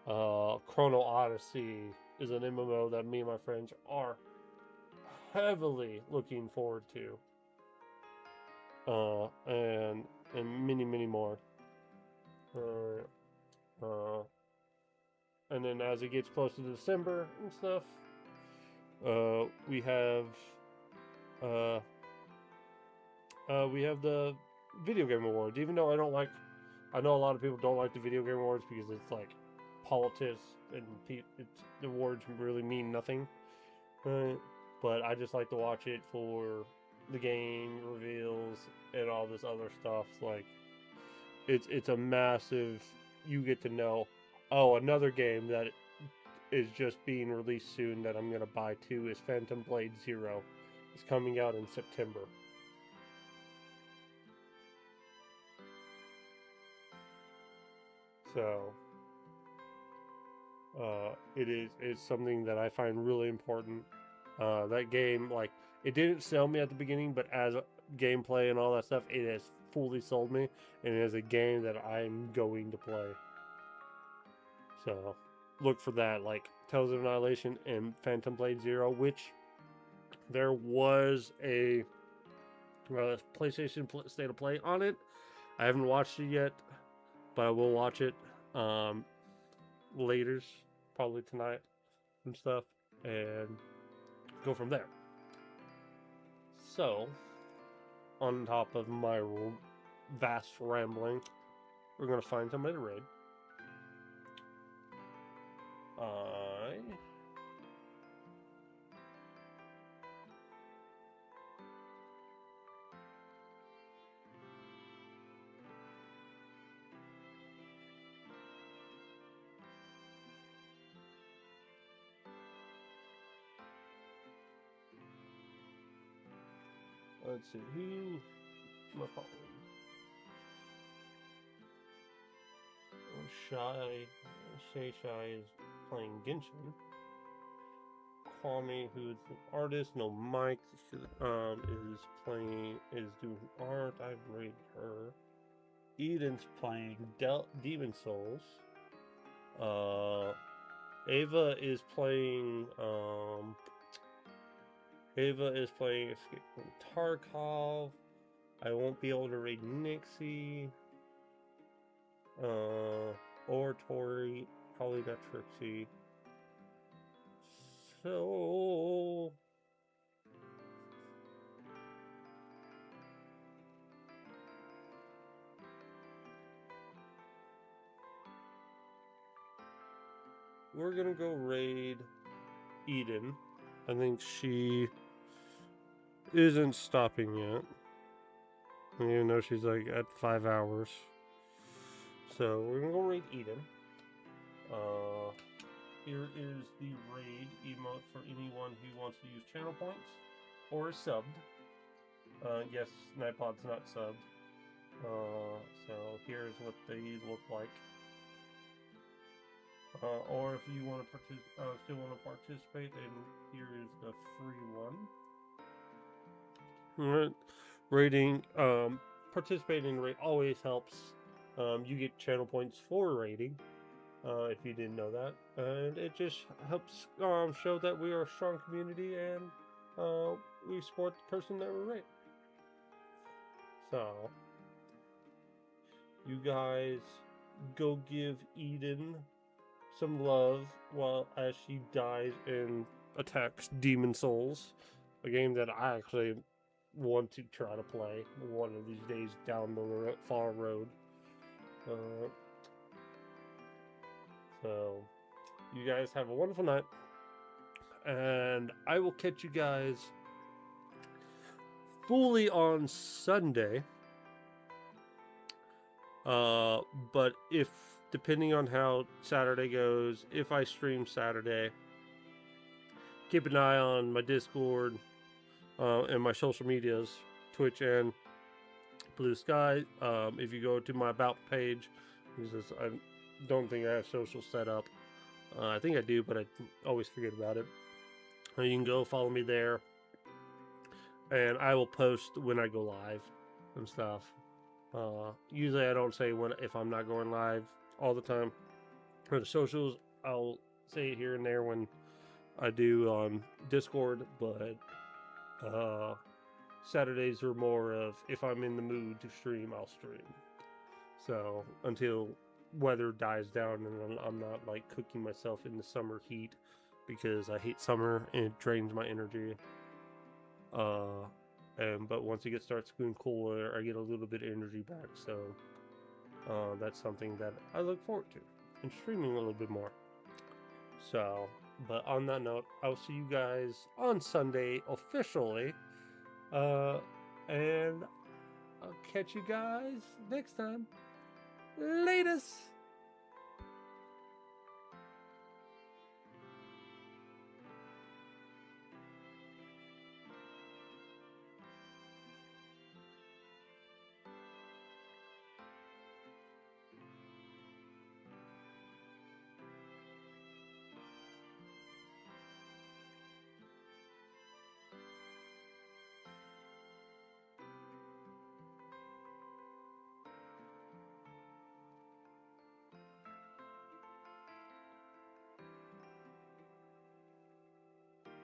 Chrono Odyssey is an MMO that me and my friends are heavily looking forward to, and many more. And then as it gets closer to December and stuff, we have the Video Game Awards. Even though I know a lot of people don't like the Video Game Awards because it's like politics and the awards really mean nothing. But I just like to watch it for the game reveals and all this other stuff. Like, it's a massive. You get to know. Oh, another game that is just being released soon that I'm gonna buy too is Phantom Blade Zero. It's coming out in September. So, it's something that I find really important. That game, like, it didn't sell me at the beginning, but as gameplay and all that stuff, it has fully sold me, and it is a game that I'm going to play. So, look for that, like Tales of Annihilation and Phantom Blade Zero, which there was a PlayStation State of Play on it. I haven't watched it yet, but I will watch it later, probably tonight and stuff, and go from there. So, on top of my vast rambling, we're gonna find somebody to raid. Let's see, who am I following? Shay is playing Genshin. Kwame, who's an artist, no Mike, is doing art. I've rated her. Eden's playing Demon Souls. Ava is playing Escape from Tarkov. I won't be able to raid Nixie. Or Tori, probably not Trixie. So we're gonna go raid Eden. I think she isn't stopping yet. Even though she's like at 5 hours. So we're gonna go raid Eden. Here is the raid emote for anyone who wants to use channel points or is subbed. Yes, Nightpod's not subbed. So here's what they look like. Or if you want to still want to participate, then here is the free one. Alright, raiding, participating in raid always helps. You get channel points for raiding, if you didn't know that, and it just helps show that we are a strong community and we support the person that we raid. So, you guys go give Eden some love as she dies and attacks Demon Souls, a game that I actually want to try to play one of these days down the far road. So, you guys have a wonderful night, and I will catch you guys fully on Sunday. But if, depending on how Saturday goes, if I stream Saturday, keep an eye on my Discord and my social medias, Twitch and Blue Sky. If you go to my About page, because I don't think I have social set up. I think I do, but I always forget about it. You can go follow me there, and I will post when I go live and stuff. Usually I don't say if I'm not going live all the time. For the socials, I'll say it here and there when I do on Discord, but Saturdays are more of if I'm in the mood to stream, I'll stream. So until weather dies down and I'm not like cooking myself in the summer heat, because I hate summer and it drains my energy. But once it starts getting cooler, I get a little bit of energy back. So that's something that I look forward to, and streaming a little bit more. So, but on that note, I'll see you guys on Sunday officially. And I'll catch you guys next time. Latest!